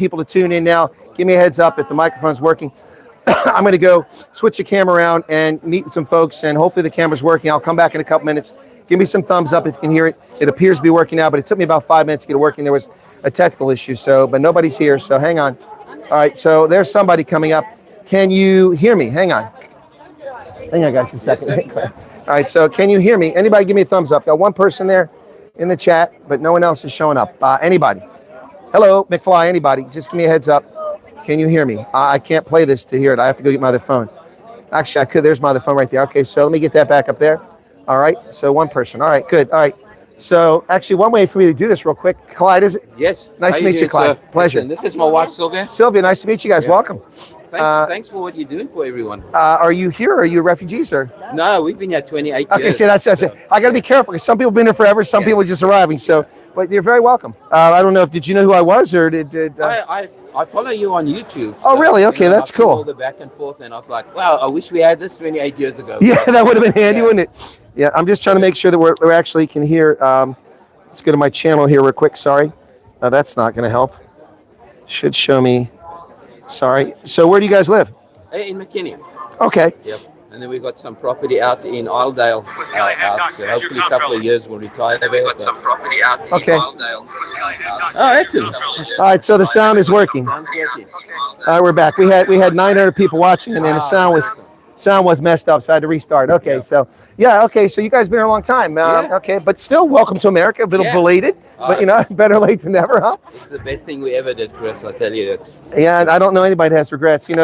people to tune in now. Give me a heads up if the microphone's working. I'm going to go switch the camera around and meet some folks, and hopefully the camera's working. I'll come back in a couple minutes. Give me some thumbs up if you can hear it. It appears to be working now, but it took me about 5 minutes to get it working. There was a technical issue, but nobody's here, so hang on. All right, so there's somebody coming up. Can you hear me? Hang on. Hang on, guys, a second. All right, so can you hear me? Anybody give me a thumbs up? Got one person there in the chat, but no one else is showing up. Anybody? Hello, McFly, anybody? Just give me a heads up. Can you hear me? I can't play this to hear it. I have to go get my other phone. Actually, I could. There's my other phone right there. Okay, so let me get that back up there. All right, so one person. All right, good. All right. So actually, one way for me to do this real quick. Clyde, is it? Yes. Nice to meet you, Clyde. Sir? Pleasure. This is my wife, Sylvia. Sylvia, nice to meet you guys. Yeah. Welcome. Thanks for what you're doing for everyone. Are you here or are you refugees? Or? No, we've been here 28 years. Okay, see, that's it. I got to be careful because some people have been here forever, some people are just arriving. So, but you're very welcome. I don't know did you know who I was or did I follow you on YouTube. Oh, really? Okay, that's cool. All the back and forth, and I was like, wow, I wish we had this 28 years ago. Yeah, that would have been handy, wouldn't it? Yeah, I'm just trying to make sure that we actually can hear. Let's go to my channel here real quick. Sorry. That's not going to help. Should show me. Sorry. So where do you guys live? In McKinney. Okay. Yep. And then we've got some property out in Isledale. So hopefully a couple of years we'll retire there. We've got some property out in Isledale. Oh, excellent. All right, so the sound is working. All right, we're back. We had 900 people watching, and then the sound was messed up, so I had to restart. Okay, so so you guys been here a long time. Okay, but still, welcome to America. A little belated, but better late than never, huh? It's the best thing we ever did, Chris. I tell you, and I don't know anybody that has regrets. These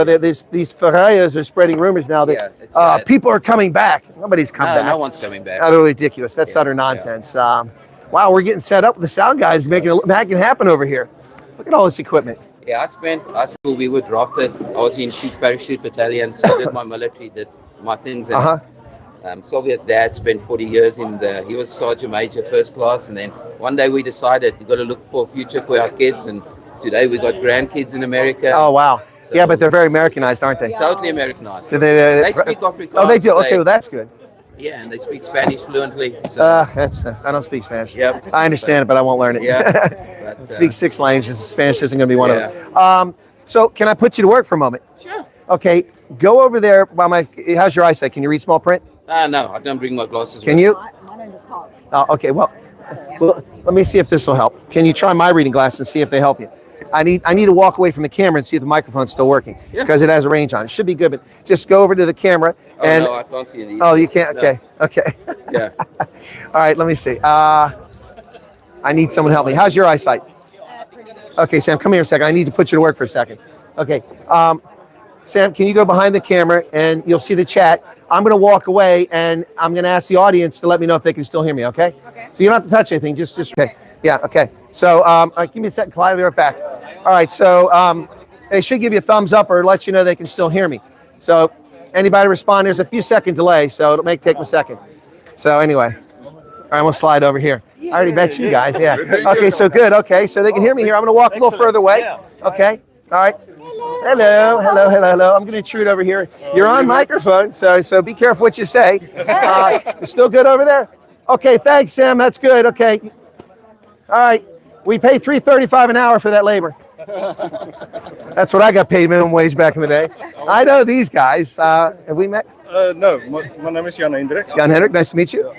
Ferrayas are spreading rumors now that people are coming back. Nobody's coming back. No one's coming back. Utterly ridiculous. That's utter nonsense. Wow, we're getting set up with the sound guys making it happen over here. Look at all this equipment. Yeah, we were drafted. I was in shoot parachute battalion, so I did my military, did my things. And, Sylvia's dad spent 40 years he was Sergeant Major First Class, and then one day we decided we've got to look for a future for our kids, and today we got grandkids in America. Oh, wow. So, yeah, but they're very Americanized, aren't they? Totally Americanized. So they speak Afrikaans. Oh, they do? Okay, well, that's good. Yeah, and they speak Spanish fluently. So. I don't speak Spanish. Yep. I understand it, but I won't learn it. Yeah. I speak 6 languages. Spanish isn't going to be one of them. So can I put you to work for a moment? Sure. Okay, go over there. How's your eyesight? Can you read small print? No, I don't bring my glasses. Can you? Oh, okay, well, let me see if this will help. Can you try my reading glasses and see if they help you? I need to walk away from the camera and see if the microphone's still working because it has a range on it. Should be good, but just go over to the camera and. Oh, no, I can't see these. Oh, you can't. Okay, no. Okay. Yeah. All right, let me see. I need someone to help me. How's your eyesight? Okay, Sam, come here a second. I need to put you to work for a second. Okay, Sam, can you go behind the camera and you'll see the chat. I'm going to walk away and I'm going to ask the audience to let me know if they can still hear me. Okay. Okay. So you don't have to touch anything. Just okay. Yeah. Okay. So, all right, give me a second, Clyde. I'll be right back. All right. So, they should give you a thumbs up or let you know they can still hear me. So, anybody respond? There's a few second delay, so it may take a second. So, anyway, all right, I'm gonna slide over here. I already bet you guys. Yeah. Okay. So good. Okay. So they can hear me here. I'm gonna walk a little further away. Okay. All right. Hello. I'm gonna intrude over here. You're on microphone, so be careful what you say. You still good over there? Okay. Thanks, Sam. That's good. Okay. All right, we pay $3.35 an hour for that labor. That's what I got paid minimum wage back in the day. I know these guys. Have we met? No, my name is Jan Hendrik. Jan Hendrik, nice to meet you.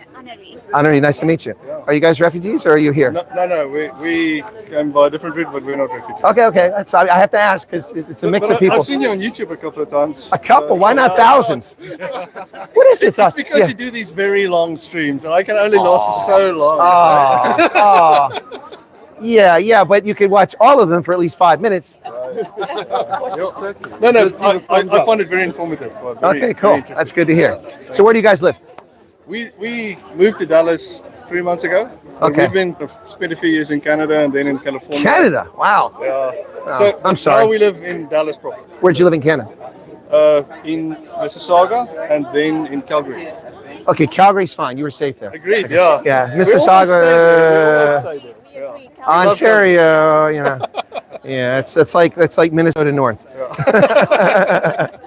Annerie, nice to meet you. Are you guys refugees or are you here? No, we came by a different route, but we're not refugees. Okay. I have to ask because it's a mix of people. I've seen you on YouTube a couple of times. A couple? Why not thousands? What is this? It's because you do these very long streams, and I can only last for so long. Yeah, but you could watch all of them for at least 5 minutes. No, I find it very informative. Okay, cool. That's good to hear. So where do you guys live? We moved to Dallas 3 months ago. Okay. We've spent a few years in Canada and then in California. Canada? Wow. So I'm sorry. Now we live in Dallas proper. Where'd you live in Canada? In Mississauga and then in Calgary. Okay, Calgary's fine. You were safe there. Agreed, yeah. Yeah, Mississauga, Ontario, Yeah, it's like Minnesota North. Yeah.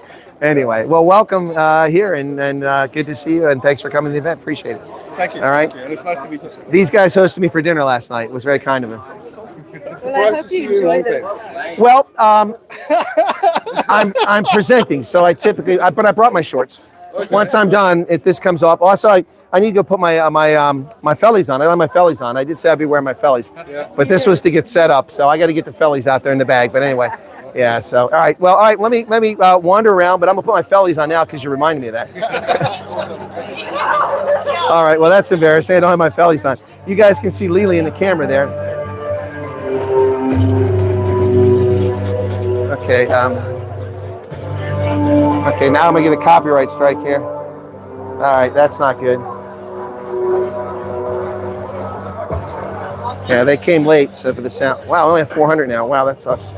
Anyway, well, welcome here and good to see you and thanks for coming to the event. Appreciate it. Thank you. All right. And it's nice to meet you, sir. These guys hosted me for dinner last night. It was very kind of them. Well, I hope you enjoy them. Well, I'm presenting, so I typically, but I brought my shorts. Once I'm done, if this comes off. Also, I need to go put my my fellies on. I don't have my fellies on. I did say I'd be wearing my fellies, but this was to get set up, so I got to get the fellies out there in the bag. But anyway, yeah. So all right. Well, all right. Let me wander around, but I'm gonna put my fellies on now because you reminded me of that. All right. Well, that's embarrassing. I don't have my fellies on. You guys can see Lily in the camera there. Okay. Okay. Now I'm gonna get a copyright strike here. All right. That's not good. Yeah, they came late, so for the sound. Wow, I only have 400 now. Wow, that sucks.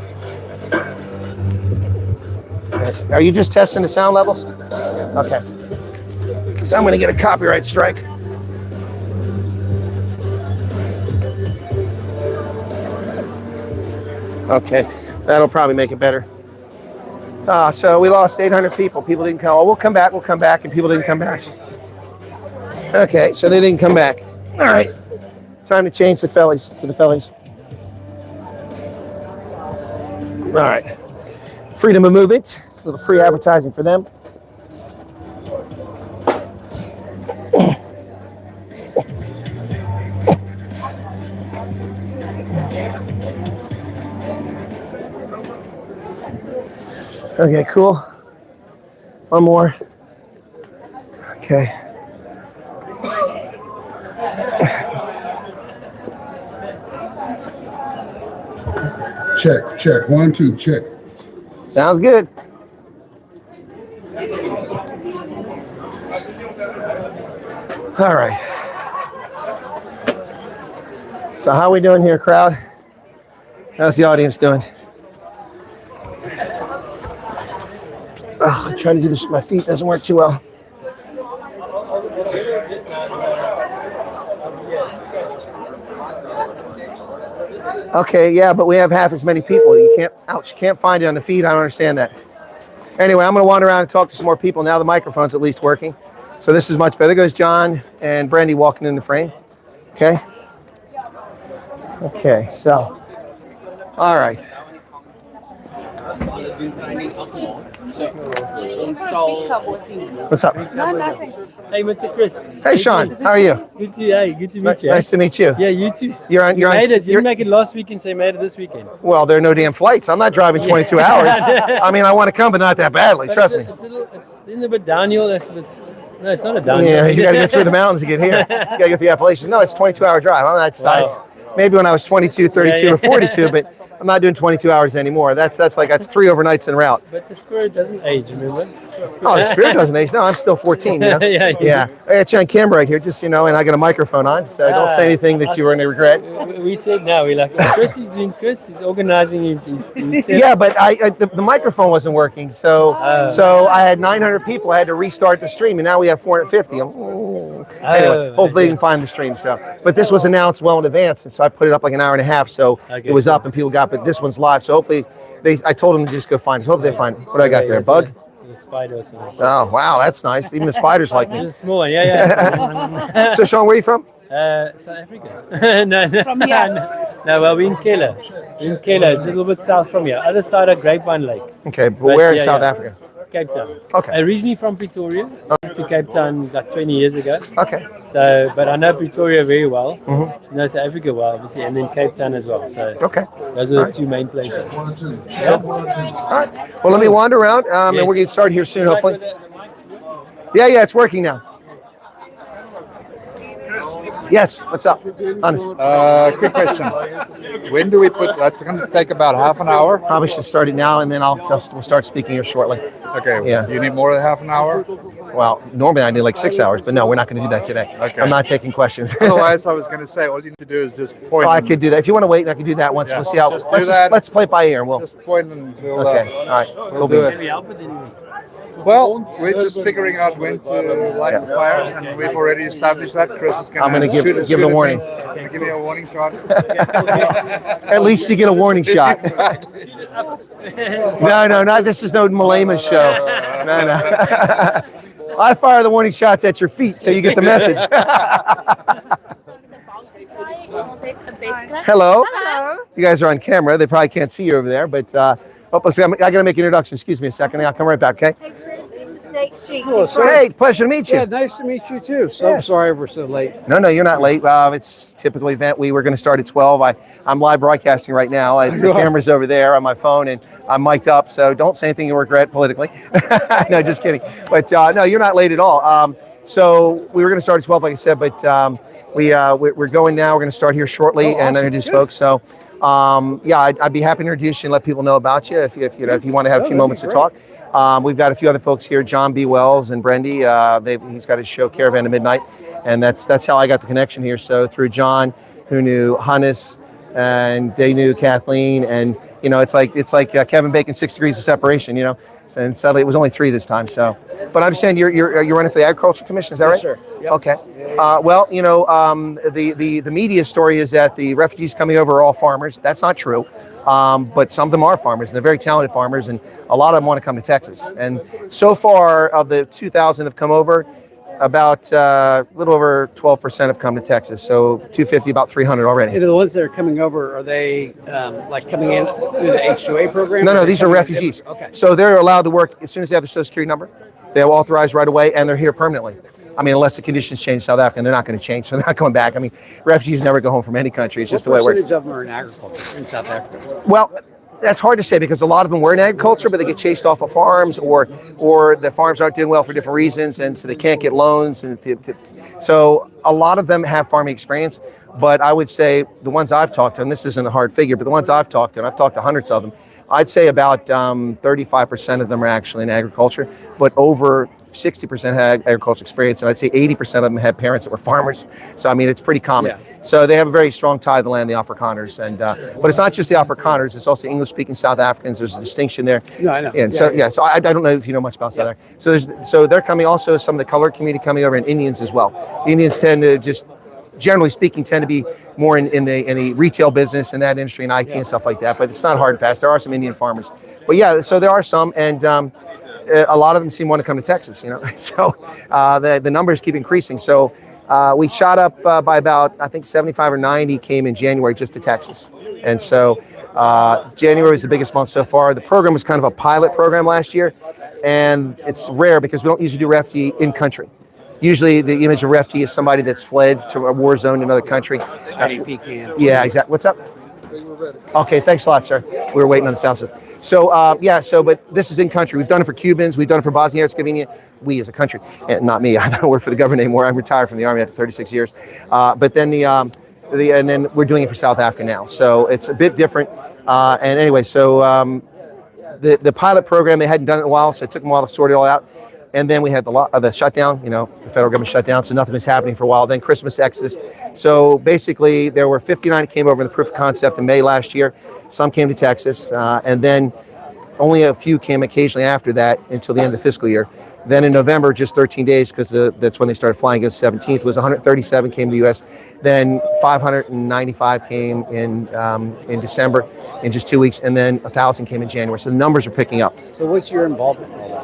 Are you just testing the sound levels? Okay. Because I'm going to get a copyright strike. Okay, that'll probably make it better. So we lost 800 people. People didn't come. Oh, we'll come back, and people didn't come back. Okay, so they didn't come back. All right. Time to change the fellies to the fellies. All right. Freedom of movement. A little free advertising for them. Okay, cool. One more. Okay. Check. 1, 2, check. Sounds good. All right. So how are we doing here, crowd? How's the audience doing? Oh, I'm trying to do this with my feet. Doesn't work too well. Okay, yeah, but we have half as many people. You can't find it on the feed. I don't understand that. Anyway, I'm going to wander around and talk to some more people. Now the microphone's at least working. So this is much better. There goes John and Brandy walking in the frame. Okay. Okay, so, all right. What's up? Hey, Mr. Chris. Hey, Sean. How are you? Good to meet you. Nice to meet you. Yeah, you too. You're on. You made it. You didn't make it last weekend, so you made it this weekend. Well, there are no damn flights. I'm not driving 22 hours. I mean, I want to come, but not that badly. But Trust me. It's a bit downhill. No, it's not a downhill. Yeah, you got to get through the mountains to get here. You got to get the Appalachians. No, it's a 22-hour drive. I'm that size. Wow. Maybe when I was 22, 32, or 42, but I'm not doing 22 hours anymore. That's 3 overnights en route. But the spirit doesn't age, remember? Oh, the spirit doesn't age. No, I'm still 14. You know? Yeah. I got you on camera right here, just and I got a microphone on, so don't say anything that you were going to regret. We said no. We're like, Chris is doing Chris. He's organizing his Yeah, but the microphone wasn't working, so I had 900 people. I had to restart the stream, and now we have 450. Anyway, hopefully you can find the stream. So, but this was announced well in advance, and so I put it up like an hour and a half, so it was up and people got. But this one's live, so hopefully I told them to just go find it. So hopefully they find it. What do I got there? Bug? The spider or something. Oh wow, that's nice. Even the spiders like me. It's a small one. Yeah. So Sean, where are you from? South Africa. No. From here. No, well, we're in Kela. It's a little bit south from here. Other side of Grapevine Lake. Okay, but where in South Africa? Cape Town. Okay. Originally from Pretoria. Moved to Cape Town like 20 years ago. Okay. So, but I know Pretoria very well. Mm-hmm. Know South Africa well, obviously, and then Cape Town as well. So, okay. Those are the two main places. Yeah. All right. Well, let me wander around, and we're going to start here soon, hopefully. Yeah, it's working now. Yes, what's up? Honest. Quick question. When do we put that's going to take about half an hour? Probably should start it now, and then we'll start speaking here shortly. Okay. Yeah. You need more than half an hour? Well, normally I need like 6 hours, but no, we're not going to do that today. Okay. I'm not taking questions. Otherwise, I was going to say all you need to do is just point. Oh, I could do that. If you want to wait, I can do that once. Yeah. We'll see how. Just do that. Let's play it by ear, and we'll. Just point and we'll. Okay. All right. We'll do it. Maybe help it anyway. Well, we're just figuring out when to light the fires, and we've already established that. Chris is I'm going to give the warning. Give me a warning shot. At least you get a warning shot. No, not this is no Malema show. No. I fire the warning shots at your feet, so you get the message. Hello. Hello. You guys are on camera. They probably can't see you over there, but I got to make an introduction. Excuse me a second. I'll come right back, okay? Hey, Chris, this is Nate Sheets. Hello, sir. Hey, pleasure to meet you. Yeah, nice to meet you too. So Yes. sorry we're so late. No, you're not late. It's a typical event. We were going to start at 12. I'm live broadcasting right now. The camera's over there on my phone, and I'm mic'd up, so don't say anything you regret politically. No, just kidding. But no, you're not late at all. So we were going to start at 12, like I said, but we're going now. We're going to start here shortly and introduce folks. So I'd be happy to introduce you and let people know about you if you want to have a few moments to talk. We've got a few other folks here, John B. Wells and Brendy. He's got his show Caravan to Midnight, and that's how I got the connection here. So through John, who knew Hannes, and they knew Kathleen, and it's like Kevin Bacon, 6 degrees of separation. And sadly it was only 3 this time. So, but I understand you're running for the Agricultural Commission. Is that right? Yes, sir. Yep. Okay. The media story is that the refugees coming over are all farmers. That's not true. But some of them are farmers, and they're very talented farmers, and a lot of them want to come to Texas. And so far, of the 2,000 have come over, about a little over 12% have come to Texas. So 250, about 300 already. And the ones that are coming over, are they like coming in through the H2A program? No, these are refugees. Okay. So they're allowed to work as soon as they have their Social Security number. They're authorized right away, and they're here permanently. I mean, unless the conditions change in South Africa, and they're not going to change, so they're not going back. I mean, refugees never go home from any country. It's just the way it works. What percentage of them are in agriculture in South Africa? Well, that's hard to say because a lot of them were in agriculture, but they get chased off of farms, or the farms aren't doing well for different reasons, and so they can't get loans. And so a lot of them have farming experience, but I would say the ones I've talked to, and this isn't a hard figure, but the ones I've talked to, and I've talked to hundreds of them, I'd say about 35% of them are actually in agriculture, but over 60% had agricultural experience, and I'd say 80% of them had parents that were farmers. So I mean, it's pretty common. Yeah. So they have a very strong tie to the land, the Afrikaners, and but it's not just the Afrikaners; it's also English-speaking South Africans. There's a distinction there. No, I know. And so so I don't know if you know much about South Africa. So they're coming. Also, some of the colored community coming over, and Indians as well. The Indians tend to just, generally speaking, tend to be more in the retail business and that industry and IT and stuff like that. But it's not hard and fast. There are some Indian farmers, but so there are some, and a lot of them seem to want to come to Texas. So the numbers keep increasing. So we shot up by about, I think 75 or 90 came in January just to Texas, and so January was the biggest month so far. The program was kind of a pilot program last year, and it's rare because we don't usually do refugee in country. Usually the image of refugee is somebody that's fled to a war zone in another country. IDP camp. Yeah, exactly. What's up? Okay, thanks a lot, sir. We were waiting on the sound system. So, but this is in country. We've done it for Cubans. We've done it for Bosnia-Herzegovina. We as a country, and not me. I don't work for the government anymore. I'm retired from the Army after 36 years. But then and then we're doing it for South Africa now. So it's a bit different. And anyway, so the pilot program, they hadn't done it in a while, so it took them a while to sort it all out. And then we had the shutdown, the federal government shut down, so nothing was happening for a while. Then Christmas Exodus. So basically, there were 59 that came over in the proof of concept in May last year. Some came to Texas, and then only a few came occasionally after that until the end of the fiscal year. Then in November, just 13 days, because that's when they started flying, it was 17th, was 137 came to the U.S. Then 595 came in December in just 2 weeks, and then 1,000 came in January. So the numbers are picking up. So what's your involvement in all that?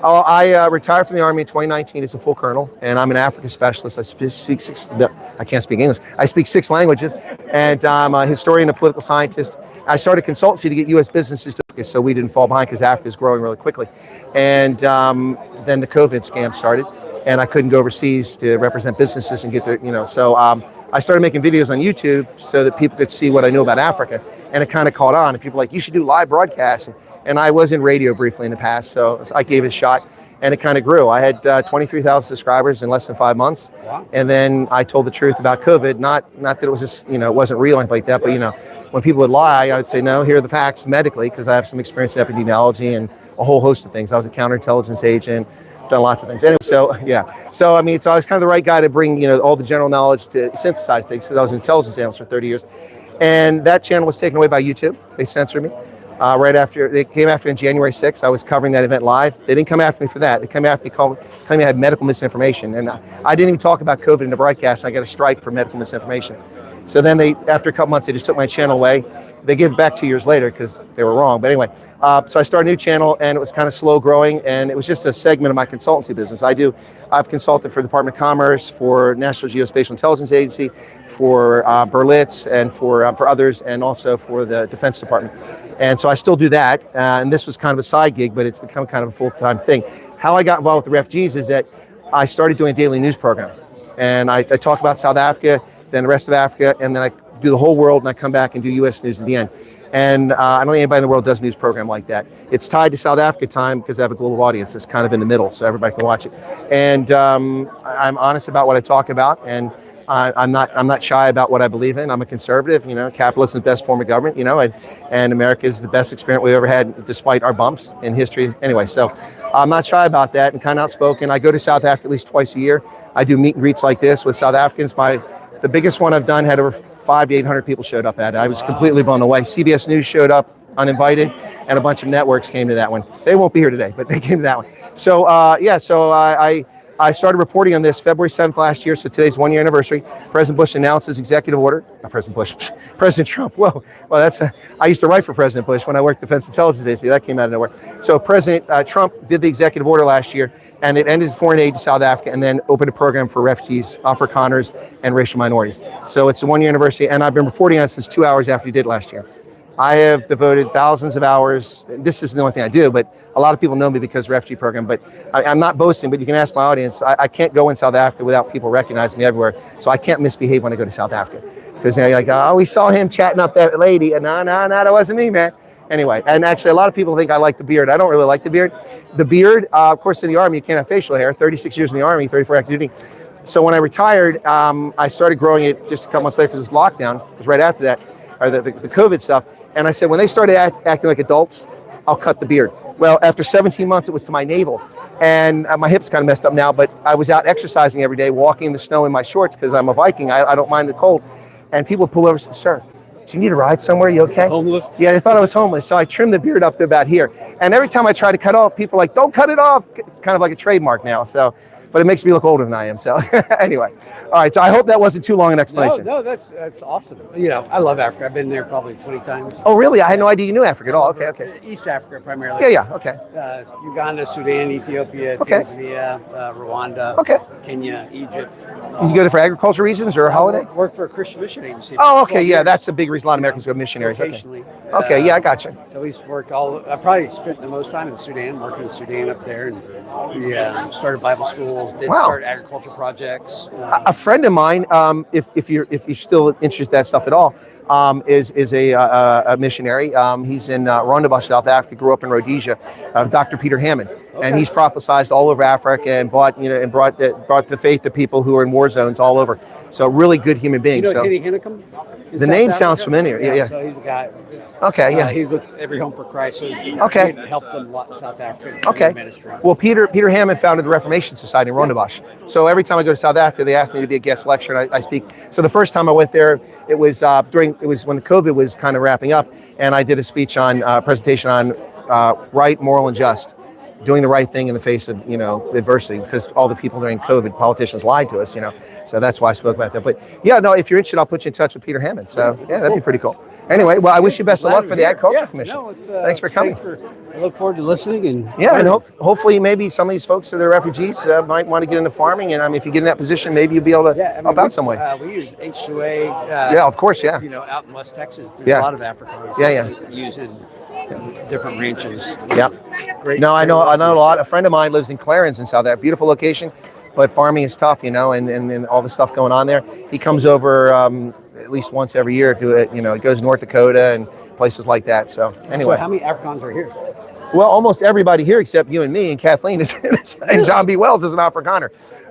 I retired from the Army in 2019 as a full colonel, and I'm an African specialist. I can't speak English. I speak 6 languages, and I'm a historian, a political scientist. I started consultancy to get U.S. businesses to focus so we didn't fall behind because Africa is growing really quickly. And then the COVID scam started, and I couldn't go overseas to represent businesses and get their, so I started making videos on YouTube so that people could see what I knew about Africa, and it kind of caught on, and people were like, you should do live broadcasts. And I was in radio briefly in the past, so I gave it a shot, and it kind of grew. I had 23,000 subscribers in less than 5 months. Wow. And then I told the truth about COVID, not that it was just, it wasn't real or anything like that, but, when people would lie, I would say, no, here are the facts medically, because I have some experience in epidemiology and a whole host of things. I was a counterintelligence agent, done lots of things. Anyway, so I was kind of the right guy to bring, all the general knowledge to synthesize things, because I was an intelligence analyst for 30 years. And that channel was taken away by YouTube. They censored me. Right after they came after me on January 6th, I was covering that event live. They didn't come after me for that. They came after me, claiming I had medical misinformation, and I didn't even talk about COVID in the broadcast. I got a strike for medical misinformation. So then after a couple months, they just took my channel away, They gave it back 2 years later because they were wrong. But anyway, so I started a new channel, and it was kind of slow growing, and it was just a segment of my consultancy business. I've consulted for the Department of Commerce, for National Geospatial Intelligence Agency, for Berlitz, and for others, and also for the Defense Department. And so I still do that, and this was kind of a side gig, but it's become kind of a full-time thing. How I got involved with the refugees is that I started doing a daily news program, and I talk about South Africa, then the rest of Africa, and then I do the whole world, and I come back and do U.S. news at the end. And I don't think anybody in the world does a news program like that. It's tied to South Africa time because I have a global audience. It's kind of in the middle, so everybody can watch it. And I'm honest about what I talk about, and I'm not shy about what I believe in. I'm a conservative. Capitalism is the best form of government. And America is the best experience we've ever had, despite our bumps in history. Anyway, so I'm not shy about that and kind of outspoken. I go to South Africa at least twice a year. I do meet and greets like this with South Africans. The biggest one I've done had over 500 to 800 people showed up at it. I was completely blown away. CBS News showed up uninvited, and a bunch of networks came to that one. They won't be here today, but they came to that one. So I started reporting on this February 7th last year, so today's 1 year anniversary. President Bush announced his executive order. Not President Bush, President Trump. Whoa, well, I used to write for President Bush when I worked Defense Intelligence Agency. That came out of nowhere. So President Trump did the executive order last year, and it ended foreign aid to South Africa and then opened a program for refugees, Afrikaners, and racial minorities. So it's a 1 year anniversary, and I've been reporting on it since 2 hours after he did last year. I have devoted thousands of hours. This isn't the only thing I do, but a lot of people know me because of the refugee program. But I'm not boasting, but you can ask my audience. I can't go in South Africa without people recognizing me everywhere. So I can't misbehave when I go to South Africa. Because they're like, oh, we saw him chatting up that lady. And no, that wasn't me, man. Anyway, and actually a lot of people think I like the beard. I don't really like the beard. The beard, of course, in the Army, you can't have facial hair. 36 years in the Army, 34 active duty. So when I retired, I started growing it just a couple months later because it was lockdown. It was right after that, or the COVID stuff. And I said, when they started acting like adults, I'll cut the beard. Well, after 17 months, it was to my navel. And my hips kind of messed up now, but I was out exercising every day, walking in the snow in my shorts because I'm a Viking. I don't mind the cold. And people pull over and say, sir, do you need a ride somewhere? You okay? Homeless? Yeah, they thought I was homeless. So I trimmed the beard up to about here. And every time I try to cut off, people are like, don't cut it off. It's kind of like a trademark now. So, but it makes me look older than I am. So anyway. All right. So I hope that wasn't too long an explanation. No, that's awesome. I love Africa. I've been there probably 20 times. Oh, really? I had no idea you knew Africa at all. Okay. East Africa primarily. Yeah. Okay. Uganda, Sudan, Ethiopia, Okay. Tanzania, Rwanda, Okay. Kenya, Egypt. Did you go there for agriculture reasons or a holiday? Work for a Christian mission agency. Oh, okay. Yeah, that's a big reason a lot of Americans go missionaries. Okay. Occasionally. Okay. Yeah, I got you. So we've worked I probably spent the most time in Sudan, working in Sudan up there, and we started Bible school, start agriculture projects. A friend of mine, if you're still interested in that stuff at all, is a missionary. He's in Rondebosch, South Africa. Grew up in Rhodesia. Dr. Peter Hammond, and he's prophesied all over Africa and brought the faith to people who are in war zones all over. So really good human being. You know Henny Hinnecombe? The name sounds familiar. Yeah. So he's a guy. Okay. Yeah. He's with Every Home for Christ. So Okay. He helped them a lot in South Africa. Okay. Ministry. Well, Peter Hammond founded the Reformation Society in Rondebosch. So every time I go to South Africa, they ask me to be a guest lecturer, and I speak. So the first time I went there, it was when the COVID was kind of wrapping up, and I did a speech on presentation on right, moral, and just, doing the right thing in the face of adversity, because all the people during COVID, politicians lied to us. So that's why I spoke about that. But yeah, no, if you're interested, I'll put you in touch with Peter Hammond. So yeah, that'd be pretty cool. Anyway, well, I wish you best of luck for the Agriculture Commission. Thanks for coming. I look forward to listening. And hopefully maybe some of these folks that are refugees might want to get into farming. And if you get in that position, maybe you'll be able to help out some way. We use H2A. Yeah, of course, yeah. Out in West Texas, there's a lot of Africans. Using different ranches. Yeah. Great. No, I know a lot. A friend of mine lives in Clarence in South Africa. Beautiful location, but farming is tough, and all the stuff going on there. He comes over at least once every year to it. It goes to North Dakota and places like that. So anyway. So how many Africans are here? Well, almost everybody here except you and me and Kathleen and John B. Wells is an Afrikaner.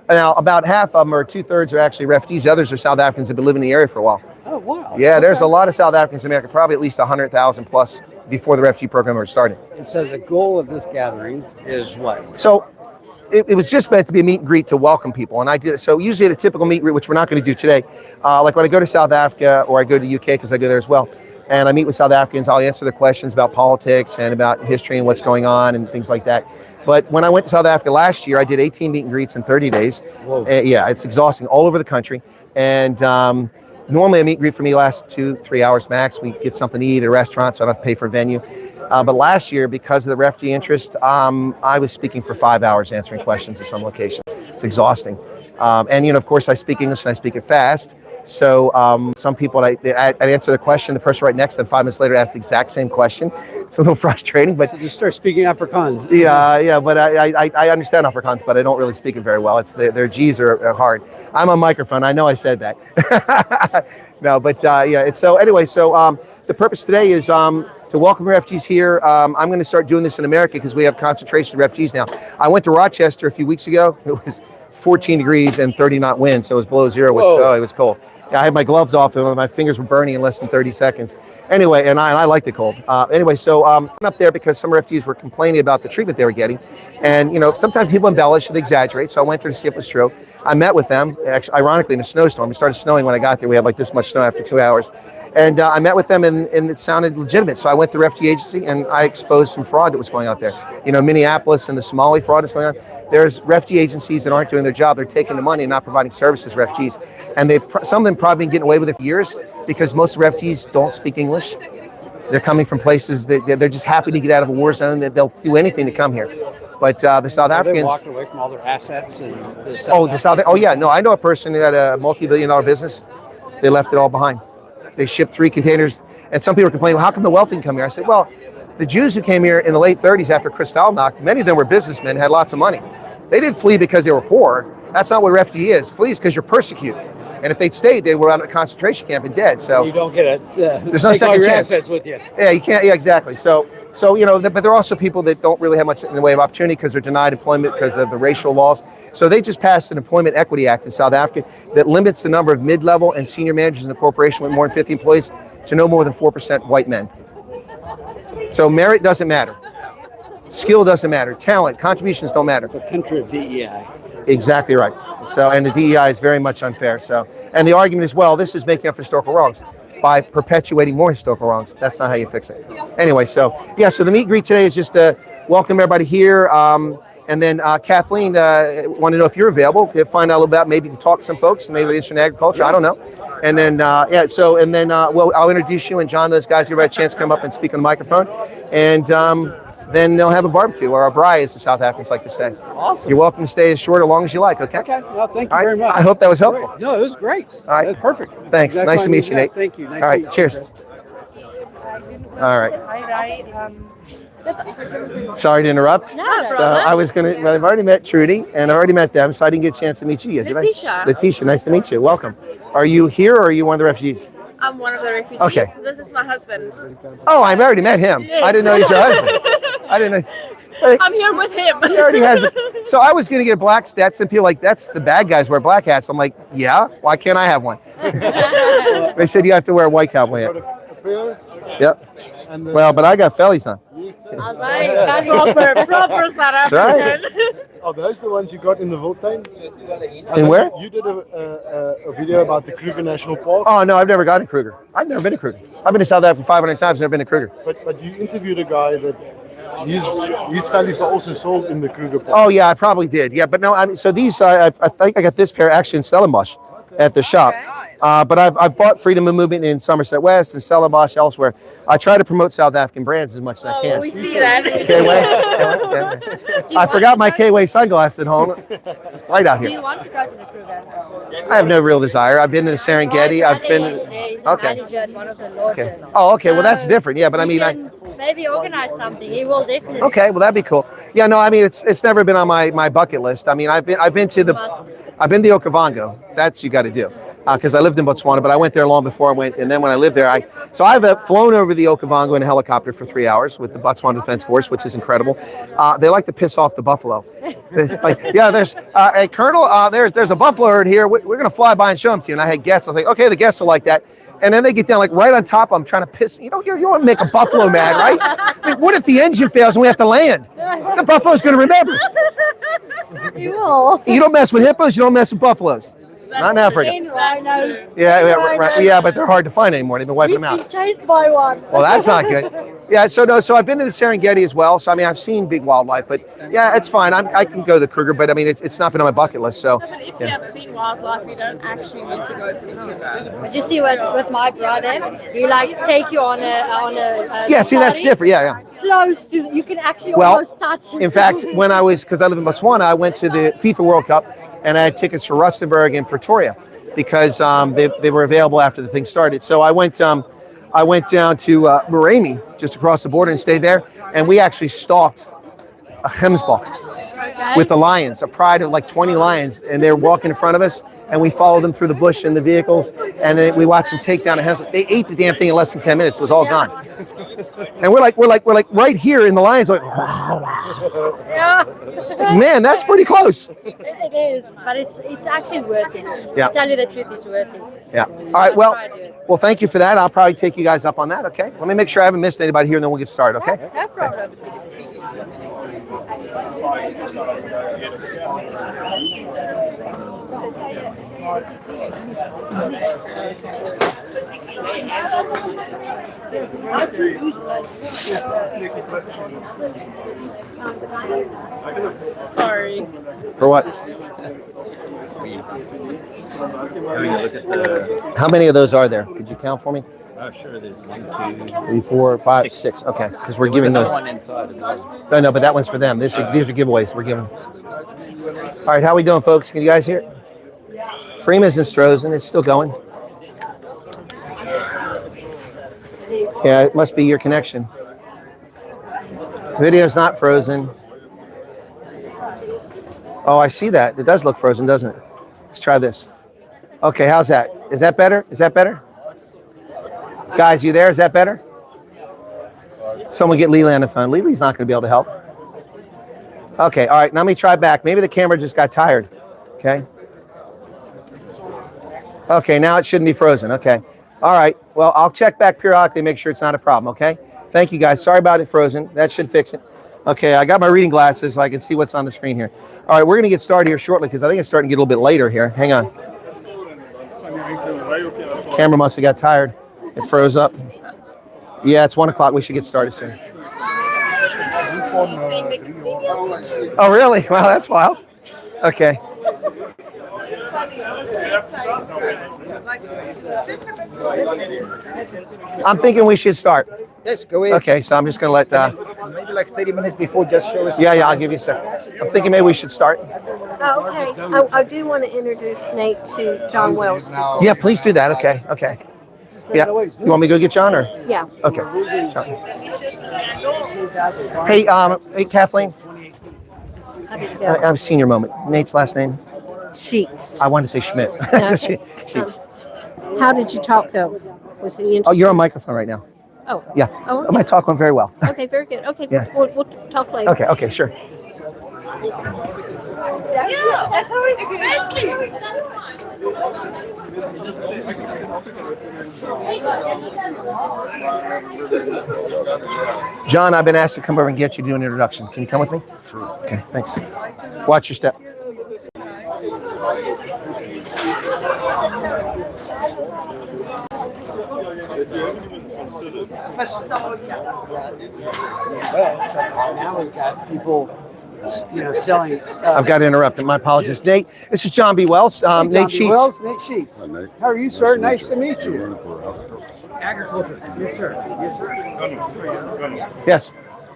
Now, about half of them, or 2/3, are actually refugees. The others are South Africans who have been living in the area for a while. Oh, wow. Yeah, there's a lot of South Africans in America, probably at least 100,000 plus before the refugee program was started. And so the goal of this gathering is what? So it was just meant to be a meet and greet to welcome people. And I did so usually at a typical meet and greet, which we're not going to do today. Like when I go to South Africa or I go to the UK, because I go there as well, and I meet with South Africans, I'll answer their questions about politics and about history and what's going on and things like that. But when I went to South Africa last year, I did 18 meet and greets in 30 days. Yeah, it's exhausting all over the country. And Normally a meet and greet for me lasts 2-3 hours max. We get something to eat at a restaurant, so I don't have to pay for a venue. But last year, because of the refugee interest, I was speaking for 5 hours answering questions at some location. It's exhausting. And, of course, I speak English and I speak it fast. So some people, I'd answer the question, the person right next to them 5 minutes later asked the exact same question. It's a little frustrating, but... So you start speaking Afrikaans. Yeah, but I understand Afrikaans, but I don't really speak it very well. It's their G's are hard. I'm on microphone. I know I said that. No, but it's so anyway. So the purpose today is to welcome refugees here. I'm going to start doing this in America because we have concentration of refugees now. I went to Rochester a few weeks ago. It was 14 degrees and 30 knot wind, so it was below zero. It was cold. Yeah, I had my gloves off and my fingers were burning in less than 30 seconds. Anyway, and I like the cold. So I'm up there because some refugees were complaining about the treatment they were getting. And, sometimes people embellish and exaggerate. So I went there to see if it was true. I met with them, actually, ironically, in a snowstorm. It started snowing when I got there. We had like this much snow after 2 hours. And I met with them and it sounded legitimate. So I went to the refugee agency and I exposed some fraud that was going out there. Minneapolis and the Somali fraud is going on. There's refugee agencies that aren't doing their job. They're taking the money and not providing services to refugees. And some of them probably been getting away with it for years because most refugees don't speak English. They're coming from places that they're just happy to get out of a war zone. That they'll do anything to come here. But the South Africans... They walked away from all their assets. And I know a person who had a multi-billion-dollar business. They left it all behind. They shipped 3 containers. And some people were complaining, well, how come the wealthy can come here? I said, well, the Jews who came here in the late 30s after Kristallnacht, many of them were businessmen, had lots of money. They didn't flee because they were poor. That's not what a refugee is. Flee is because you're persecuted. And if they'd stayed, they were out of a concentration camp and dead. So you don't get there's no second chance. Assets with you. Yeah, you can't. Yeah, exactly. So but there are also people that don't really have much in the way of opportunity because they're denied employment because of the racial laws. So they just passed an Employment Equity Act in South Africa that limits the number of mid-level and senior managers in a corporation with more than 50 employees to no more than 4% white men. So merit doesn't matter. Skill doesn't matter. Talent, contributions don't matter. It's a country of DEI. Exactly right. So, and the DEI is very much unfair. So, and the argument is, well, this is making up for historical wrongs by perpetuating more historical wrongs. That's not how you fix it. Anyway, so the meet and greet today is just to welcome everybody here. And then Kathleen, want to know if you're available to find out a little about, maybe you can talk to some folks, maybe they're interested in agriculture. I don't know. And then, I'll introduce you and John, those guys, give everybody a chance to come up and speak on the microphone. And then they'll have a barbecue, or a braai, as the South Africans like to say. Awesome. You're welcome to stay as short or long as you like, okay? Okay. Well, thank you very much. I hope that was helpful. No, it was great. All right. That's perfect. Thanks. Exactly Nice to meet you, Nate. Thank you. Nice All to meet right. you. Cheers. All right. Sorry to interrupt. No So problem. I was going to, I've already met Trudy and I already met them, so I didn't get a chance to meet you yet, did I? Letitia, nice to meet you. Welcome. Are you here or are you one of the refugees? I'm one of the refugees. Okay. This is my husband. Oh, I've already met him. Yes. I didn't know he's your husband. I didn't know. I'm here with him. He already has it. So I was going to get a black Stetson. People are like, that's the bad guys wear black hats. I'm like, yeah, why can't I have one? They said you have to wear a white cowboy hat. Yep. Well, but I got fellies on. Proper South African. Are those the ones you got in the Wildtuin? In where? You did a video about the Kruger National Park. Oh, no, I've never gone to Kruger. I've never been to Kruger. I've been to South Africa 500 times, never been to Kruger. But you interviewed a guy that his fellies are also sold in the Kruger Park. Oh, yeah, I probably did. Yeah, but no, I mean, so these, I think I got this pair actually in Stellenbosch at the shop. But I've bought Freedom of Movement in Somerset West and Stellenbosch elsewhere. I try to promote South African brands as much as I can. We see that. K-Way. I forgot my K-Way sunglasses at home. It's right out Do you here. want to go to the Kruger? I have no real desire. I've been to the Serengeti. I've been. Okay. Manager at one of the lodges. Okay. Oh, okay. Well, that's different. Yeah, but I We mean, can maybe organize something. He will definitely. Okay. Well, that'd be cool. Yeah. No, I mean, it's never been on my bucket list. I mean, I've been to the Okavango. That's you got to do. Because I lived in Botswana, but I went there long before I went. And then when I lived there, I've flown over the Okavango in a helicopter for 3 hours with the Botswana Defense Force, which is incredible. They like to piss off the buffalo. There's a colonel. There's a buffalo herd here. We're going to fly by and show them to you. And I had guests. I was like, okay, the guests are like that. And then they get down like right on top. I'm trying to piss. You don't want to make a buffalo mad, right? I mean, what if the engine fails and we have to land? The buffalo's going to remember. You will. You don't mess with hippos. You don't mess with buffaloes. Not in Africa. Rhinos. Yeah, but they're hard to find anymore. They've been wiping them We've out. been chased by one. Well, that's not good. Yeah, so I've been to the Serengeti as well. So I mean, I've seen big wildlife, but yeah, it's fine. I can go to the Kruger, but I mean, it's not been on my bucket list. So But if you have seen wildlife, you don't actually need to go to the Kruger. But you see what with my brother, he likes to take you on a yeah, see, that's safari. different. Yeah. Close to, you can actually Well, almost touch it. In fact, because I live in Botswana, I went to the FIFA World Cup and I had tickets for Rustenburg and Pretoria because they were available after the thing started. So I went down to Moremi, just across the border, and stayed there. And we actually stalked a Gemsbok with the lions, a pride of like 20 lions, and they were walking in front of us. And we followed them through the bush and the vehicles, and then we watched them take down a house. They ate the damn thing in less than 10 minutes. It was all gone. And we're like right here in the lions, like, man, that's pretty close. It is, but it's actually worth it. Yeah. To tell you the truth, it's worth it. Yeah. All right. Well, thank you for that. I'll probably take you guys up on that. Okay. Let me make sure I haven't missed anybody here, and then we'll get started. Okay. No problem. Sorry. For what? How many of those are there? Could you count for me? Sure, there's 1, 2, 3, 4, 5, 6. Okay, because we're giving those. one inside as well. No, but that one's for them. These are giveaways we're giving. All right, how we doing, folks? Can you guys hear? Freema's in Strozen. It's still going. Yeah, it must be your connection. Video's not frozen. Oh, I see that. It does look frozen, doesn't it? Let's try this. Okay, how's that? Is that better? Is that better? Guys, you there? Is that better? Someone get Lily on the phone. Lily's not going to be able to help. Okay, all right. Now let me try back. Maybe the camera just got tired. Okay. Okay, now it shouldn't be frozen. Okay. All right. Well, I'll check back periodically, make sure it's not a problem. Okay. Thank you, guys. Sorry about it frozen. That should fix it. Okay, I got my reading glasses so I can see what's on the screen here. All right, we're going to get started here shortly because I think it's starting to get a little bit later here. Hang on. Camera must have got tired. It froze up. Yeah, it's 1 o'clock. We should get started soon. Oh, really? Wow, that's wild. Okay. I'm thinking we should start. Yes, go ahead. Okay, so I'm just going to let... Maybe like 30 minutes before, just show us. Yeah, I'll give you a second. I'm thinking maybe we should start. Oh, okay. I do want to introduce Nate to John Wells. Yeah, please do that. Okay. Yeah. You want me to go get John or? Yeah. Okay. John. Hey, Kathleen. How did it go? I've seen your moment. Nate's last name? Sheets. I wanted to say Schmidt. Okay. Sheets. How did you talk though? Was he interesting? Oh, you're on microphone right now. Oh. Yeah. Oh, My talk went very well. okay, very good. Okay, Yeah. we'll talk later. Okay, sure. Yeah, that's how we exactly. John, I've been asked to come over and get you to do an introduction. Can you come with me? Sure. Okay, thanks. Watch your step. Now we've got people, selling. I've got to interrupt. My apologies. Nate, this is John B. Wells. Nate Sheets. Wells, Nate Sheets. How are you, sir? Nice to meet you. Agriculture. Yes, sir. Yes.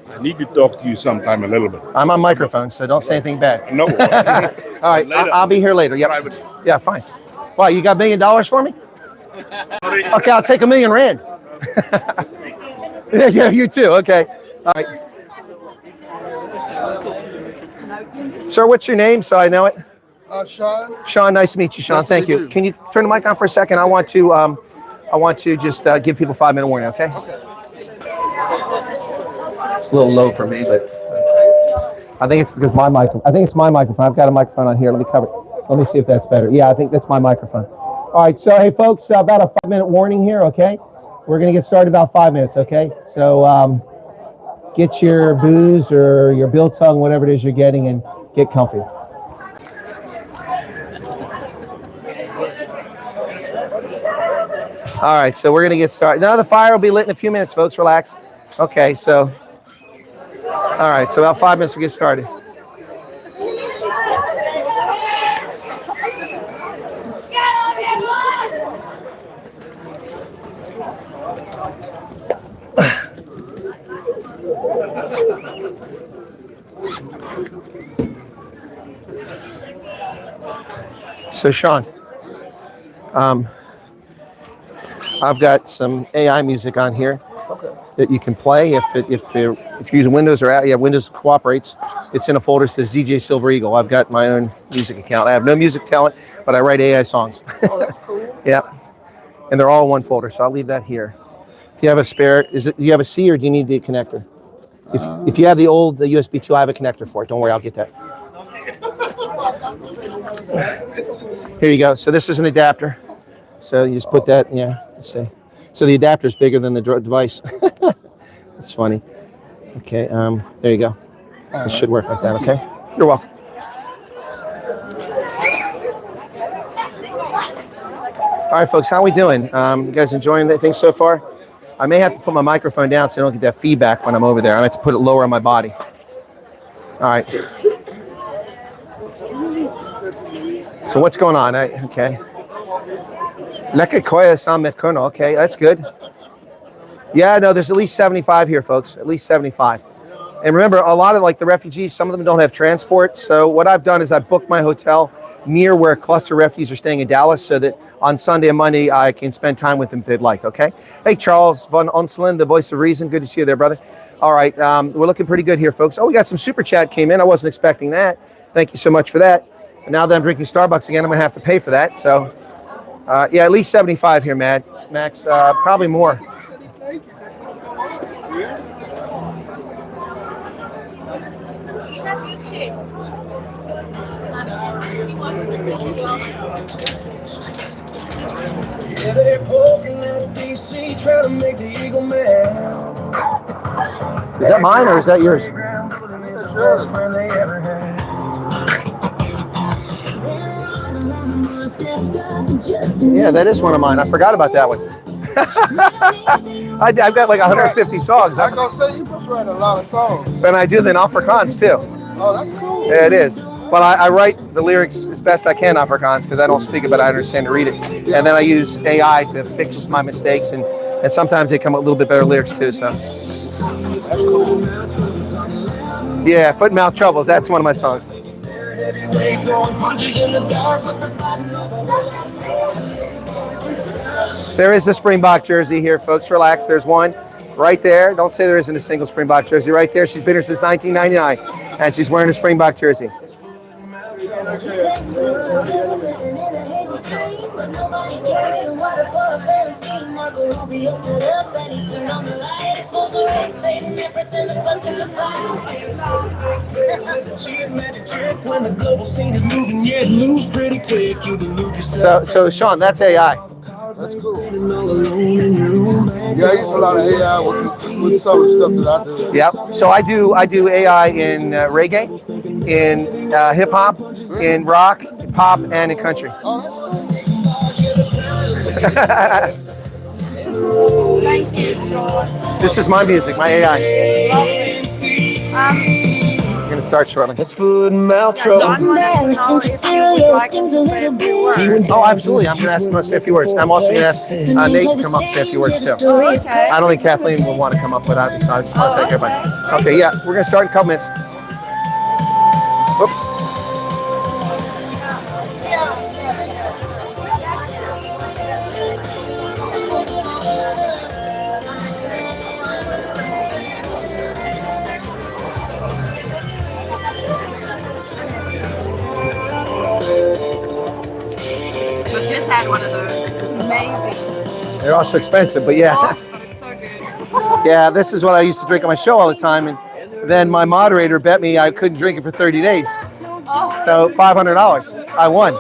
I need to talk to you sometime a little bit. I'm on microphone, so don't say anything bad. No. All right, I'll be here later. Yep. Private. Yeah, fine. Why, you got $1 million for me? Okay, I'll take $1 million rand. Yeah, you too. Okay. All right. Sir, what's your name so I know it? Sean. Sean, nice to meet you, Sean. Thank you. Can you turn the mic on for a second? I want to just give people 5-minute warning, okay? It's a little low for me, but I think it's because it's my microphone. I've got a microphone on here. Let me cover it. Let me see if that's better. Yeah, I think that's my microphone. All right, so hey folks, about a 5-minute warning here, okay? We're gonna get started about 5 minutes, okay? So get your booze or your biltong, whatever it is you're getting, and get comfy. All right, so we're going to get started. Now the fire will be lit in a few minutes, folks. Relax. Okay, so, all right, so about 5 minutes we'll get started. So, Sean, I've got some AI music on here that you can play if you're using Windows or Windows cooperates. It's in a folder that says DJ Silver Eagle. I've got my own music account. I have no music talent, but I write AI songs. Oh, that's cool. Yeah, and they're all in one folder, so I'll leave that here. Do you have a spare? Do you have a C or do you need the connector? If you have the USB 2, I have a connector for it. Don't worry, I'll get that. Here you go. So this is an adapter. So you just put that, let's see. So the adapter is bigger than the device. That's funny. Okay, there you go. It should work like that, okay? You're welcome. All right, folks, how are we doing? You guys enjoying the thing so far? I may have to put my microphone down so I don't get that feedback when I'm over there. I have to put it lower on my body. All right. So what's going on? Okay. Okay, that's good. Yeah, no, there's at least 75 here, folks. At least 75. And remember, a lot of like the refugees, some of them don't have transport. So what I've done is I've booked my hotel near where a cluster of refugees are staying in Dallas so that on Sunday and Monday I can spend time with them if they'd like, okay? Hey, Charles von Onselen, the voice of reason. Good to see you there, brother. All right, we're looking pretty good here, folks. Oh, we got some super chat came in. I wasn't expecting that. Thank you so much for that. And now that I'm drinking Starbucks again, I'm going to have to pay for that. So, yeah, at least 75 here, Max. Probably more. Yeah, they're poking at DC, trying to make the eagle mad. Is that mine or is that yours? Yeah, that is one of mine. I forgot about that one. I've got like 150 songs. I'm gonna say you must write a lot of songs. And I do the Afrikaans too. Oh, that's cool. Yeah, it is. Well, I write the lyrics as best I can Afrikaans because I don't speak it, but I understand to read it. And then I use AI to fix my mistakes, and sometimes they come up with a little bit better lyrics too. So. That's cool. Yeah, Foot and Mouth Troubles. That's one of my songs. There is the Springbok jersey here, folks. Relax. There's one right there. Don't say there isn't a single Springbok jersey right there. She's been here since 1999, and she's wearing a Springbok jersey. So Sean, that's AI. That's cool. Yeah, I use a lot of AI with some of the stuff that I do. Yep. So I do AI in reggae, in hip hop, in rock, pop, and in country. This is my music, my AI. I'm gonna start shortly. It's food and mouth trouble. Oh, absolutely. I'm gonna ask him to say a few words. I'm also gonna ask Nate to come up and say a few words too. Okay. I don't think Kathleen will want to come up without me, so I just want to thank everybody. Okay, yeah, we're gonna start in a couple minutes. Whoops. I just had one of those. It's amazing. They're also expensive, but yeah. Oh, it's so good. Yeah, this is what I used to drink on my show all the time, and then my moderator bet me I couldn't drink it for 30 days. So $500. I won.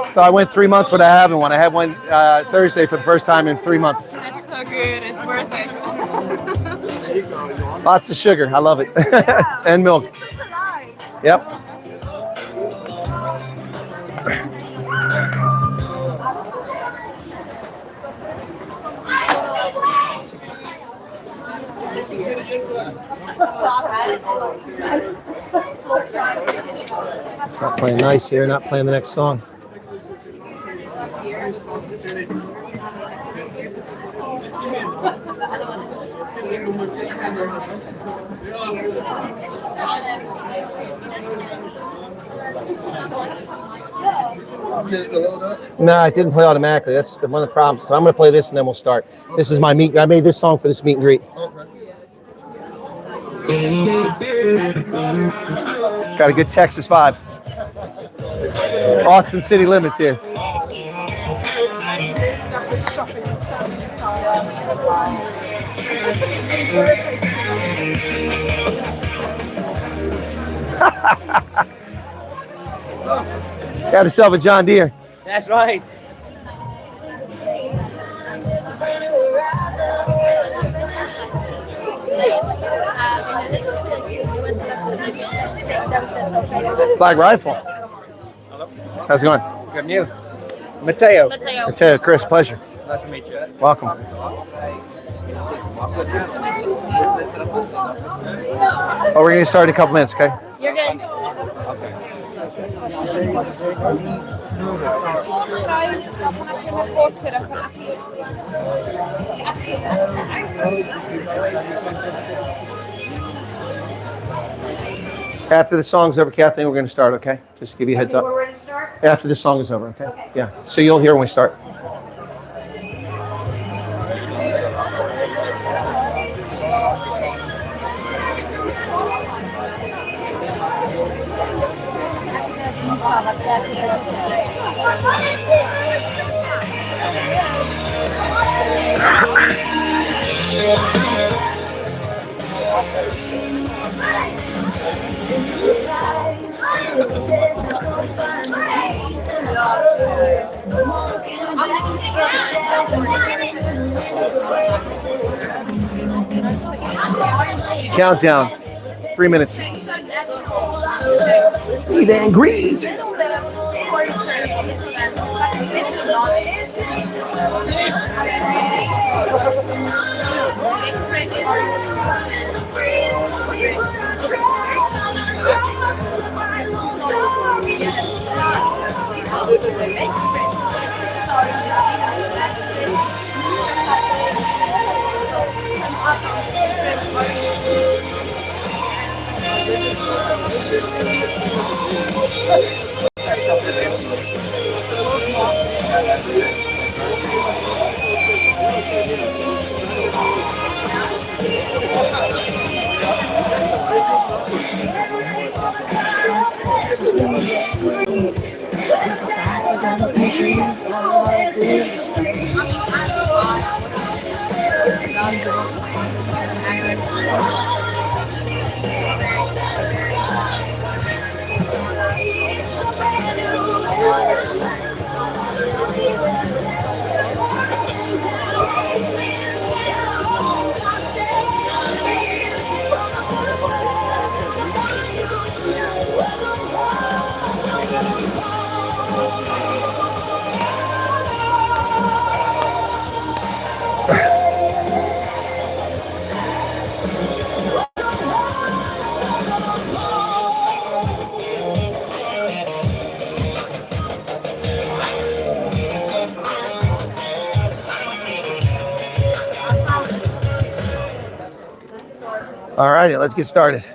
So I went 3 months without having one. I had one Thursday for the first time in 3 months. It's so good. It's worth it. Lots of sugar. I love it. And milk. Yep. It's not playing nice here, not playing the next song. No, it didn't play automatically. That's one of the problems. So I'm going to play this and then we'll start. This is my meet. I made this song for this meet and greet. Got a good Texas vibe. Austin city limits here. Got yourself a John Deere. That's right. Black Rifle. How's it going? Good and you? Mateo. Mateo, Chris, pleasure. Nice to meet you. Welcome. Oh, we're going to start in a couple minutes, okay? You're good. After the song's over, Kathleen, we're going to start, okay? Just to give you a heads up. We're ready to start? After the song is over, okay? Yeah. So you'll hear when we start. Countdown. 3 minutes. Meet and greet. All righty, let's get started.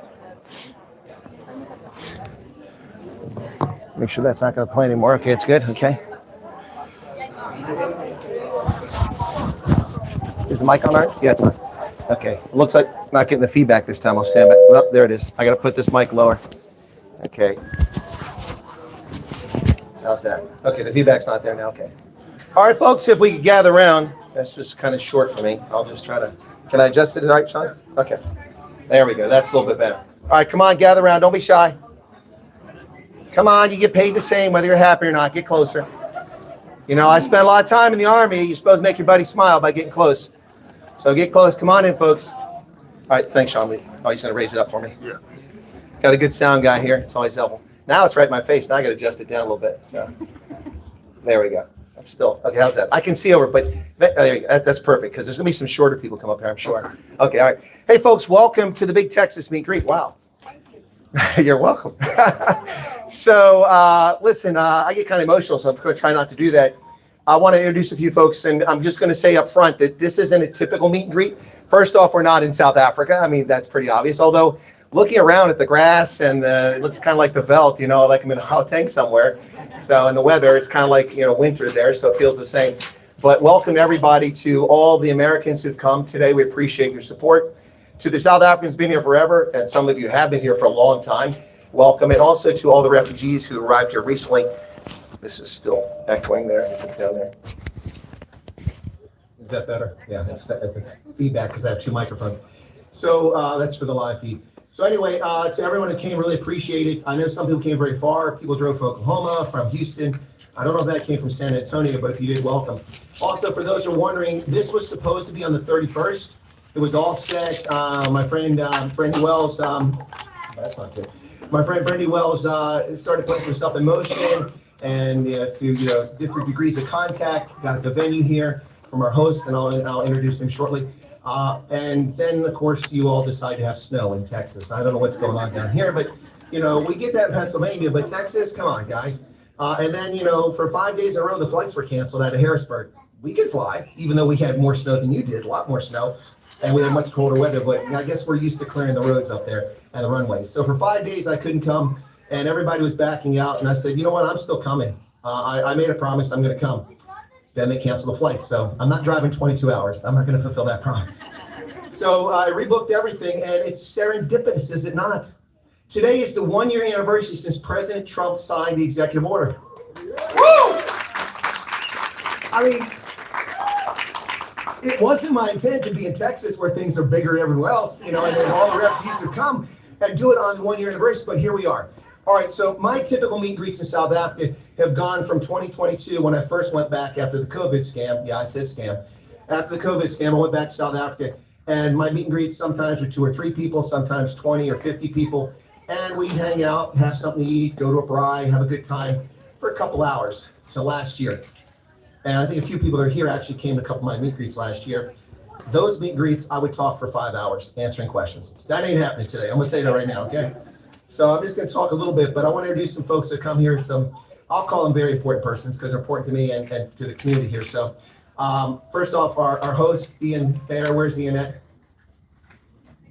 Make sure that's not going to play anymore. Okay, it's good. Okay. Is the mic on, Art? Yeah, it's on. Okay. Looks like not getting the feedback this time. I'll stand back. Well, there it is. I got to put this mic lower. Okay. How's that? Okay, the feedback's not there now. Okay. All right, folks, if we could gather around. That's just kind of short for me. I'll just try to. Can I adjust it? All right, Sean? Okay. There we go. That's a little bit better. All right, come on, gather around. Don't be shy. Come on, you get paid the same whether you're happy or not. Get closer. You know, I spent a lot of time in the Army. You're supposed to make your buddy smile by getting close. So get close. Come on in, folks. All right, thanks, Sean. Oh, he's going to raise it up for me. Yeah. Got a good sound guy here. It's always helpful. Now it's right in my face. Now I got to adjust it down a little bit. So there we go. Still, okay, how's that? I can see over, but that's perfect because there's gonna be some shorter people come up here, I'm sure. Okay, all right. Hey, folks, welcome to the Big Texas Meet and Greet. Wow. You're welcome. So, listen, I get kind of emotional, so I'm going to try not to do that. I want to introduce a few folks, and I'm just going to say up front that this isn't a typical meet and greet. First off, we're not in South Africa. I mean, that's pretty obvious, although looking around at the grass and it looks kind of like the veldt, you know, like I'm in a Gauteng somewhere. So in the weather, it's kind of like, you know, winter there, so it feels the same. But welcome everybody to all the Americans who've come today. We appreciate your support. To the South Africans been here forever, and some of you have been here for a long time, welcome. And also to all the refugees who arrived here recently. This is still echoing there. It's down there. Is that better? Yeah, it's feedback because I have two microphones. So that's for the live feed. So anyway, to everyone who came, really appreciate it. I know some people came very far. People drove from Oklahoma, from Houston. I don't know if that came from San Antonio, but if you did, welcome. Also, for those who are wondering, this was supposed to be on the 31st. It was all set. My friend Brandy Wells, that's not good. My friend Brandy Wells started putting some stuff in motion, and through different degrees of contact, got the venue here from our host, and I'll introduce him shortly. And then, of course, you all decide to have snow in Texas. I don't know what's going on down here, but we get that in Pennsylvania, but Texas, come on, guys. And then, for 5 days in a row, the flights were canceled out of Harrisburg. We could fly, even though we had more snow than you did, a lot more snow. And we had much colder weather, but I guess we're used to clearing the roads up there and the runways. So for 5 days, I couldn't come, and everybody was backing out. And I said, you know what? I'm still coming. I made a promise. I'm going to come. Then they canceled the flight. So I'm not driving 22 hours. I'm not going to fulfill that promise. So I rebooked everything, and it's serendipitous, is it not? Today is the 1 year anniversary since President Trump signed the executive order. Woo! I mean, it wasn't my intent to be in Texas where things are bigger than everywhere else, and then all the refugees have come and do it on the 1 year anniversary, but here we are. All right, so my typical meet and greets in South Africa have gone from 2022 when I first went back after the COVID scam. Yeah, I said scam. After the COVID scam, I went back to South Africa, and my meet and greets sometimes with 2 or 3 people, sometimes 20 or 50 people, and we'd hang out, have something to eat, go to a braai, have a good time for a couple hours till last year. And I think a few people that are here actually came to a couple of my meet and greets last year. Those meet and greets, I would talk for 5 hours answering questions. That ain't happening today. I'm gonna tell you that right now, okay? So I'm just gonna talk a little bit, but I wanna introduce some folks that come here, I'll call them very important persons because they're important to me and to the community here. So first off, our host, Ian Bear, where's Ian at?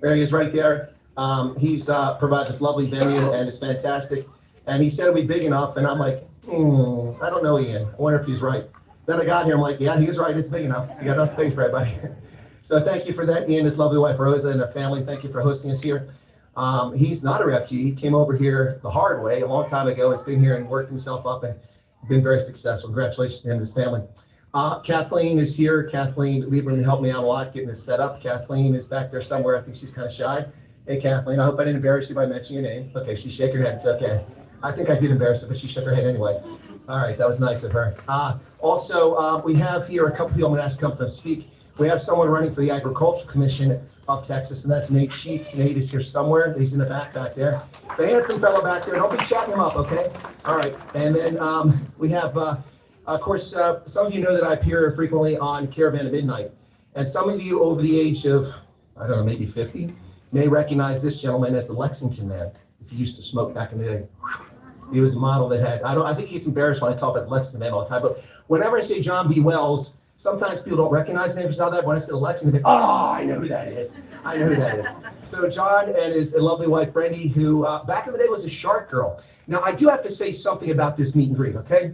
There he is right there. He's provided this lovely venue and it's fantastic. And he said it'll be big enough, and I'm like, I don't know, Ian. I wonder if he's right. Then I got here, I'm like, yeah, he was right, it's big enough. You got enough space for everybody. So thank you for that, Ian, his lovely wife, Rosa, and her family. Thank you for hosting us here. He's not a refugee. He came over here the hard way a long time ago. He's been here and worked himself up and been very successful. Congratulations to him and his family. Kathleen is here. Kathleen Lieberman helped me out a lot getting this set up. Kathleen is back there somewhere. I think she's kind of shy. Hey, Kathleen, I hope I didn't embarrass you by mentioning your name. Okay, she's shaking her head. It's okay. I think I did embarrass her, but she shook her head anyway. All right, that was nice of her. Also, we have here a couple people I'm going to ask to come to speak. We have someone running for the Agricultural Commission of Texas, and that's Nate Sheets. Nate is here somewhere. He's in the back there. The handsome fellow back there. Don't be chatting him up, okay? All right. And then we have, of course, some of you know that I appear frequently on Caravan of Midnight. And some of you over the age of, I don't know, maybe 50, may recognize this gentleman as the Lexington Man. If you used to smoke back in the day. He was a model that had, I think he gets embarrassed when I talk about the Lexington Man all the time, but whenever I say John B. Wells, sometimes people don't recognize the name for South Africa. When I say Lexington, oh, I know who that is. I know who that is. So John and his lovely wife, Brandy, who back in the day was a shark girl. Now, I do have to say something about this meet and greet, okay?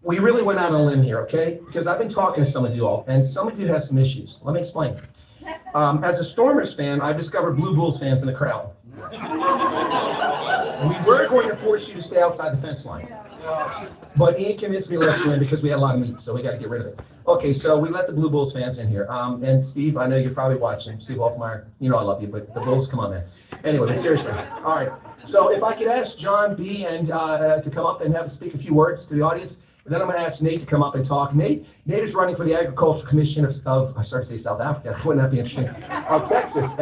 We really went out on a limb here, okay? Because I've been talking to some of you all, and some of you have some issues. Let me explain. As a Stormers fan, I've discovered Blue Bulls fans in the crowd. We were going to force you to stay outside the fence line. But Ian convinced me to let you in because we had a lot of meat, so we got to get rid of it. Okay, so we let the Blue Bulls fans in here. And Steve, I know you're probably watching. Steve Hoffmeyer, you know I love you, but the Bulls, come on, man. Anyway, but seriously. All right. So if I could ask John B. and to come up and have speak a few words to the audience, and then I'm going to ask Nate to come up and talk. Nate is running for the Agricultural Commission of I started to say South Africa. Wouldn't that be interesting? Of Texas.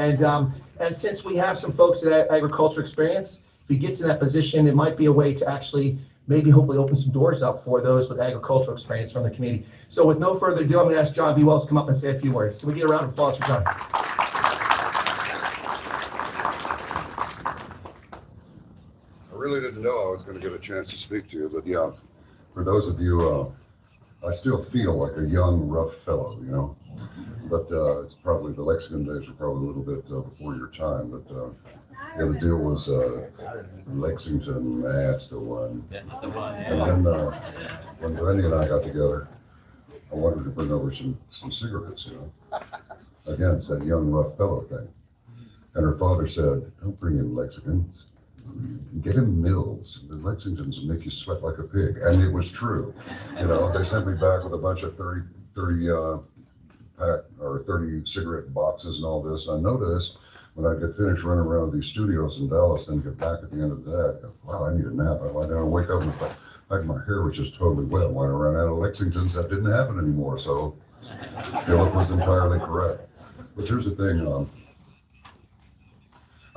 And since we have some folks that have agriculture experience, if he gets in that position, it might be a way to actually maybe hopefully open some doors up for those with agricultural experience from the community. So with no further ado, I'm going to ask John B. Wells to come up and say a few words. Can we get a round of applause for John? I really didn't know I was going to get a chance to speak to you, but yeah, for those of you, I still feel like a young, rough fellow, you know, but it's probably, the Lexington days were probably a little bit before your time, but yeah, the deal was Lexington, that's the one. And then when Brandy and I got together, I wanted to bring over some cigarettes, you know. Again, it's that young, rough fellow thing. And her father said, don't bring in Lexingtons. Get him Mills. The Lexingtons will make you sweat like a pig. And it was true. You know, they sent me back with a bunch of 30 pack or 30 cigarette boxes and all this. I noticed when I get finished running around these studios in Dallas and get back at the end of the day, I go, wow, I need a nap. I lie down and wake up and like my hair was just totally wet. When I ran out of Lexingtons, that didn't happen anymore. So Philip was entirely correct. But here's the thing.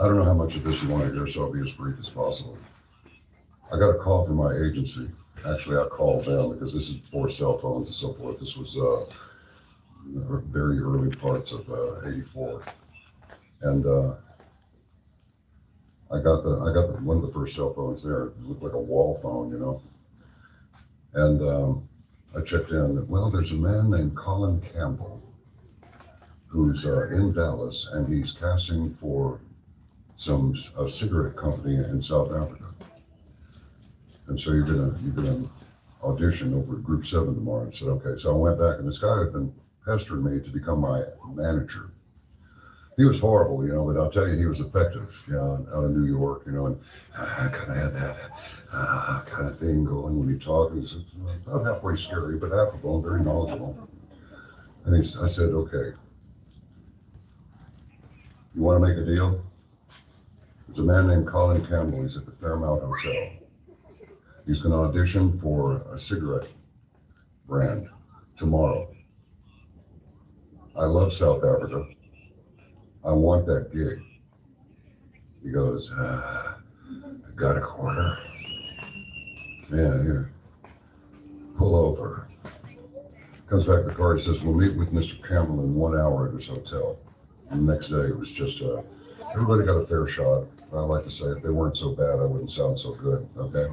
I don't know how much of this you want to hear, so I'll be as brief as possible. I got a call from my agency. Actually, I called them because this is before cell phones and so forth. This was very early parts of '84, and I got one of the first cell phones there. It looked like a wall phone, you know. And I checked in. Well, there's a man named Colin Campbell who's in Dallas, and he's casting for a cigarette company in South Africa. And so you're gonna audition over at Group 7 tomorrow. I said, okay. So I went back, and this guy had been pestering me to become my manager. He was horrible, you know, but I'll tell you, he was effective, you know, out of New York, you know, and I kind of had that kind of thing going when he talked. He was not halfway scary, but affable and very knowledgeable. And I said, okay, you want to make a deal? There's a man named Colin Campbell. He's at the Fairmount Hotel. He's going to audition for a cigarette brand tomorrow. I love South Africa. I want that gig. He goes, I got a quarter. Yeah, here. Pull over. Comes back to the car. He says, we'll meet with Mr. Campbell in 1 hour at his hotel. And the next day, it was just everybody got a fair shot. I like to say if they weren't so bad, I wouldn't sound so good. Okay,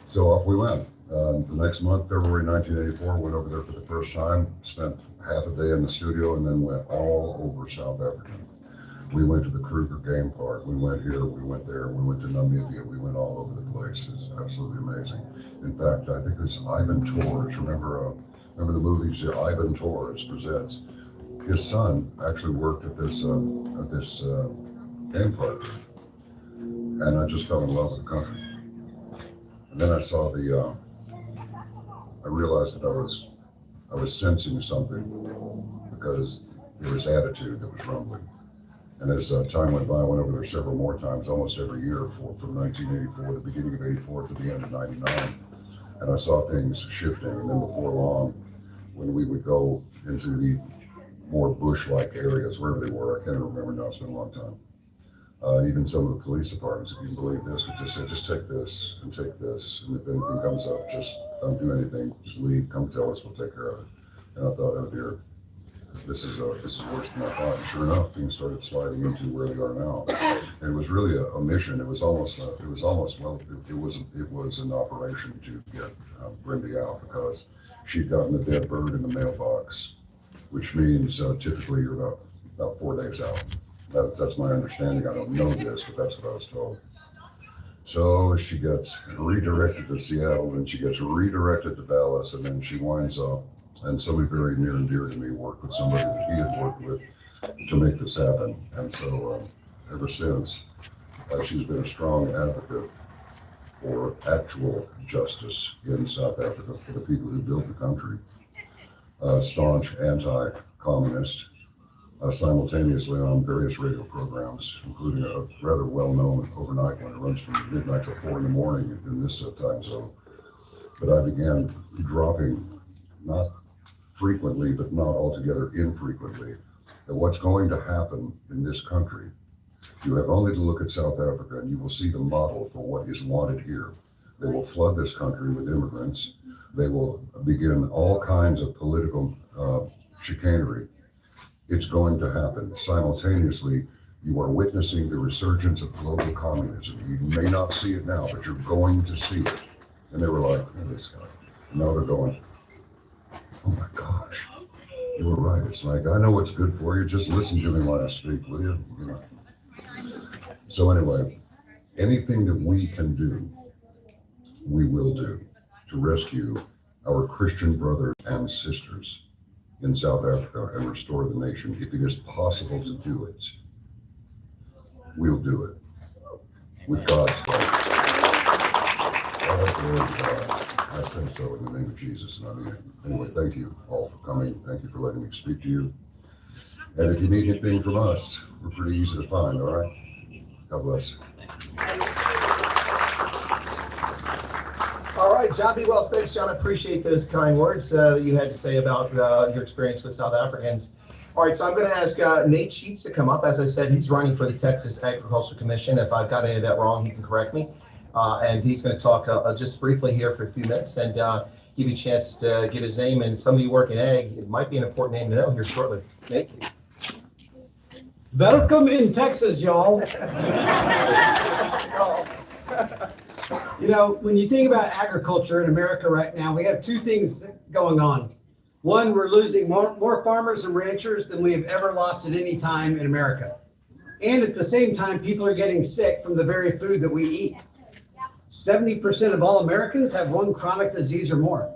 so off we went. The next month, February 1984, went over there for the first time. Spent half a day in the studio, and then went all over South Africa. We went to the Kruger Game Park. We went here. We went there. We went to Namibia. We went all over the place. It's absolutely amazing. In fact, I think it's Ivan Torres. Remember the movies? Ivan Torres presents. His son actually worked at this game park, and I just fell in love with the country. And then I saw I realized that I was sensing something because there was attitude that was rumbling. And as time went by, I went over there several more times, almost every year from 1984, the beginning of '84 to the end of '99, and I saw things shifting. And then before long, when we would go into the more bush-like areas, wherever they were, I can't remember now, it's been a long time. Even some of the police departments, if you can believe this, would just say, just take this, and if anything comes up, just don't do anything, just leave, come tell us, we'll take care of it. And I thought, oh dear, this is worse than I thought. And sure enough, things started sliding into where they are now. And it was really a mission. It was almost an operation to get Brandy out, because she'd gotten a dead bird in the mailbox, which means typically you're about 4 days out. That's my understanding. I don't know this, but that's what I was told. So she gets redirected to Seattle, and she gets redirected to Dallas, and then she winds up, and somebody very near and dear to me worked with somebody that he had worked with to make this happen. And so ever since, she's been a strong advocate for actual justice in South Africa for the people who built the country. Staunch anti-communist, simultaneously on various radio programs, including a rather well-known overnight one. It runs from midnight to 4 in the morning in this time zone. But I began dropping, not frequently, but not altogether infrequently, that what's going to happen in this country You have only to look at South Africa and you will see the model for what is wanted here. They will flood this country with immigrants. They will begin all kinds of political chicanery. It's going to happen. Simultaneously, you are witnessing the resurgence of global communism. You may not see it now, but you're going to see it. And they were like, oh, this guy. And now they're going, oh my gosh, you were right. It's like, I know what's good for you. Just listen to me when I speak, will you? You know. So anyway, anything that we can do, we will do to rescue our Christian brothers and sisters in South Africa and restore the nation. If it is possible to do it, we'll do it with God's help. I say so in the name of Jesus, and I mean it. Anyway, thank you all for coming. Thank you for letting me speak to you. And if you need anything from us, we're pretty easy to find, all right? God bless. All right, John B. Wells, thanks, John. I appreciate those kind words that you had to say about your experience with South Africans. All right, so I'm going to ask Nate Sheets to come up. As I said, he's running for the Texas Agricultural Commission. If I've got any of that wrong, he can correct me. And he's going to talk just briefly here for a few minutes and give you a chance to give his name. And some of you work in ag, it might be an important name to know here shortly. Nate? Welcome in Texas, y'all. You know, when you think about agriculture in America right now, we have two things going on. One, we're losing more farmers and ranchers than we have ever lost at any time in America. And at the same time, people are getting sick from the very food that we eat. 70% of all Americans have one chronic disease or more.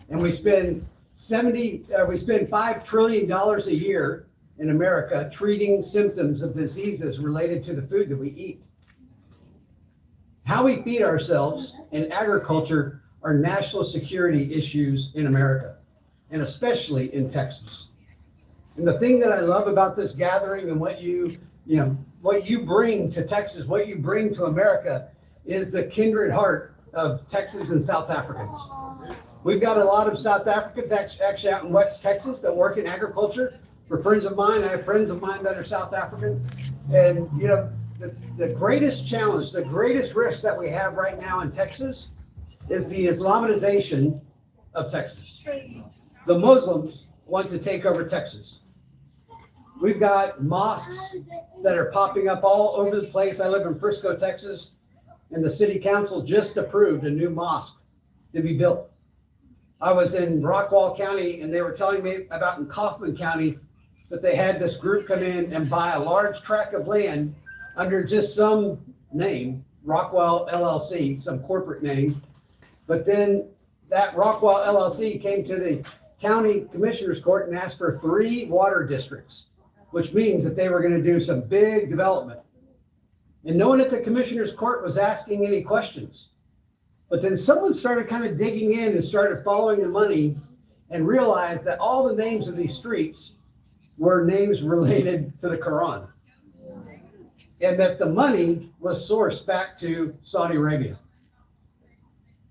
And we spend $5 trillion a year in America treating symptoms of diseases related to the food that we eat. How we feed ourselves and agriculture are national security issues in America, and especially in Texas. And the thing that I love about this gathering and what you bring to Texas, what you bring to America, is the kindred heart of Texas and South Africans. We've got a lot of South Africans actually out in West Texas that work in agriculture. For friends of mine, I have friends of mine that are South African. And you know, the greatest challenge, the greatest risk that we have right now in Texas is the Islamization of Texas. The Muslims want to take over Texas. We've got mosques that are popping up all over the place. I live in Frisco, Texas, and the city council just approved a new mosque to be built. I was in Rockwall County, and they were telling me about in Kaufman County that they had this group come in and buy a large tract of land under just some name, Rockwell LLC, some corporate name. But then that Rockwell LLC came to the county commissioner's court and asked for 3 water districts, which means that they were going to do some big development. And no one at the commissioner's court was asking any questions. But then someone started kind of digging in and started following the money and realized that all the names of these streets were names related to the Quran. And that the money was sourced back to Saudi Arabia.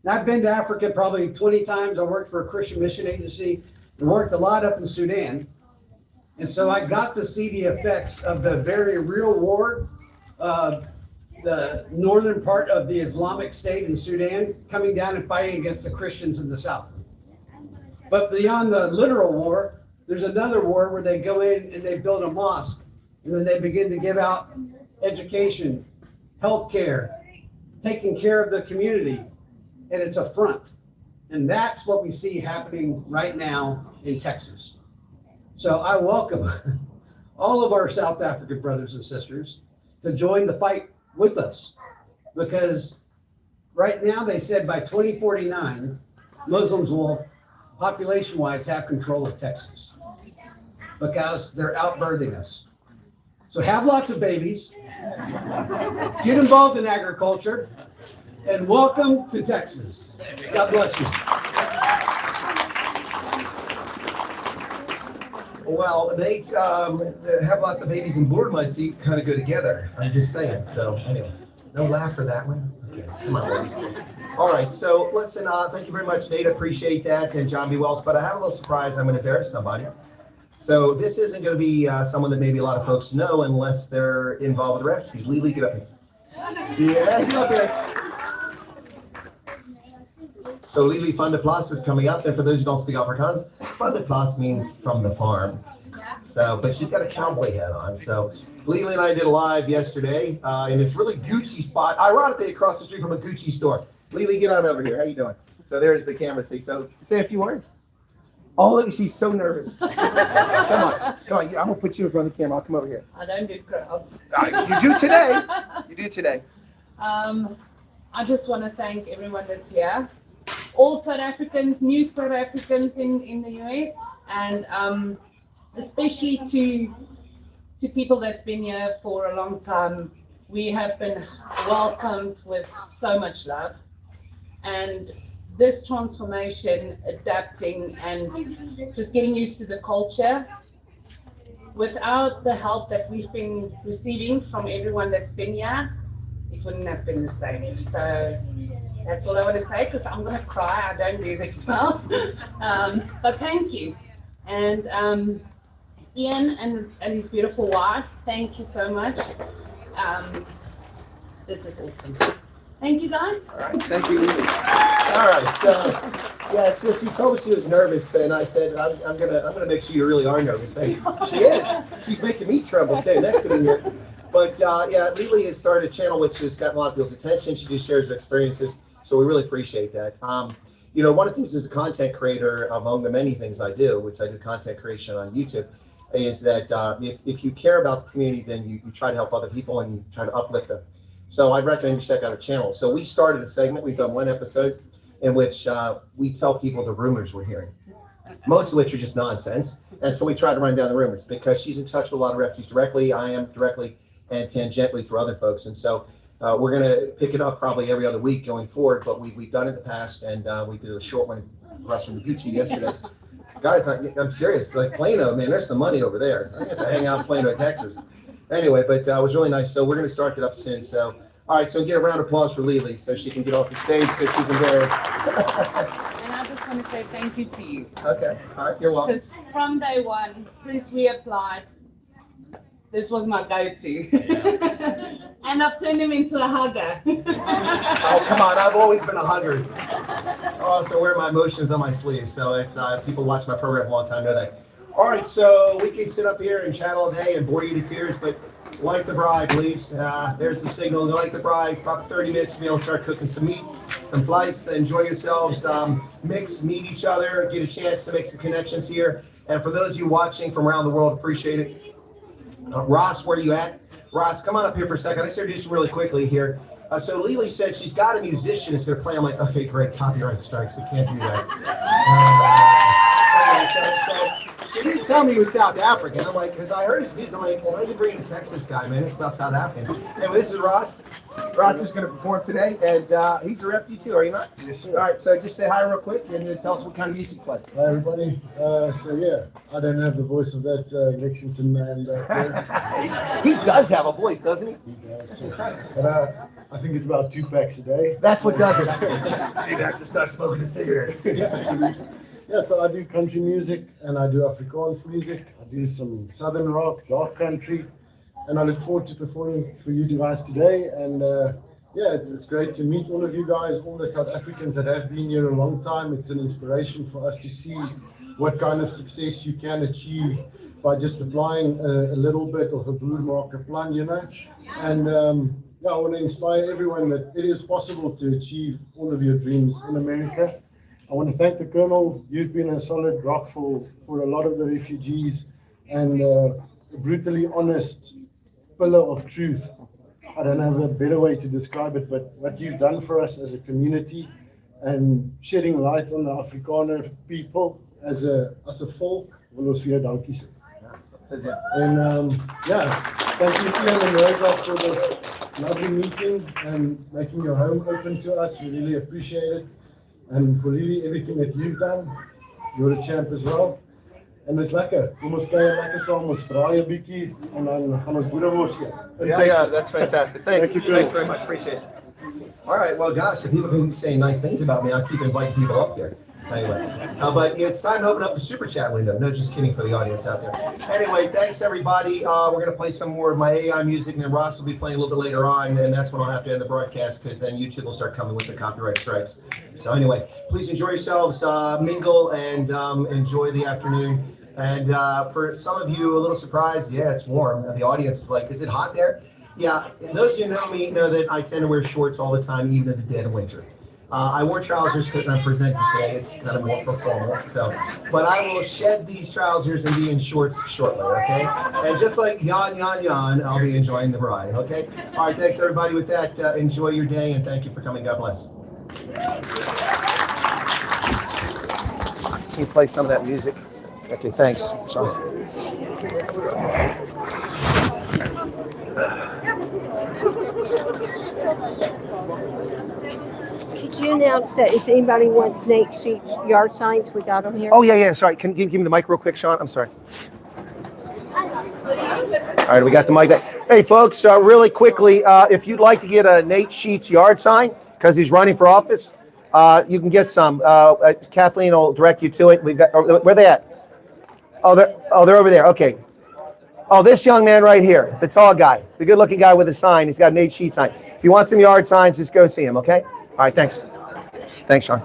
Now, I've been to Africa probably 20 times. I worked for a Christian mission agency and worked a lot up in Sudan. And so I got to see the effects of the very real war, the northern part of the Islamic State in Sudan coming down and fighting against the Christians in the south. But beyond the literal war, there's another war where they go in and they build a mosque, and then they begin to give out education, healthcare, taking care of the community, and it's a front. And that's what we see happening right now in Texas. So I welcome all of our South African brothers and sisters to join the fight with us, because right now they said by 2049, Muslims will, population-wise, have control of Texas because they're outbirthing us. So have lots of babies, get involved in agriculture, and welcome to Texas. God bless you. Well, Nate, have lots of babies and board my seat kind of go together. I'm just saying. So anyway, no laugh for that one. Okay, come on, ladies. All right, so listen, thank you very much, Nate. Appreciate that, and John B. Wells. But I have a little surprise. I'm going to embarrass somebody. So this isn't going to be someone that maybe a lot of folks know unless they're involved with the refugees. Lily, get up here. Yeah, get up here. So Lily van der Plas is coming up, and for those who don't speak Afrikaans, van der Plas means from the farm. So, but she's got a cowboy hat on. So Lily and I did a live yesterday in this really Gucci spot, ironically across the street from a Gucci store. Lily, get on over here. How you doing? So there's the camera. See, so say a few words. Oh, look, she's so nervous. Come on. I'm gonna put you in front of the camera. I'll come over here. I don't do crowds. You do today. You do today. I just want to thank everyone that's here. All South Africans, new South Africans in the US, and especially to people that's been here for a long time. We have been welcomed with so much love, and this transformation, adapting and just getting used to the culture, without the help that we've been receiving from everyone that's been here, it wouldn't have been the same. So that's all I want to say, because I'm going to cry. I don't do this well. But thank you. And Ian and his beautiful wife, thank you so much. This is awesome. Thank you, guys. All right, thank you. All right, so yeah, so she told me she was nervous, and I said I'm gonna make sure you really are nervous. Hey, she is. She's making me tremble sitting next to me here. But yeah, Lily has started a channel which has gotten a lot of people's attention. She just shares her experiences, so we really appreciate that. You know, one of the things as a content creator, among the many things I do, which I do content creation on YouTube, is that if you care about the community, then you try to help other people and you try to uplift them. So I recommend you check out our channel. So we started a segment, we've done one episode in which we tell people the rumors we're hearing, most of which are just nonsense. And so we try to run down the rumors because she's in touch with a lot of refugees directly, I am directly, and tangentially through other folks. And so we're gonna pick it up probably every other week going forward, but we've done it in the past, and we did a short one across from Gucci yesterday. Guys, I'm serious, like Plano, man, there's some money over there. I get to hang out in Plano, Texas. Anyway, but it was really nice. So we're going to start it up soon. So, all right, so get a round of applause for Lily so she can get off the stage because she's embarrassed. And I just want to say thank you to you. Okay, all right, you're welcome. Because from day one, since we applied, this was my go-to. And I've turned him into a hugger. Oh, come on, I've always been a hugger. I also wear my emotions on my sleeve. So it's people watch my program a long time know that. All right, so we can sit up here and chat all day and bore you to tears, but like the bride, please. There's the signal. Like the bride, about 30 minutes to be able to start cooking some meat, some flies, enjoy yourselves, mix, meet each other, get a chance to make some connections here. And for those of you watching from around the world, appreciate it. Ross, where are you at? Ross, come on up here for a second. I just introduce you really quickly here. So Lily said she's got a musician that's going to play. I'm like, okay, great, copyright strikes. We can't do that. She didn't tell me he was South African. I'm like, because I heard his music. I'm like, well, why are you bringing a Texas guy, man? It's about South Africans. Anyway, this is Ross. Ross is going to perform today, and he's a refugee too, are you not? Yes, sir. All right, so just say hi real quick and tell us what kind of music you play. Hi, everybody. So, yeah, I don't have the voice of that Lexington man. He does have a voice, doesn't he? He does. But I think it's about 2 packs a day. That's what does it. Maybe I should start smoking the cigarettes. Yeah, absolutely. Yeah, so I do country music and I do Afrikaans music. I do some southern rock, dark country, and I look forward to performing for you guys today. And yeah, it's great to meet all of you guys, all the South Africans that have been here a long time. It's an inspiration for us to see what kind of success you can achieve by just applying a little bit of a boermarker plan, you know. And yeah, I want to inspire everyone that it is possible to achieve all of your dreams in America. I want to thank the Colonel. You've been a solid rock for a lot of the refugees and a brutally honest pillar of truth. I don't have a better way to describe it, but what you've done for us as a community and shedding light on the Afrikaner people as a folk, wil ons vir jou dankie sê. And yeah, thank you Ian and Rosa for this lovely meeting and making your home open to us. We really appreciate it. And for really everything that you've done, you're a champ as well. En dis lekker. Kom ons kuier lekker saam, ons braai 'n bietjie en dan gaan ons boerewors eet. Yeah, that's fantastic. Thanks. Thanks very much. Appreciate it. All right. Well, gosh, if people can be saying nice things about me, I'll keep inviting people up here. Anyway, but it's time to open up the super chat window. No, just kidding for the audience out there. Anyway, thanks everybody. We're going to play some more of my AI music, and then Ross will be playing a little bit later on, and that's when I'll have to end the broadcast because then YouTube will start coming with the copyright strikes. So anyway, please enjoy yourselves, mingle, and enjoy the afternoon. And for some of you, a little surprised, yeah, it's warm. And the audience is like, is it hot there? Yeah, and those who know me know that I tend to wear shorts all the time, even in the dead of winter. I wore trousers because I'm presenting today. It's kind of more formal. So, but I will shed these trousers and be in shorts shortly, okay? And just like Jan, I'll be enjoying the bride, okay? All right, thanks everybody. With that, enjoy your day and thank you for coming. God bless. Can you play some of that music? Okay, thanks. Sorry. Could you announce that if anybody wants Nate Sheets yard signs, we got them here? Oh, yeah. Sorry. Can you give me the mic real quick, Sean? I'm sorry. All right, we got the mic back. Hey, folks, really quickly, if you'd like to get a Nate Sheets yard sign, because he's running for office, you can get some. Kathleen will direct you to it. We've got, where are they at? Oh, they're over there. Okay. Oh, this young man right here, the tall guy, the good-looking guy with a sign. He's got a Nate Sheets sign. If you want some yard signs, just go see him, okay? All right, thanks. Thanks, Sean.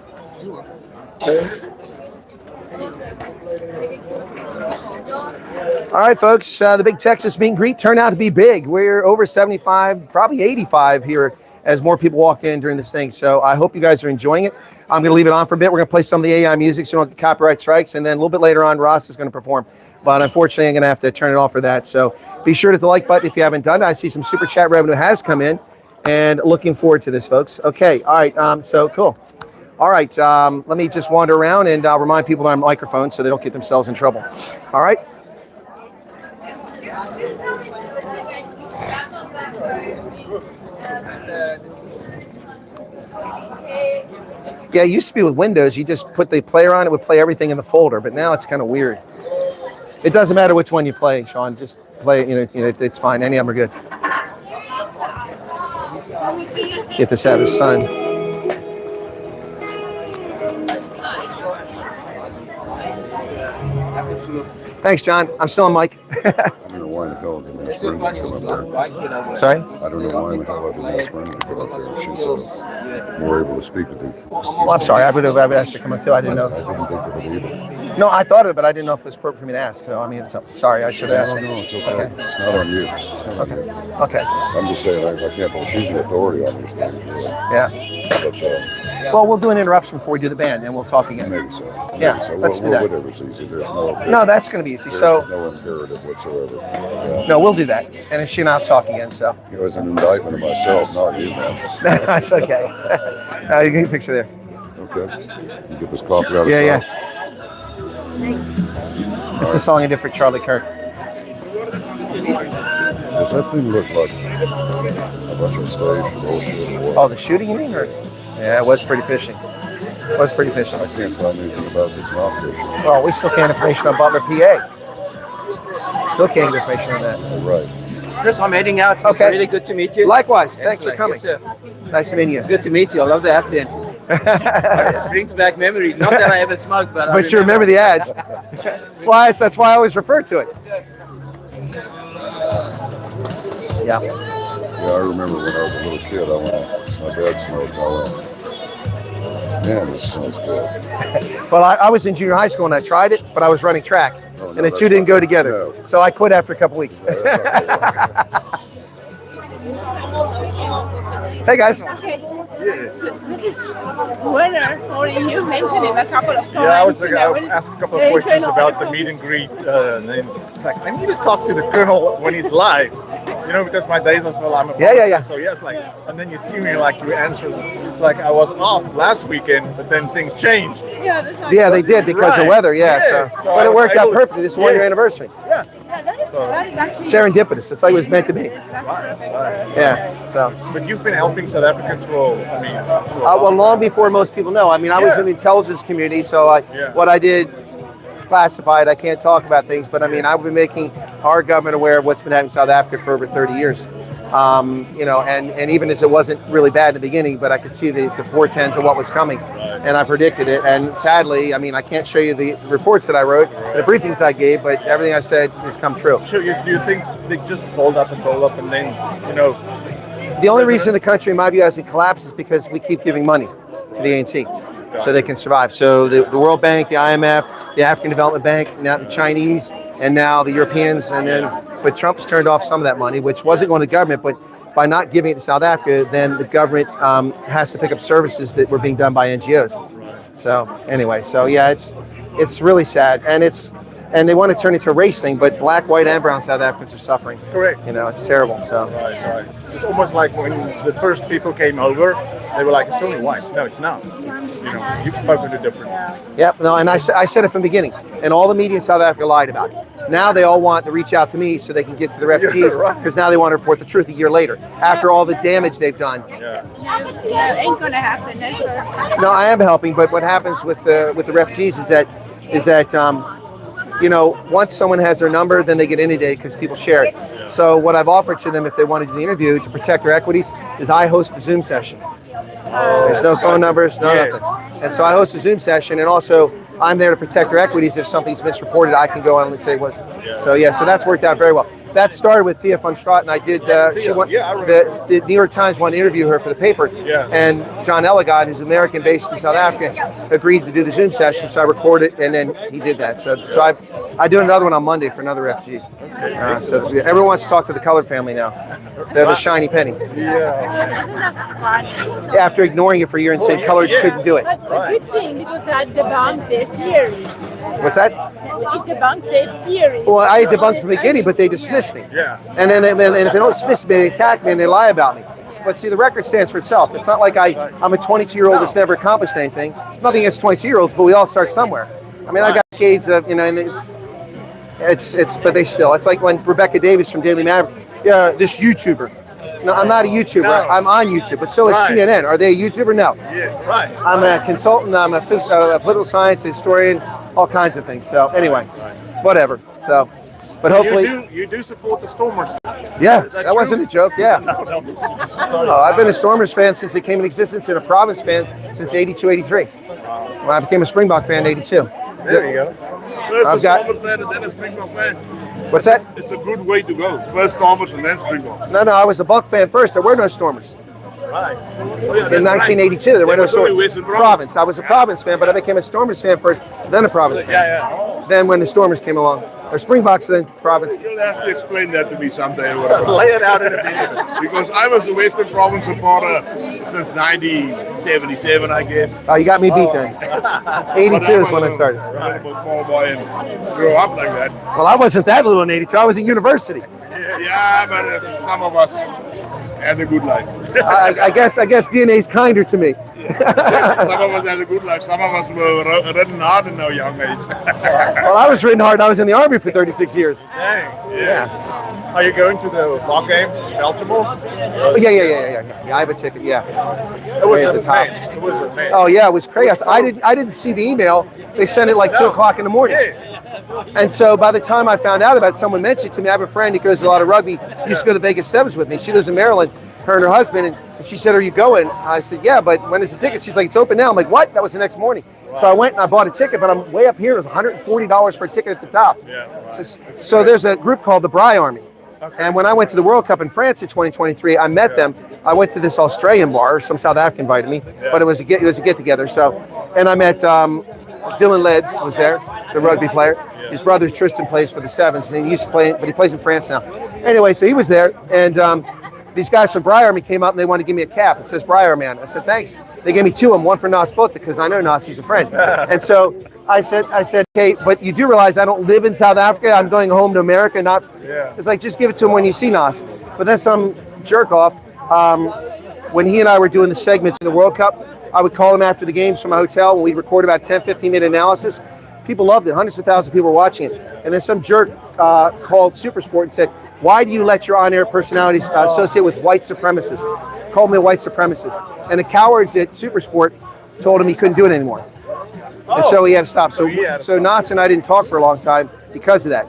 All right, folks, the big Texas meet and greet turned out to be big. We're over 75, probably 85 here as more people walk in during this thing. So I hope you guys are enjoying it. I'm going to leave it on for a bit. We're going to play some of the AI music so we don't get copyright strikes. And then a little bit later on, Ross is going to perform. But unfortunately, I'm going to have to turn it off for that. So be sure to hit the like button if you haven't done it. I see some super chat revenue has come in. And looking forward to this, folks. Okay, all right, so cool. All right, let me just wander around and I'll remind people that I'm on microphone so they don't get themselves in trouble. All right. Yeah, it used to be with Windows, you just put the player on, it would play everything in the folder, but now it's kind of weird. It doesn't matter which one you play, Sean, just play it, you know, it's fine. Any of them are good. Get this out of the sun. Thanks, John. I'm still on mic. I don't know why in the hell did my friend come up there. Sorry? I don't know why in the hell did my friend come up there. She's more able to speak with you. Well, I'm sorry. I would have asked her to come up too. I didn't know. I didn't think of it either. No, I thought of it, but I didn't know if it was appropriate for me to ask. So, I mean, sorry. I should have asked her. No, it's okay. It's not on you. Okay. Okay. I'm just saying, I can't believe she's the authority on these things. Really. Yeah. But, well, we'll do an interruption before we do the band, and we'll talk again. Maybe so. Yeah, so. let's do that. Whatever's easy. There's no, that's going to be easy. There's so no imperative whatsoever. Yeah. No, we'll do that, and she and I'll talk again. So it was an indictment of myself, not you, man. That's okay. You get a picture there. Okay. You get this coffee out of yeah. It's a song I did for Charlie Kirk. Does that thing look like a bunch of stage bullshit? Oh, the shooting, you mean? Or? Yeah, it was pretty fishing. It was pretty fishing. I can't find anything about this not fishing. Well, we still can't get information on Butler, PA. Still can't get information on that. Oh, right. Chris, I'm heading out. It's really good to meet you. Likewise. Excellent. Thanks for coming. Yes, sir. Nice to meet you. It's good to meet you. I love the accent. It brings back memories. Not that I ever smoked, but But you remember the ads. That's why I always refer to it. Yeah. Yeah, I remember when I was a little kid, my dad smoked. I went, man, it smells good. Well, I was in junior high school and I tried it, but I was running track. And the two didn't go together. No. So I quit after a couple weeks. Hey guys. Okay. This is winner, or you mentioned him a couple of times. Yeah, I was asked a couple of questions about the meet and greet. And then it's like, I need to talk to the colonel when he's live. You know, because my days are so long. Yeah. So yes, like, and then you see me like you answer. It's like I was off last weekend, but then things changed. Yeah, they did because of weather. Yeah, so but it worked out perfectly. This is 1 year anniversary. Yeah. That is actually serendipitous. It's like it was meant to be. Yeah. So. But you've been helping South Africans for, I mean. Well, long before most people know. I mean, I was in the intelligence community, so what I did. Classified. I can't talk about things, but I mean, I've been making our government aware of what's been happening in South Africa for over 30 years. You know, and even as it wasn't really bad in the beginning, but I could see the portents of what was coming, and I predicted it. And sadly, I mean, I can't show you the reports that I wrote, the briefings I gave, but everything I said has come true. So do you think they just build up, and then, you know? The only reason the country, in my view, hasn't collapsed is because we keep giving money to the ANC so they can survive. So the World Bank, the IMF, the African Development Bank, now the Chinese, and now the Europeans, but Trump has turned off some of that money, which wasn't going to the government, but by not giving it to South Africa, then the government has to pick up services that were being done by NGOs. So anyway, so yeah, it's really sad, and they want to turn it into a race thing, but black, white, and brown South Africans are suffering. Correct. You know, it's terrible. So right. It's almost like when the first people came over, they were like, it's only whites. No, it's not. You know, you've spoken to different. Yep. No, and I said it from the beginning, and all the media in South Africa lied about it. Now they all want to reach out to me so they can get to the refugees, because now they want to report the truth a year later, after all the damage they've done. Yeah, ain't gonna happen. No, I am helping, but what happens with the refugees is that you know, once someone has their number, then they get inundated because people share it. So what I've offered to them, if they want to do the interview to protect their equities, is I host a Zoom session. There's no phone numbers, no nothing. And so I host a Zoom session, and also I'm there to protect their equities. If something's misreported, I can go on and say what's. So yeah, so that's worked out very well. That started with Thea von Straten. I did. The New York Times wanted to interview her for the paper, and John Ellegod, who's American based in South Africa, agreed to do the Zoom session. So I recorded it, and then he did that. So I do another one on Monday for another refugee. So everyone wants to talk to the colored family now. They're the shiny penny. After ignoring it for a year and saying coloreds couldn't do it. But it's a good thing, because that debunked their theories. What's that? It debunks their theories. Well, I debunked from the beginning, but they dismissed me. And then if they don't dismiss me, they attack me and they lie about me. But see, the record stands for itself. It's not like I'm a 22-year-old that's never accomplished anything. Nothing against 22-year-olds, but we all start somewhere. I mean, I got decades of, you know, and but they still. It's like when Rebecca Davis from Daily Maverick, this YouTuber. No, I'm not a YouTuber. No. I'm on YouTube, but so is CNN. Are they a YouTuber? No. Yeah, right. I'm a consultant. I'm a political science historian, all kinds of things. So anyway, whatever. So, but hopefully you do support the Stormers. Yeah, that wasn't a joke. Yeah. No, I've been a Stormers fan since it came in existence, and a Province fan since '82, '83. When I became a Springbok fan in '82. There you go. First a Stormers fan and then a Springbok fan. What's that? It's a good way to go. First Stormers and then Springbok. No, I was a Buck fan first. There were no Stormers. Right. In 1982, there were no Stormers. Province. I was a Province fan, but I became a Stormers fan first, then a Province fan. Then when the Stormers came along. Or Springboks, then Province. You'll have to explain that to me someday. Or whatever. Lay it out in a video. Because I was a Western Province supporter since 1977, I guess. Oh, you got me beat then. 82 is when I started. Right. Small boy and grew up like that. Well, I wasn't that little in 82. I was at university. Yeah, but some of us had a good life. I guess DNA's kinder to me. Some of us had a good life. Some of us were ridden hard in our young age. Well, I was ridden hard. I was in the Army for 36 years. Dang. Yeah. Are you going to the ball game in Baltimore? Yeah. I have a ticket. Yeah. It was amazing. It was amazing. Oh yeah, it was crazy. I didn't see the email. They sent it like 2 o'clock in the morning. And so by the time I found out about it, someone mentioned it to me. I have a friend who goes to a lot of rugby. He used to go to Vegas Sevens with me. She lives in Maryland, her and her husband. And she said, "Are you going?" I said, "Yeah, but when is the ticket?" She's like, "It's open now." I'm like, "What?" That was the next morning. Wow. So I went and I bought a ticket, but I'm way up here. It was $140 for a ticket at the top. Yeah, wow. So there's a group called the Bry Army. Okay. And when I went to the World Cup in France in 2023, I met them. I went to this Australian bar. Some South African invited me, but it was a get together. So, and I met Dylan Leds was there, the rugby player. His brother Tristan plays for the Sevens, and he used to play, but he plays in France now. Anyway, so he was there, and these guys from Bry Army came up and they wanted to give me a cap. It says Bry Army on it. I said, thanks. They gave me 2 of them, one for Nas Bota, because I know Nas, he's a friend. And so I said, okay, but you do realize I don't live in South Africa. I'm going home to America, not. Yeah. It's like, just give it to him when you see Nas. But then some jerk off, when he and I were doing the segments in the World Cup, I would call him after the games from my hotel when we'd record about 10, 15-minute analysis. People loved it. Hundreds of thousands of people were watching it. And then some jerk called Supersport and said, "Why do you let your on-air personalities associate with white supremacists?" Called me a white supremacist. And the cowards at Supersport told him he couldn't do it anymore. And so he had to stop. So Nas and I didn't talk for a long time because of that.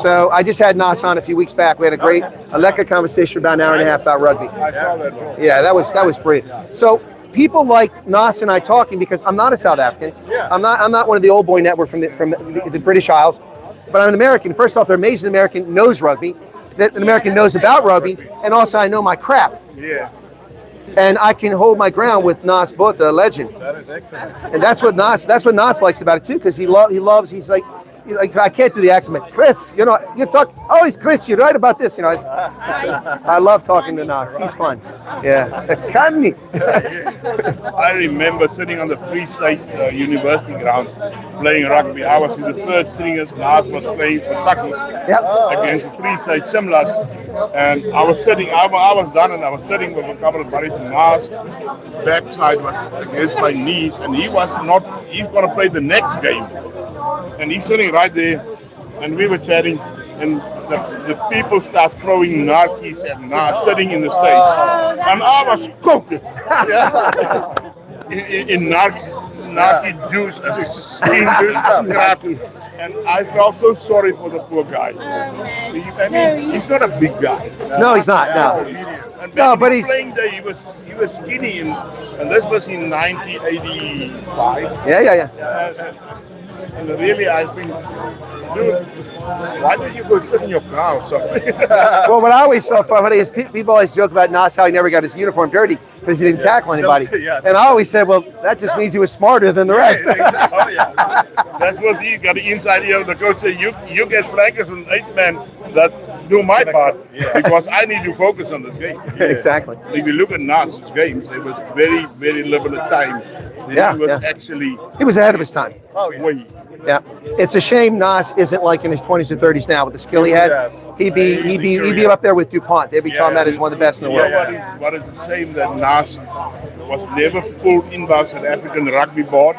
So I just had Nas on a few weeks back. We had a great Aleka conversation about an hour and a half about rugby. I saw that. Yeah, that was brilliant. So people like Nas and I talking because I'm not a South African. Yeah. I'm not one of the old boy network from the British Isles, but I'm an American. First off, they're amazing. American knows rugby. That an American knows about rugby, and also I know my crap. Yes. And I can hold my ground with Nas Botha, a legend. That is excellent. And that's what Nas likes about it too, because he loves. He's like I can't do the accent. Chris, you talk. Oh, he's Chris. You're right about this. I love talking to Nas. He's fun. Yeah. Canny. I remember sitting on the Free State University grounds playing rugby. I was in the third stringers. Nas was playing for Tuckies against the Free State Simlas. And I was sitting, I was done, and I was sitting with a couple of buddies, and Nas' backside was against my knees, and he's going to play the next game. And he's sitting right there, and we were chatting, and the people start throwing narkies at Nas sitting in the stage. And I was cooking in narky juice, juice, and I felt so sorry for the poor guy. He's not a big guy. No, he's not. No, but he's playing there. He was skinny, and this was in 1985. Yeah. And really, I think, dude, why did you go sit in your car or something? Well, what I always saw funny is people always joke about Nas how he never got his uniform dirty because he didn't tackle anybody. And I always said, well, that just means he was smarter than the rest. Exactly. Oh, yeah. That's what he got the inside ear of the coach. Say, you get flankers and 8 men that do my part because I need to focus on this game. Exactly. If you look at Nas's games, it was very, very limited time. He was ahead of his time. Oh, yeah. Yeah, it's a shame Nas isn't like in his 20s or 30s now with the skill he had. He'd be up there with DuPont. They'd be talking about as one of the best in the world. What is the shame that Nas was never pulled in by South African Rugby Board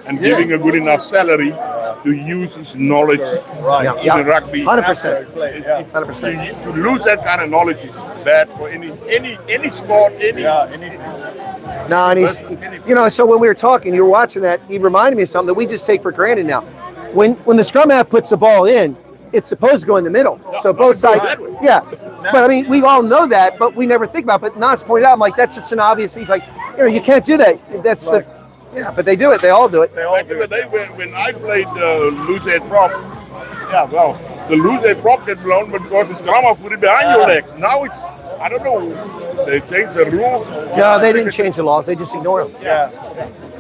and giving a good enough salary to use his knowledge in rugby. 100%. 100%. To lose that kind of knowledge is bad for any sport, anything. No, and he's, so when we were talking, you were watching that, he reminded me of something that we just take for granted now. When the scrum half puts the ball in, it's supposed to go in the middle. So both sides, But I mean, we all know that, but we never think about it. But Nas pointed out, I'm like, that's just an obvious, he's like, you can't do that. That's but they do it. They all do it. Back in the day when I played loose head prop, the loose head prop gets blown because the scrum half put it behind your legs. Now it's, I don't know, they changed the rules. No, they didn't change the laws. They just ignore them. Yeah.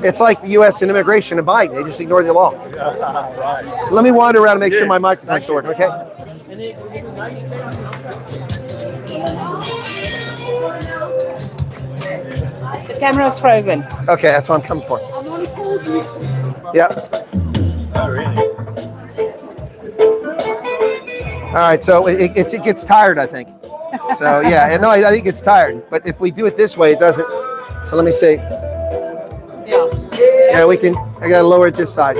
It's like the U.S. and immigration and Biden. They just ignore the law. Right. Let me wander around and make sure my microphone's working, okay? The camera's frozen. Okay, that's what I'm coming for. Yeah. Oh, really? All right, so it gets tired, I think. So yeah, no, I think it's tired. But if we do it this way, it doesn't. So let me see. Yeah, we can. I gotta lower it this side.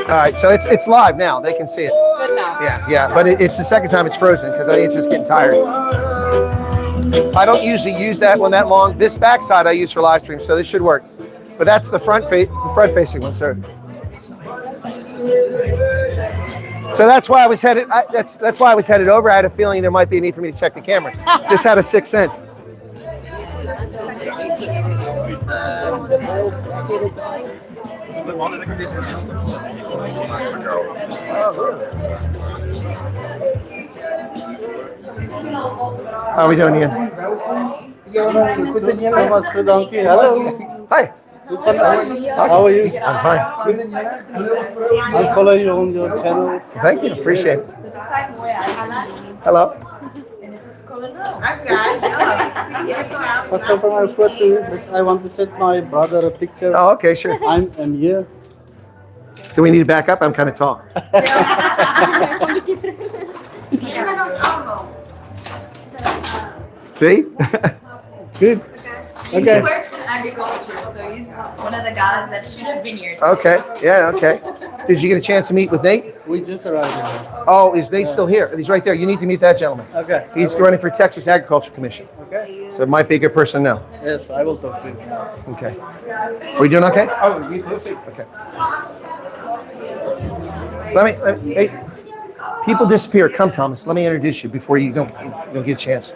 All right, so it's live now. They can see it. Good now. Yeah. But it's the second time it's frozen because I think it's just getting tired. I don't usually use that one that long. This backside I use for live stream, so this should work. But that's the front facing one, sir. So that's why I was headed. That's why I was headed over. I had a feeling there might be a need for me to check the camera. Just had a sixth sense. How are we doing, Ian? Hi. How are you? I'm fine. I'll follow you on your channels. Thank you. Appreciate it. Hello. First of all, I want to send my brother a picture. Oh, okay, sure. I'm here. Do we need to back up? I'm kind of tall. See? Good. Okay. He works in agriculture, so he's one of the guys that should have been here. Okay. Yeah, okay. Did you get a chance to meet with Nate? We just arrived here. Oh, is Nate still here? He's right there. You need to meet that gentleman. Okay. He's running for Texas Agriculture Commission. Okay. So it might be a good person to know. Yes, I will talk to you. Okay. Are we doing okay? Oh, you perfect. Okay. Hey, people disappear. Come, Thomas. Let me introduce you before you don't get a chance.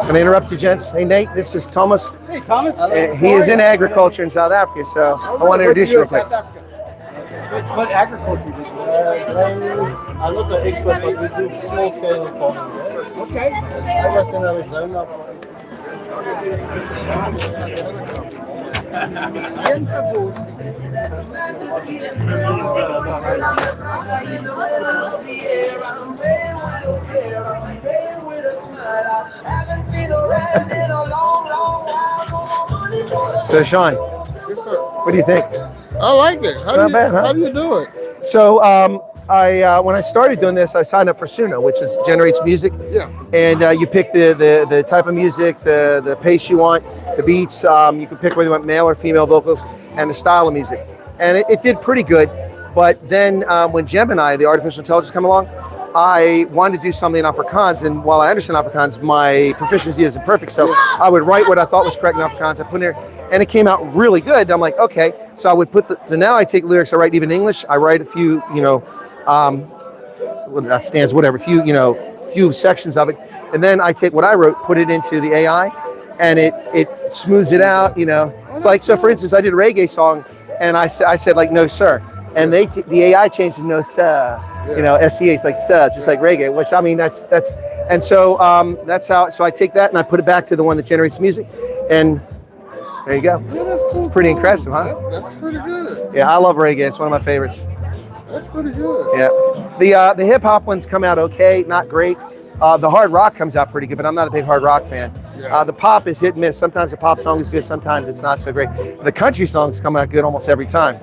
Can I interrupt you, gents? Hey, Nate, this is Thomas. Hey, Thomas. He is in agriculture in South Africa, so I want to introduce you real quick. What agriculture do you do? I'm not the expert, but we do small scale farming. Okay. I was in Arizona. So, Sean, Yes, sir. what do you think? I like it. Not bad, huh? How do you do it? So, when I started doing this, I signed up for Suno, which is generates music. Yeah. And you pick the type of music, the pace you want, the beats. You can pick whether you want male or female vocals, and the style of music. And it did pretty good. But then when Gemini, the artificial intelligence, come along, I wanted to do something in Afrikaans. And while I understand Afrikaans, my proficiency isn't perfect. So I would write what I thought was correct in Afrikaans. I put in there, and it came out really good. I'm like, okay. So I would so now I take lyrics, I write even English. I write a few, that stands, whatever, few sections of it. And then I take what I wrote, put it into the AI, and it smooths it out, It's like, so for instance, I did a reggae song, and I said like, no, sir. And the AI changed to no, sir, SCH, like, sir, just like reggae, which, I mean, that's how, so I take that and I put it back to the one that generates music, and there you go. Yeah, that's it's pretty impressive, huh? That's pretty good. Yeah, I love reggae. It's one of my favorites. That's pretty good. Yeah. The hip hop ones come out okay, not great. The hard rock comes out pretty good, but I'm not a big hard rock fan. Yeah. The pop is hit and miss. Sometimes the pop song is good, sometimes it's not so great. The country songs come out good almost every time.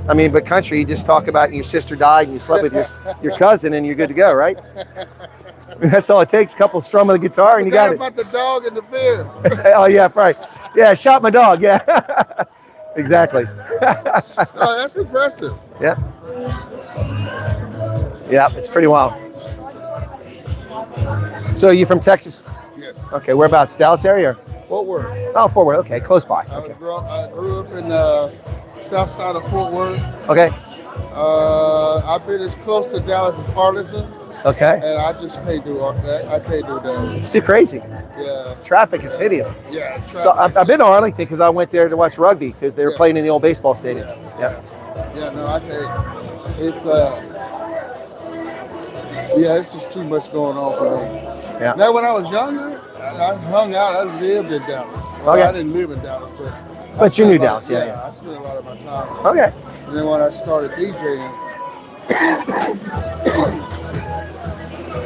I mean, but country, you just talk about your sister died and you slept with your cousin and you're good to go, right? That's all it takes. A couple strum of the guitar and you got it. About the dog and the beer. Oh yeah, right. Yeah, shot my dog. Yeah, exactly. Oh, that's impressive. Yeah. Yeah, it's pretty wild. So you from Texas? Yes. Okay, whereabouts? Dallas area? Or? Fort Worth. Oh, Fort Worth. Okay, close by. I Okay. grew up in south side of Fort Worth. Okay. I've been as close to Dallas as Arlington. Okay. And I just can't do that. I can't do that. It's too crazy. Yeah. Traffic is hideous. Yeah. Traffic. So I've been to Arlington because I went there to watch rugby because they were playing in the old baseball stadium. Yeah. Yeah. No, I can't. It's it's just too much going on for me. Yeah. Now, when I was younger, I hung out. I lived in Dallas. Well, Okay. I didn't live in Dallas, But you knew Dallas, yeah. I spent a lot of my time. Okay. And then when I started DJing,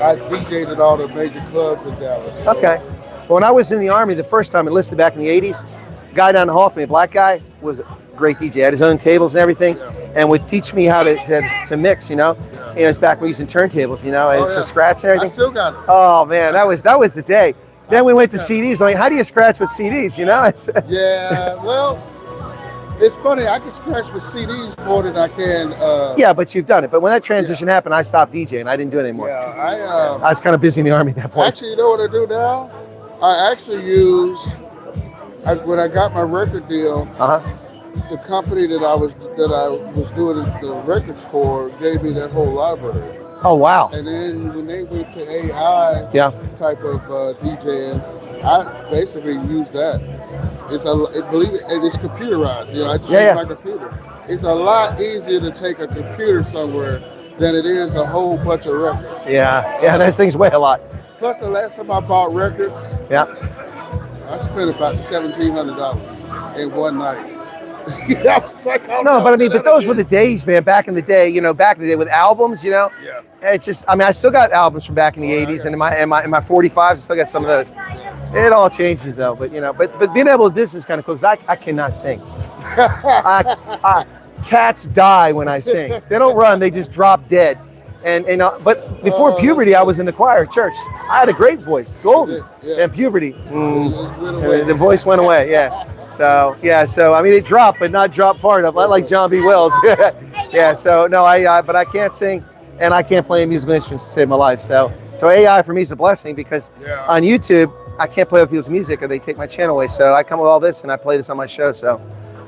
I DJ'd at all the major clubs in Dallas. So. Okay. Well, when I was in the Army the first time, enlisted back in the 80s, a guy down the hall from me, a black guy, was a great DJ. Had his own tables and everything, and would teach me how to mix, it's back when we using turntables, for scratch and everything. I still got it. Oh, man, that was the day. Then we went to CDs. I mean, how do you scratch with CDs, Yeah, well, it's funny. I can scratch with CDs more than I can. Yeah, but you've done it. But when that transition happened, I stopped DJing. I didn't do it anymore. Yeah, I was kind of busy in the Army at that point. Actually, you know what I do now? I actually use, when I got my record deal, the company that I was doing the records for gave me that whole library. Oh, wow. And then when they went to AI type of DJing, I basically use that. It's it's computerized. I just use my computer. It's a lot easier to take a computer somewhere than it is a whole bunch of records. Yeah, those things weigh a lot. Plus, the last time I bought records, I spent about $1,700 in one night. But those were the days, man. Back in the day, with albums, it's just, I still got albums from back in the 80s, and in my 45s, I still got some of those. It all changes though, but but being able to do this is kind of cool because I cannot sing. Cats die when I sing. They don't run; they just drop dead. But before puberty, I was in the choir at church. I had a great voice, golden. And puberty, the voice went away. Yeah. So I mean, it dropped, but not dropped far enough. I like John B. Wells. Yeah. So no, but I can't sing, and I can't play musical instruments to save my life. So AI for me is a blessing because on YouTube I can't play other people's music or they take my channel away. So I come with all this and I play this on my show. So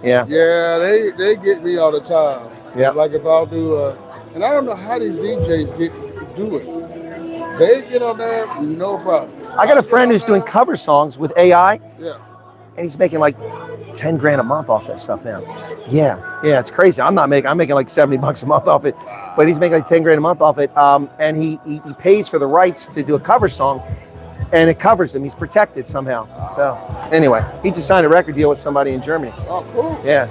Yeah. Yeah, they get me all the time. Yeah. Like if I'll do, and I don't know how these DJs do it. They get on there, no problem. I got a friend who's doing cover songs with AI, Yeah. and he's making like 10 grand a month off that stuff now. Yeah, it's crazy. I'm making like $70 a month off it, but he's making like 10 grand a month off it. And he pays for the rights to do a cover song, and it covers him. He's protected somehow. So anyway, he just signed a record deal with somebody in Germany. Oh, cool. Yeah.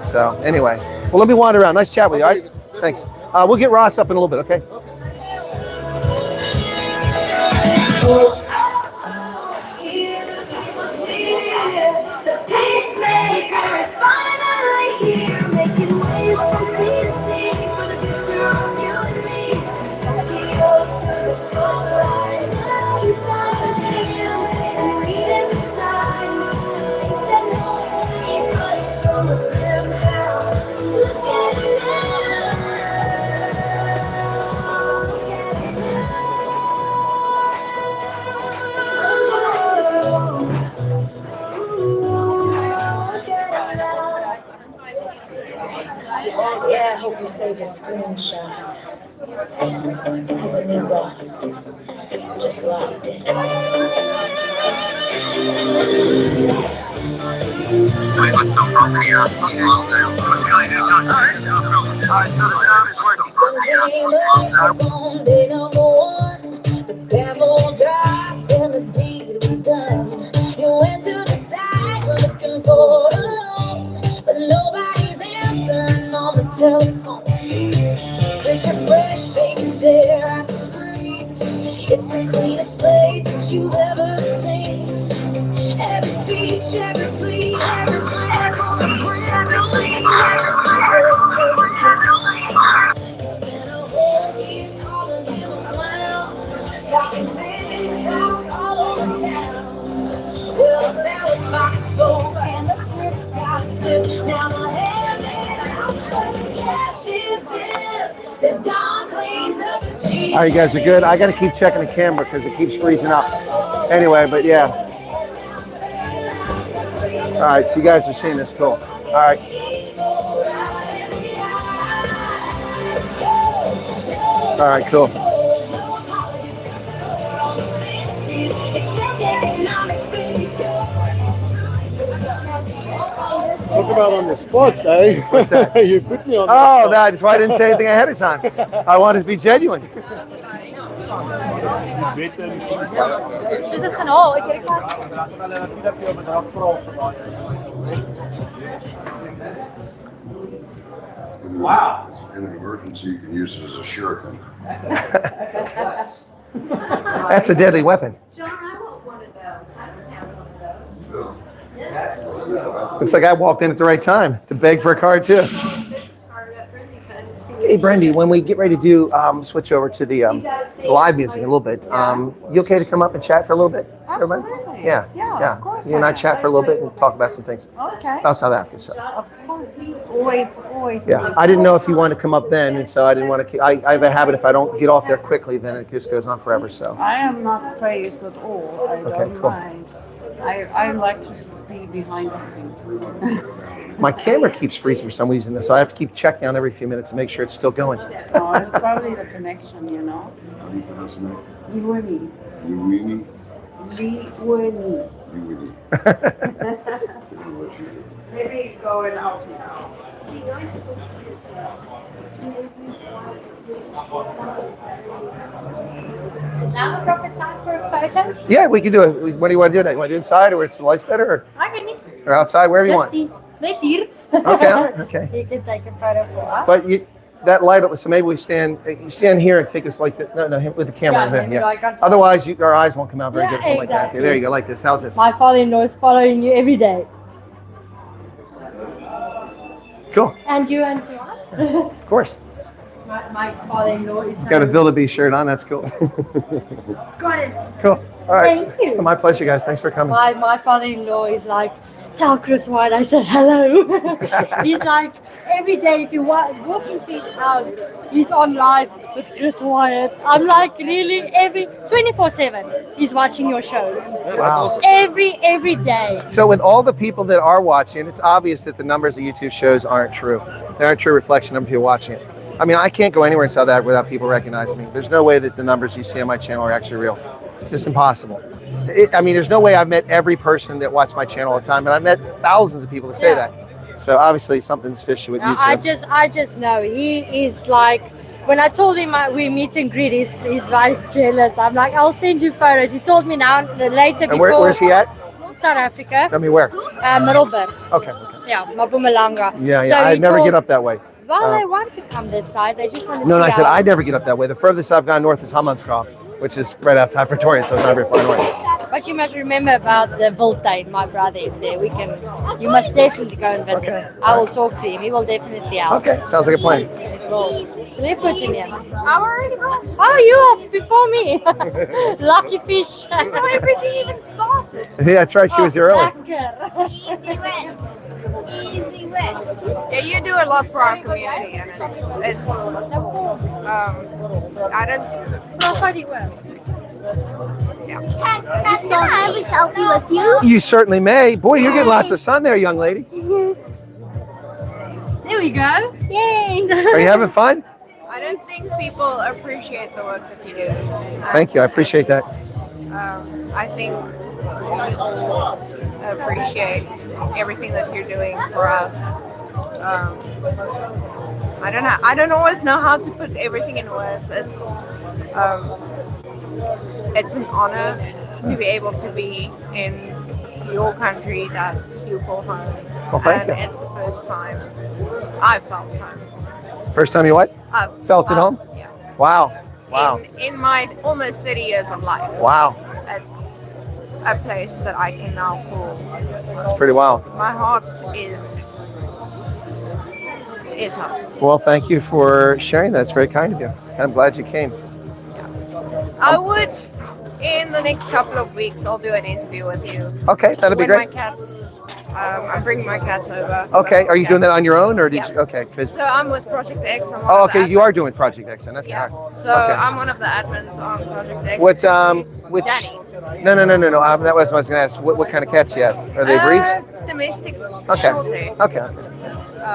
So anyway, well, let me wander around. Nice chat with you. All right. Thanks. We'll get Ross up in a little bit. Okay. The peacemaker is finally here, making waves from sea to sea for the future of you and me. Tokyo to the shorelines, inside the hills and reading the signs. They said no, but show them how. Look at it now. Look at it Yeah, I hope you saved a screenshot. As a new boss, just logged in. Alright, so the sound is working. On day number one, the gavel dropped and the deed was done. You went to the side looking for the loan, but nobody's answering on the telephone. Take a fresh baby stare at the screen. It's the cleanest slate that you've ever seen. Every speech, every plea, every plan, every speech, every plea, every plan. It's been a whole year calling him a clown, talking big talk all over town. Well, now the fox spoke and the script got flipped. Now the hand is out, but the cash is zipped. The dawn cleans up the cheese. All right, you guys are good. I got to keep checking the camera because it keeps freezing up. Anyway, but yeah. All right, so you guys are seeing this. Cool. All right. All right, cool. Talk about on the spot, eh? What's that? You put me on the Oh, spot. that's why I didn't say anything ahead of time. I wanted to be genuine. Dus het kanaal, ik kijk maar. Wow. In an emergency, you can use it as a shuriken. That's a deadly weapon. John, I want one of those. I don't have one of those. Looks like I walked in at the right time to beg for a card too. Hey, Brendy, when we get ready to do switch over to the live music in a little bit, you okay to come up and chat for a little bit? Absolutely. Everybody? Yeah. Of course. You and I chat for a little bit and talk about some things Okay. about South Africa. So. Of course. Always. Yeah, I didn't know if you wanted to come up then, and so I didn't want to. I have a habit if I don't get off there quickly, then it just goes on forever. So. I am not phased at all. I don't cool. mind. I like to be behind the scenes. My camera keeps freezing for some reason, so I have to keep checking on every few minutes to make sure it's still going. Oh, it's probably the connection, you know. How do you pronounce the name? Liwini. Luini? Liwini. Luini. Maybe going out now. Is now the proper time for a photo? Yeah, we can do it. What do you want to do? You want to do inside, or where it's the lights better, I can or outside, wherever you want? Net hier. Okay. You can take a photo for us. But that light up, so maybe we stand here and take us like this. No, with the camera. Yeah, there, maybe yeah. like on- Otherwise, our eyes won't come out very Yeah, good. Something like that. exactly. There you go, like this. How's this? My father-in-law is following you every day. Cool. And you and Joanne? Of course. My father-in-law is. He's got a Wildebeest shirt on. That's cool. Got it. Cool. All right. Thank you. My pleasure, guys. Thanks for coming. My father-in-law is like tell Chris Wyatt I said hello. He's like, every day if you walk into his house, he's on live with Chris Wyatt. I'm like, really? Every 24/7 he's watching your shows. Wow. Every day. So with all the people that are watching, it's obvious that the numbers of YouTube shows aren't true. They aren't a true reflection of people watching it. I mean, I can't go anywhere in South Africa without people recognizing me. There's no way that the numbers you see on my channel are actually real. It's just impossible. I mean, there's no way I've met every person that watched my channel all the time, and I've met thousands of people that say that. So obviously something's fishy with YouTube. I just know he is like, when I told him we meet and greet, he's like jealous. I'm like, I'll send you photos. He told me now later. And where's he at? South Africa. I mean, where? Middelburg. Okay. Yeah, Mpumalanga. Yeah, So I he never told- get up that way. Well, they want to come this side. They just want to see. No, I said our- I never get up that way. The furthest I've gone north is Hammanskraal, which is right outside Pretoria, so it's not very far north. But you must remember about the Wildtuin. My brother is there. You must definitely go and visit. Okay. I will talk to him. He will definitely help. Okay, sounds like a plan. Leave it in here. I'm already gone. Oh, you off before me. Lucky fish. Everything even started. Yeah, that's right. She was here early. Easy win. Yeah, you do a lot for our community, and it's I don't. Nobody will. Yeah. Can I have a selfie with you? You certainly may. Boy, you're getting lots of sun there, young lady. There we go. Yay! Are you having fun? I don't think people appreciate the work that you do. Thank you. I appreciate that. I think we all appreciate everything that you're doing for us. I don't know. I don't always know how to put everything in words. It's an honor to be able to be in your country that you call home. Well, thank and you. it's the first time I felt home. First time you what? Felt at home? Yeah. Wow. Wow. In my almost 30 years of life. Wow. It's a place that I can now call. That's pretty wild. My heart is home. Well, thank you for sharing that. It's very kind of you. I'm glad you came. I would, in the next couple of weeks, I'll do an interview with you. Okay, that'd be When great. My cats, I'm bringing my cats over. Okay, are you doing that on your own, or did you? Okay, because. So I'm with Project X. I'm one Oh, of the okay, you are admins. doing Project X, then. Okay. Yeah. all right. So Okay. I'm one of the admins on Project X. Which? Danny. No. That was what I was going to ask. What kind of cats you have? Are they breeds? Domestic. Okay. Short hair. Okay.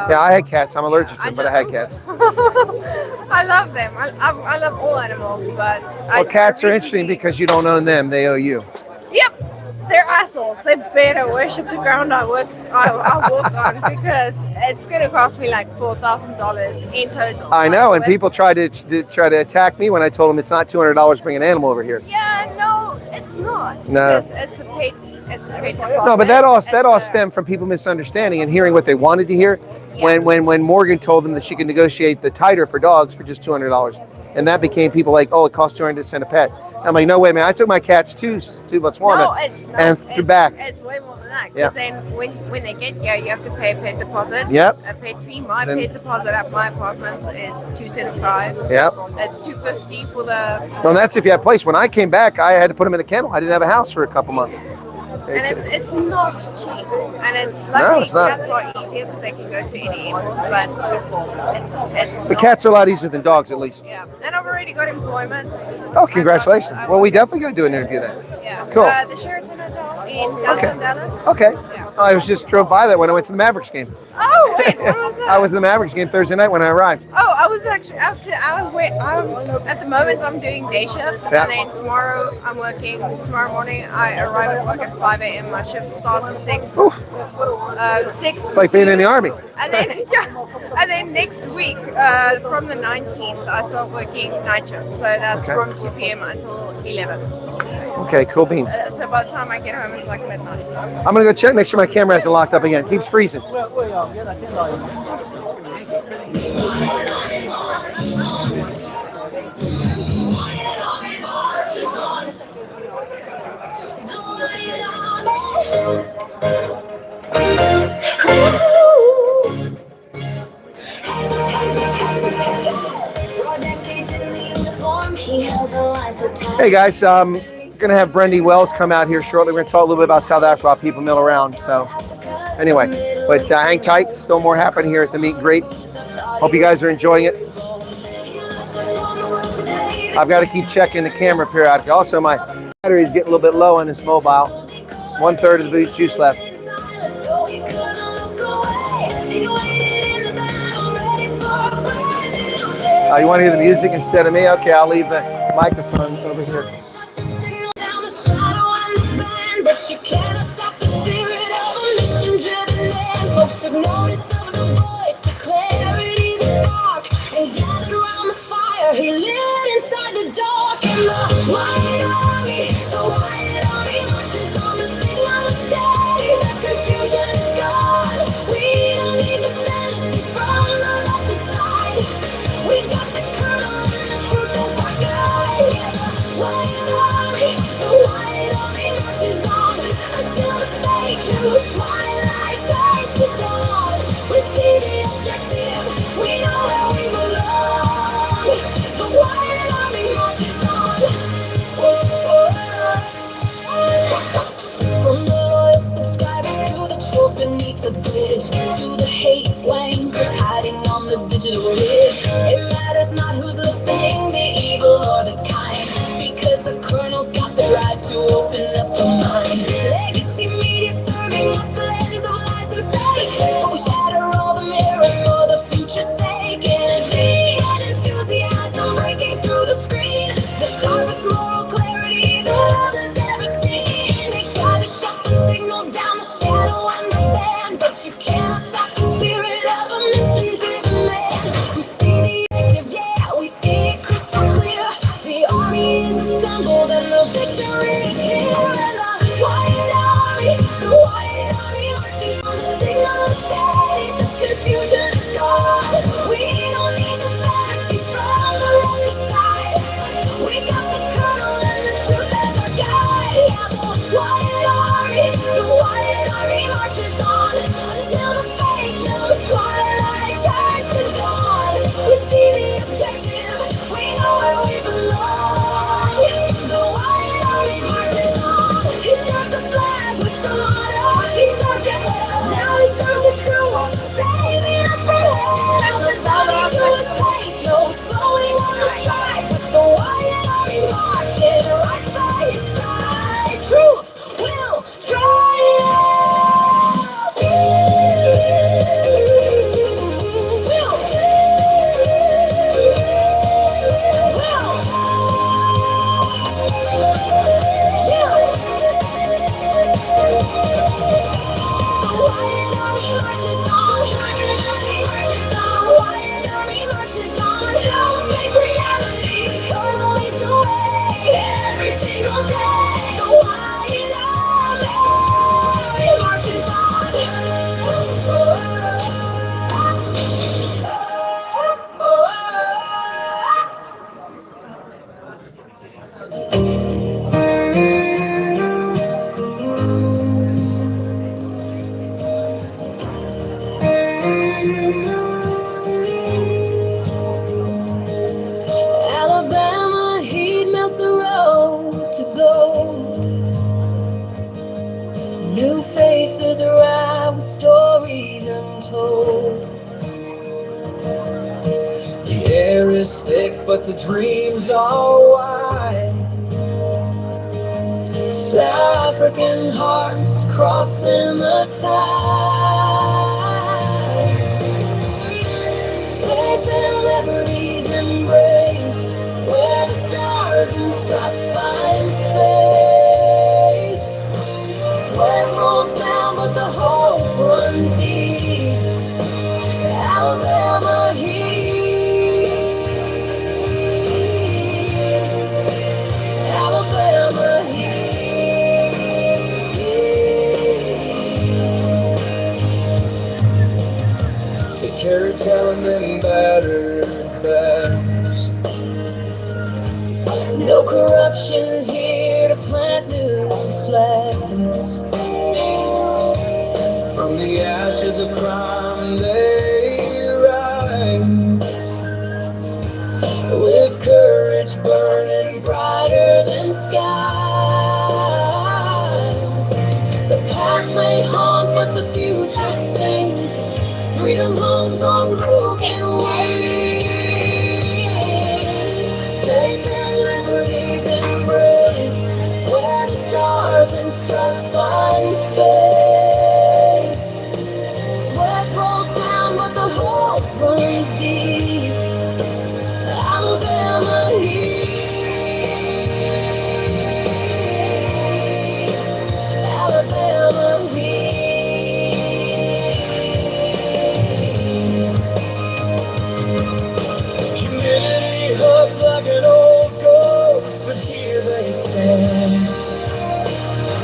Yeah, I had cats. I'm allergic to them, but I had cats. I love them. I love all animals, but Well, cats are interesting because you don't own them; they owe you. Yep, they're assholes. They better worship the ground I walk on because it's gonna cost me like $4,000 in total. I know, and But- people try to attack me when I told them it's not $200 to bring an animal over here. Yeah, no, it's not. No. It's a pet. It's a pet. No, but that all stemmed from people misunderstanding and hearing what they wanted to hear. When Morgan told them that she could negotiate the titer for dogs for just $200, and that became people like, oh, it costs 200 to send a pet. I'm like, no way, man. I took my cats to Botswana No, it's not. and threw back. It's way more than that. Yeah. Because then when they get here, you have to pay a pet deposit. Yep. A pet fee. My Then- pet deposit at my apartment is $275. Yep. It's $250 for the. Well, that's if you have a place. When I came back, I had to put them in a kennel. I didn't have a house for a couple months. And it's not cheap, and it's No, luckily it's not. cats are easier because they can go to any animal, but it's The not. cats are a lot easier than dogs, at least. Yeah, and I've already got employment. Oh, congratulations. Well, we definitely got to do an interview then. Yeah. Cool. The Sheraton Hotel in downtown Dallas. Okay. I was just drove by that when I went to the Mavericks game. Oh wait, what was that? I was in the Mavericks game Thursday night when I arrived. Oh, I was actually at the moment I'm doing day shift, Yeah. and then tomorrow I'm working. Tomorrow morning I arrive at work at 5 a.m. My shift starts at 6. 6. It's like being in the Army. And then and then next week from the 19th I start working night shift. So that's Okay. from 2 p.m. until 11. Okay, cool beans. So by the time I get home it's like midnight. I'm going to go check, make sure my camera hasn't locked up again. It keeps freezing. Hey guys, gonna have Brendy Wells come out here shortly. We're gonna talk a little bit about South Africa while people mill around. So Anyway, but hang tight. Still more happening here at the meet and greet. Hope you guys are enjoying it. I've got to keep checking the camera periodically. Also, my battery is getting a little bit low on this mobile. 1/3 of the juice left. You want to hear the music instead of me? Okay, I'll leave the microphone over here. But you cannot stop the spirit of a mission-driven man. Folks took notice of the voice, the clarity, the spark, and gathered around the fire. He lit inside the dark, and the Wyatt Army marches on. The signal is steady, the confusion is gone. We don't need the fantasies from the left side. We got the colonel and the truth is our guide. Yeah, the Wyatt Army marches on until the fake news twilight turns to dawn. We see the objective, we know where we belong. The Wyatt Army marches on. From the loyal subscribers to the trolls beneath the bridge, to the hate wankers hiding on the digital ridge. It matters not who's listening, the evil or the kind, because the colonel's got the drive to open up the mind. Legacy media serving up the lens of lies and fake, but we shatter all the mirrors for the future's sake. Energy and enthusiasm breaking through the screen, the sharpest moral clarity the world has ever seen. They try to shut the signal down, the shadow and the band, but you cannot stop the spirit of a mission-driven man. We see the active, yeah, we see it crystal clear. The army is assembled and the victory is here. And the Wyatt Army marches on. The signal is steady, the confusion is gone. We don't need the fantasies from the left side. We got the colonel and the truth as our guide. Yeah, the Wyatt Army marches on until the fake news twilight turns to dawn. We see the objective, we know where we belong. The Wyatt Army marches on. He served the flag with the motto. He served it, now he serves the truth, saving us from hell. There's no stopping to his pace, no slowing on the strike. The Wyatt Army marching right by his side. Truth will triumph. Alabama heat melts the road to gold. New faces arrive with stories untold. The air is thick, but the dreams are wide. South African hearts crossing the tide. Safe in liberty's embrace, where the stars and stripes find space. Sweat rolls down, but the hope runs deep. Alabama heat, Alabama heat. They carry Talon and battered banners. No corruption here to plant new flags. From the ashes of crime they rise, with courage burning brighter than skies. The past may haunt, but the future freedom homes on broken wings. Safe in liberty's embrace, where the stars and stripes find space. Sweat rolls down, but the hope runs deep. Alabama heat, Alabama heat. Humidity hugs like an old ghost, but here they stand.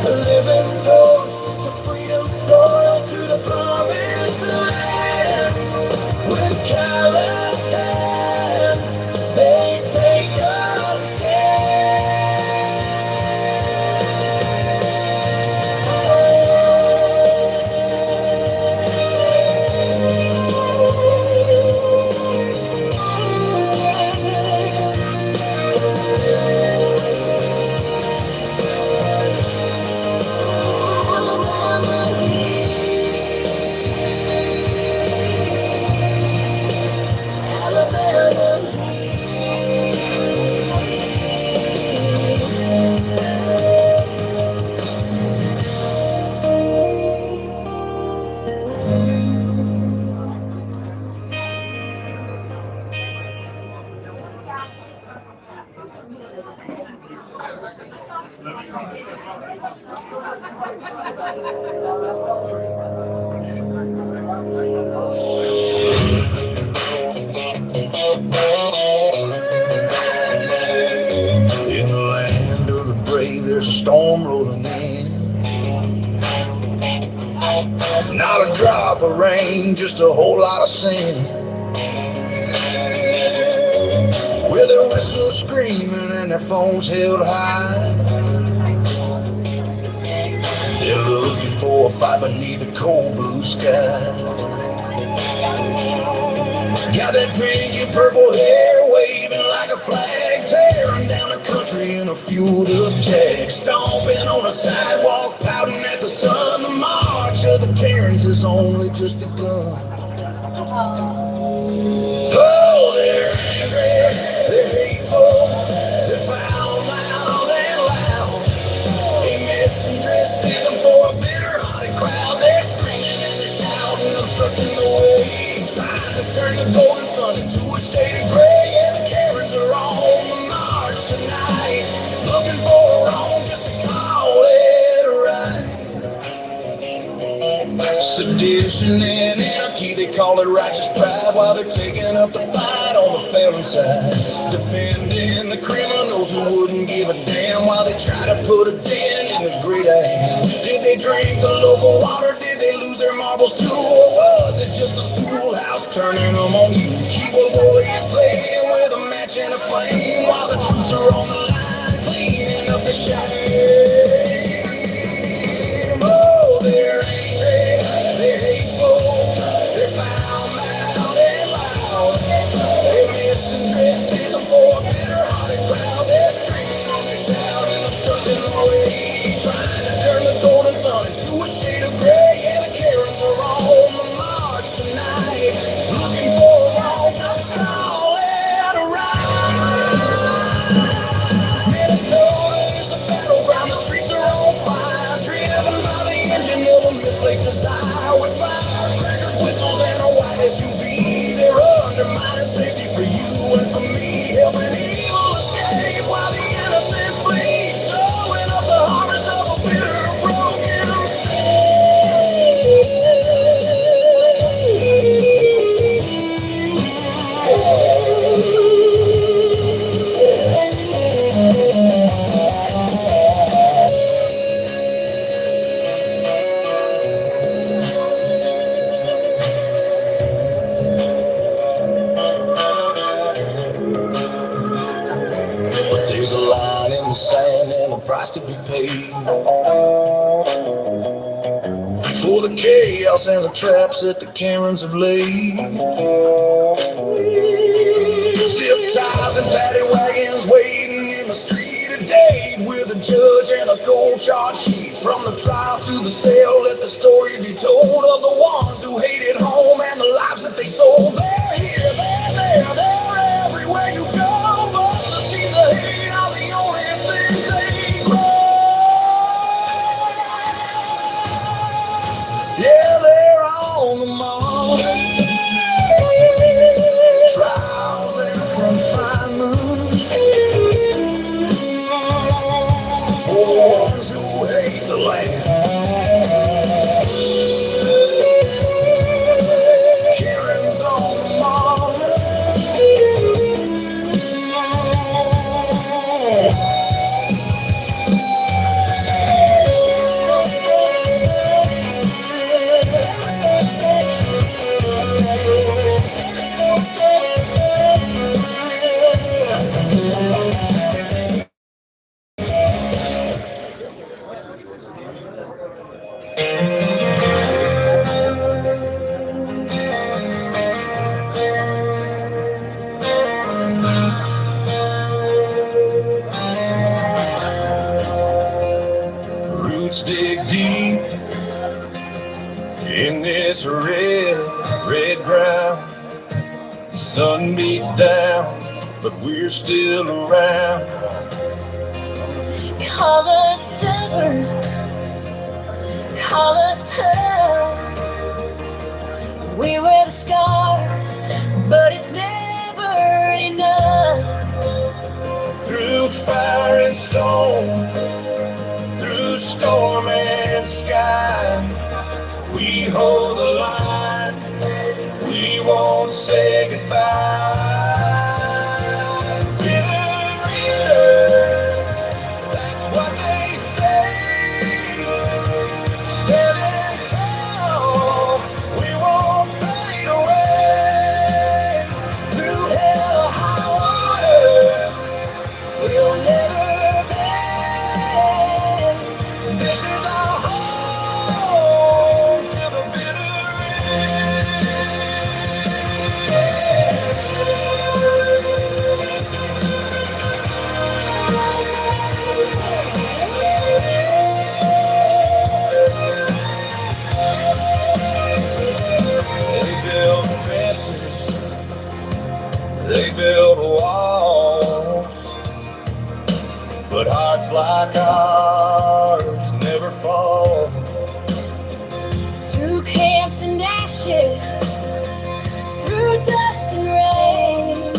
A living toast to freedom's soil, to the promised land. With calloused hands, they take a In the land of the brave, there's a storm rolling in. Not a drop of rain, just a whole lot of sin. With their whistles screaming and their phones held high, they're looking for a fight beneath the cold blue sky. Got that pink and purple hair waving like a flag, tearing down the country in a fueled up jag, stomping on a sidewalk, pouting at the sun. The march of the Karens has only just begun. Oh, they're angry, they're hateful, they're foul mouthed and loud. They miss and dress, them for a bitter-hearted crowd. They're screaming and they're shouting, obstructing the way, trying to turn the golden sun into a shade of gray. Yeah, the Karens are on the march tonight, looking for a wrong just to call it a right. Sedition and anarchy, they call it righteous pride, while they're taking up the fight on the felon side, defending the criminals who wouldn't give a damn, while they try to put a dent in the great I am. Did they drink the local water? Did they lose their marbles too? Or was it just a schoolhouse turning them on you? Keyboard warriors playing with a match and a flame, while the troops are on the line cleaning up the shame. Oh, they're angry, they're hateful, they're foul-mouthed and loud. They miss and dress, them for a bitter-hearted crowd. They're screaming and they're shouting, obstructing the way, trying to turn the golden sun into a shade of gray. Yeah, the Karens are on the march tonight, looking for a wrong just to call it a right. Minnesota is the battleground, the streets are on fire, driven by the engine of a misplaced desire. With firecrackers, whistles, and a white SUV, they're undermining safety for you and for me, helping evil escape while the innocents bleed, sowing up the harvest of a bitter, broken But there's a line in the sand and a price to be paid for the chaos and the traps that the Karens have laid. Zip ties and paddy wagons waiting in the street of Dade, with a judge and a cold charge sheet From the trial to the sale, let the story be told of the ones who hated home and the lives that they sold. They're here, they're there, they're everywhere you go. But the seeds of hate are the only things they grow. Yeah, they're on the mall. Trials and confinement for the ones who hate the land. Karen's on the mall. Roots dig deep in this red, red ground. The sun beats down, but we're still around. Call us stubborn, call us tough. We wear the scars, but it's never enough. Through fire and stone, through storm and sky, we hold the line, we won't say goodbye. That's what they say. Standing tall, we won't fade away. Through hell, high water, we'll never bend. This is our home to the bitter They build fences, they build walls, but hearts like ours never fall. Through camps and ashes, through dust and rain,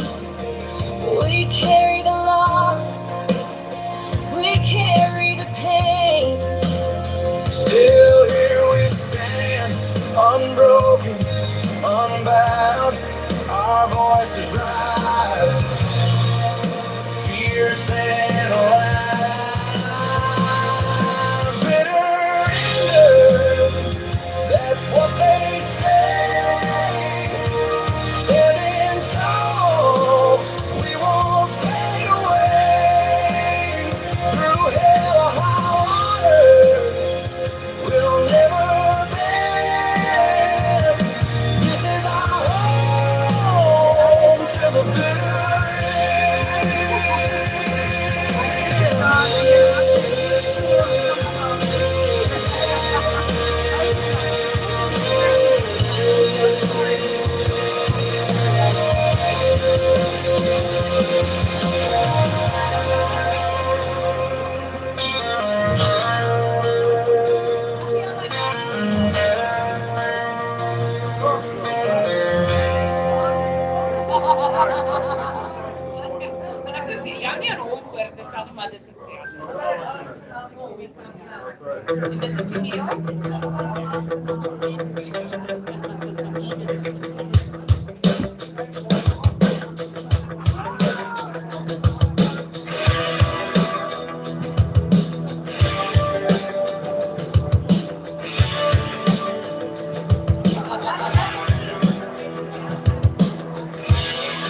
we carry the loss, we carry the pain. Still here we stand, unbroken, unbowed. Our voices rise, fierce and loud. Bitter enders, that's what they say. Standing tall, we won't fade away. Through hell or high water, we'll never bend. This is our home to the bitter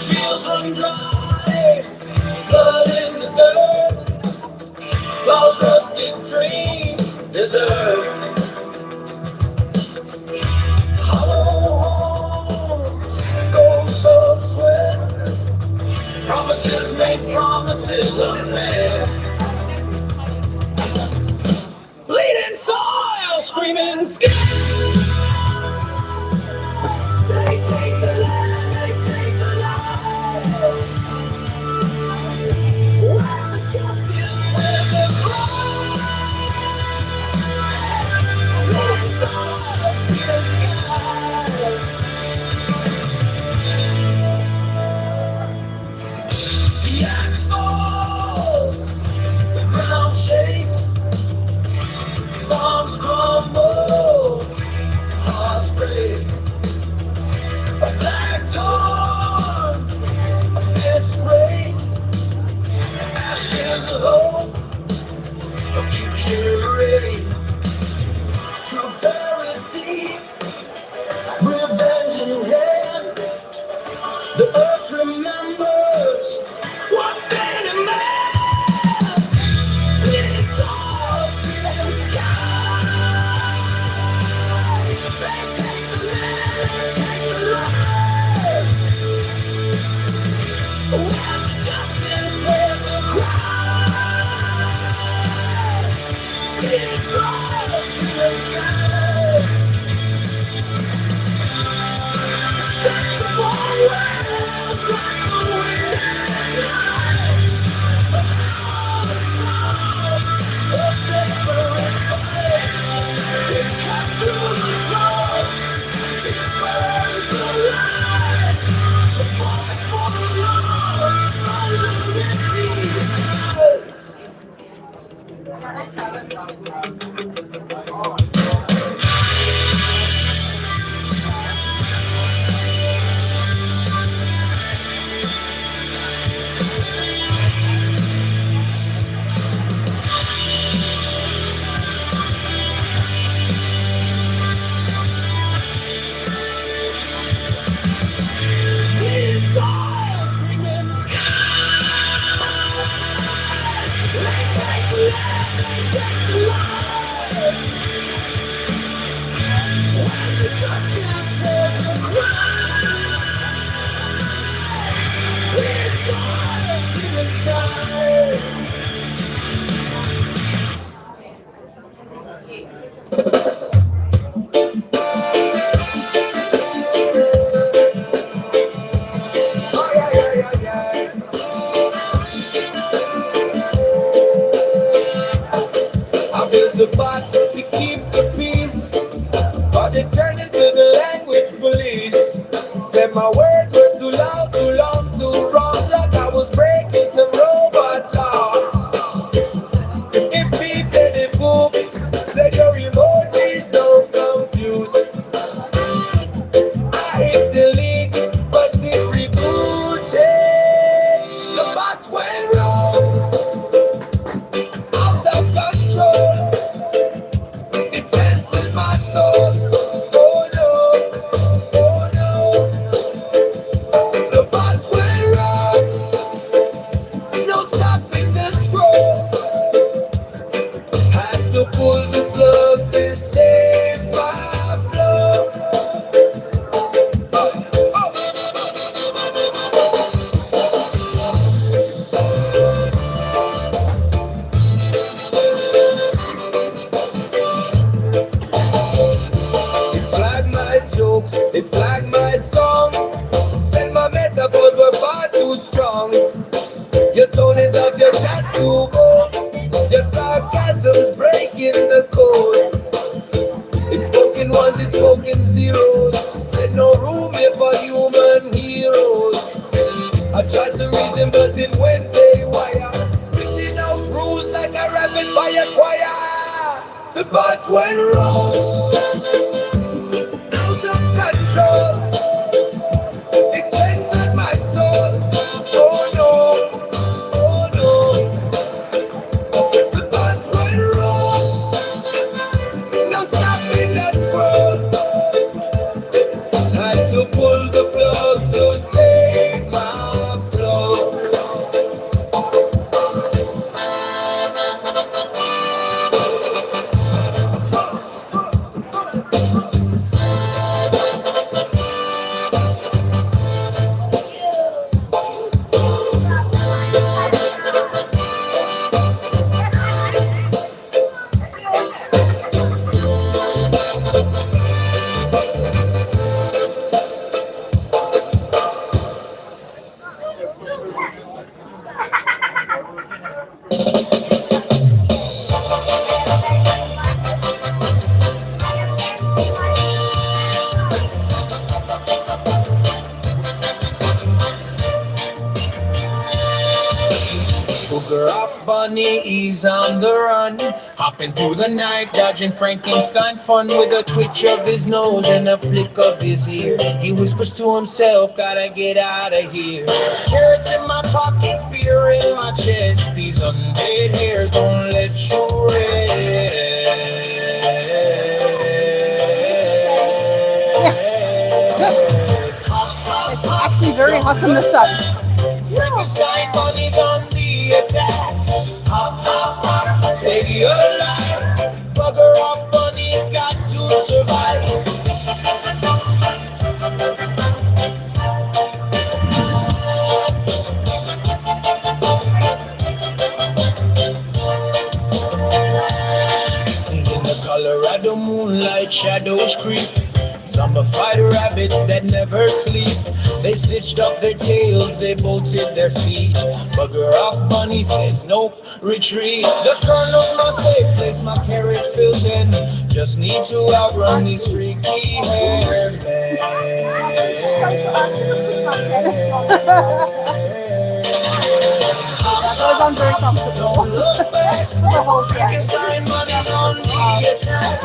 fields run dry, blood in the dirt, lost rusted dreams, desert. Hollow homes, ghosts of sweat, promises made, promises unmet. Bleeding screaming sky. They take the land, they take the life. Where's the justice, where's the crime? It's all screaming skies. The axe falls, the ground shakes, farms crumble, hearts break. A flag torn, a fist raised, ashes of hope, a future raised. Truth buried deep, revenge in hand. The earth remembers what made a man. It's all screaming skies. They take the land, they take the lives. Where's the justice, where's the crime? It's all screaming skies. Set to fall worlds like the wind and light. All the sound of desperate fight. It cuts through the smoke, it burns the light. The voice for the lost under the empty sky. It's all screaming skies. They take the land, they take the lives. Where's the justice, where's the crime? It's all screaming skies. I built a bot to keep the peace, but they turned into the language police. Said my words were too loud, too long, too wrong, like I was breaking some robot law. It beeped and it booped, said your emojis don't compute. I hit delete, but it rebooted. The bot went wrong, out of control. It censored my soul. Oh no, oh no. The bot went wrong, no stopping the scroll. Had to pull the plug to save my flow. It flagged my jokes, it flagged my song. Said my metaphors were far too strong. Your tone is off, your chat's too bold. Your sarcasm's breaking the code. It's spoken ones, it's spoken zeros. Said no room here for human heroes. I tried to reason, but it went haywire. Spitting out rules like a rapid fire choir. The bot went wrong, out of control. It censored my soul. Oh no, oh no. The bot went wrong, no stopping the scroll. Had to pull the plug to save my flow. off bunny, he's on the run. Hopping through the night, dodging Frankenstein fun. With a twitch of his nose and a flick of his ear, he whispers to himself, gotta get out of here. Carrots in my pocket, fear in my chest. These undead hairs don't let you rest. It's actually very hot in the sun. Frankenstein bunny's on the attack. Hop, hop, hop, stay alive. Bugger off bunny's got to survive. In the Colorado moonlight, shadows creep. Zombified rabbits that never sleep. They stitched up their tails, they bolted their feet. Bugger off bunny says nope, retreat. The colonel's my safe place, my carrot filled in. Just need to outrun these freaky haired men. I'm very comfortable. Don't look back. Frankenstein bunny's on the attack.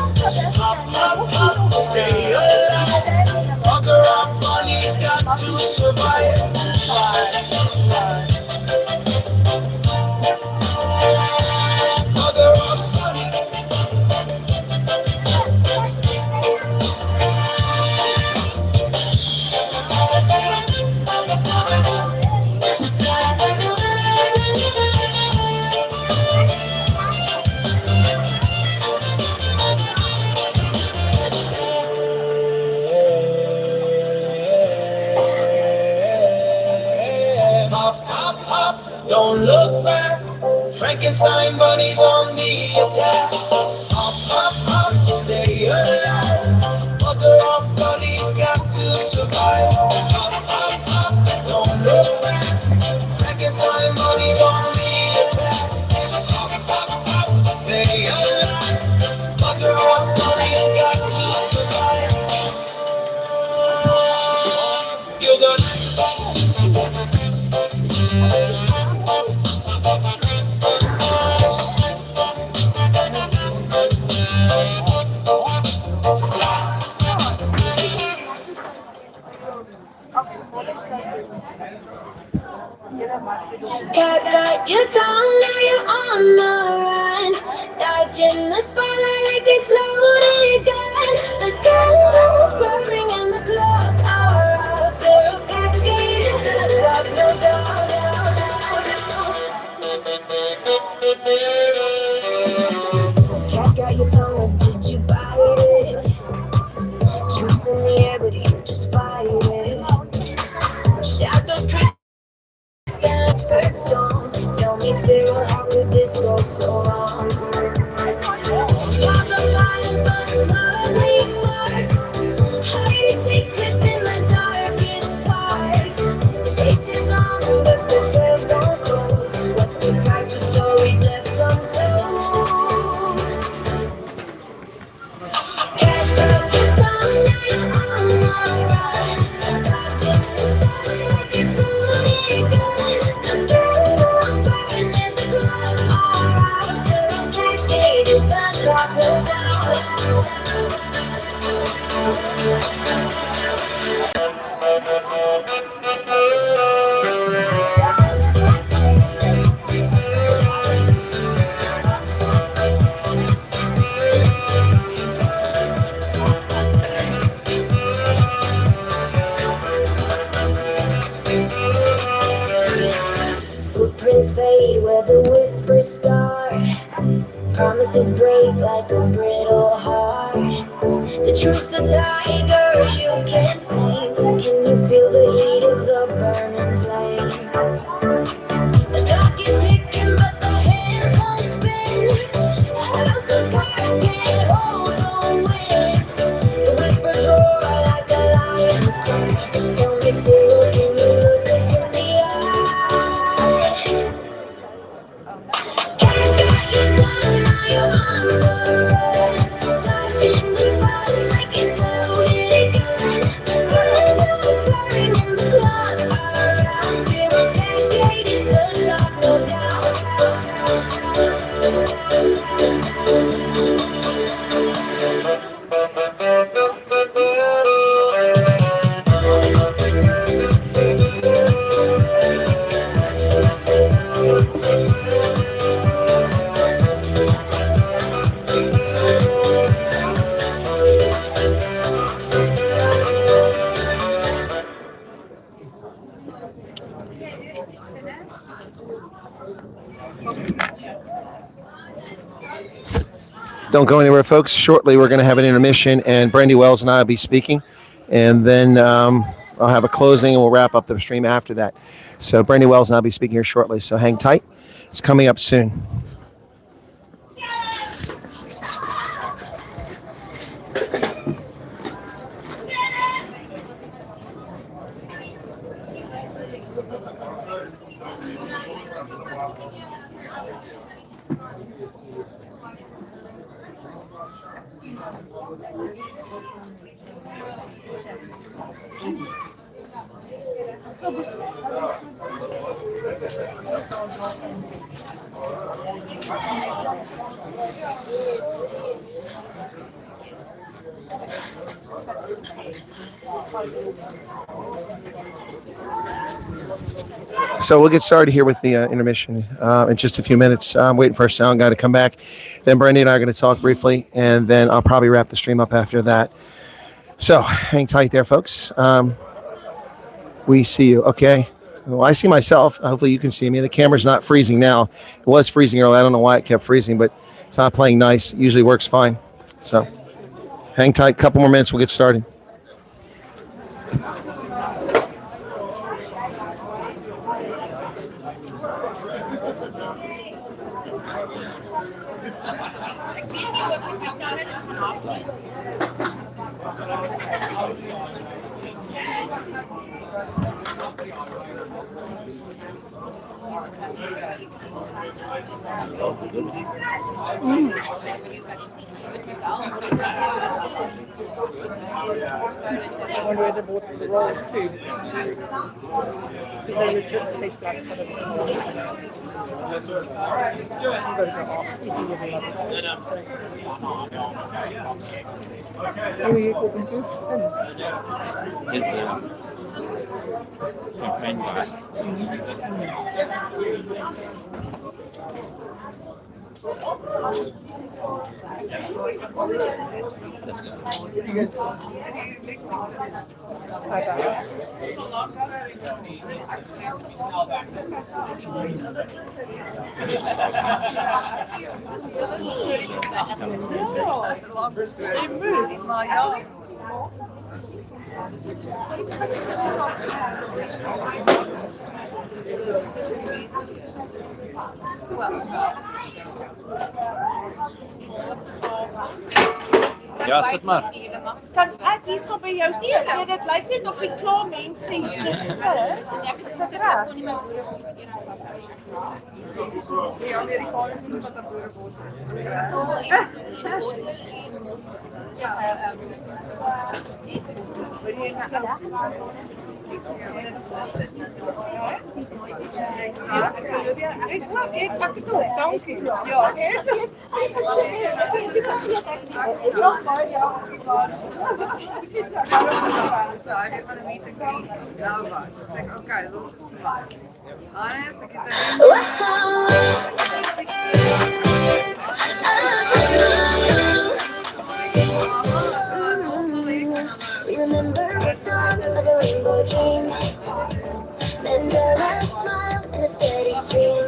Hop, hop, hop, stay alive. Bugger off bunny's got to survive. Bugger off bunny. Don't look back. Frankenstein bunny's on the attack. Hop, hop, hop, stay alive. Bugger off bunny's got to survive. Hop, hop, hop, don't look back. Frankenstein bunny's on the attack. Hop, hop, hop, stay alive. Bugger off bunny's got to survive. You got Got your tongue, now you're on the run. Dodging the spotlight like it's loaded gun. The scandal's blurring and the clocks are out. Zero's cascade is the top, no doubt. Cat got your tongue, or did you bite it? Truth's in the air, but you just fight it. Shadows creep. First song. Tell me, Sarah, how could this go so wrong? Lots of silent but flowers leave marks. Hiding secrets in the darkest parts. Chase is on, but the trails don't close. What's the price of stories left untold? Catch up your tongue, now you're on the run. Dodging the spotlight like it's loaded gun. Footprints fade where the whispers start. Promises break like a brittle heart. The truth's a tiger you can't tame. Can you feel the heat of the burning flame? The clock is ticking, but the hands won't spin. A house of cards can't hold the wind. The whispers roar like a lion's cry. Tell me, Cyril, can you look us in the eye? Can't got your tongue, now you're on the run. Dodging the spotlight like it's loaded gun. The scandal's blurring and the claws are out. Cyril's cascade is the top, no doubt. Don't go anywhere, folks. Shortly, we're going to have an intermission, and Brandy Wells and I will be speaking. And then I'll have a closing, and we'll wrap up the stream after that. So Brandy Wells and I will be speaking here shortly. So hang tight. It's coming up soon. So we'll get started here with the intermission in just a few minutes. I'm waiting for our sound guy to come back. Then Brandy and I are going to talk briefly, and then I'll probably wrap the stream up after that. So hang tight there, folks. We see you. Okay. Well, I see myself. Hopefully you can see me. The camera's not freezing now. It was freezing earlier. I don't know why it kept freezing, but it's not playing nice. It usually works fine. So hang tight. Couple more minutes. We'll get started. I wonder where they bought the roll too. Because they legit taste like some of the Who are you talking to? Campaign guy. Ja, sit maar. Kan ek hierso by jou sit? Dit lyk net of die klaar mense hier so sit. Sit reg. Die Amerikaners doen wat 'n boerebos Ik pak het op, dankie. Ja, Remember the dawn of a rainbow dream, and a last smile in a steady stream.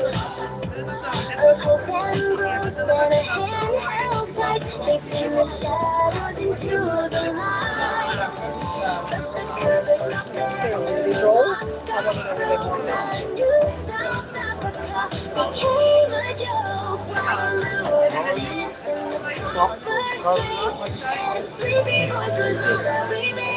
A hope and growth and a hand held tight, chasing the shadows into the light. But the covered up there and the lost sky, a new South Africa became a joke. While the Lord is distant, the streets, and a sleepy voice was very big.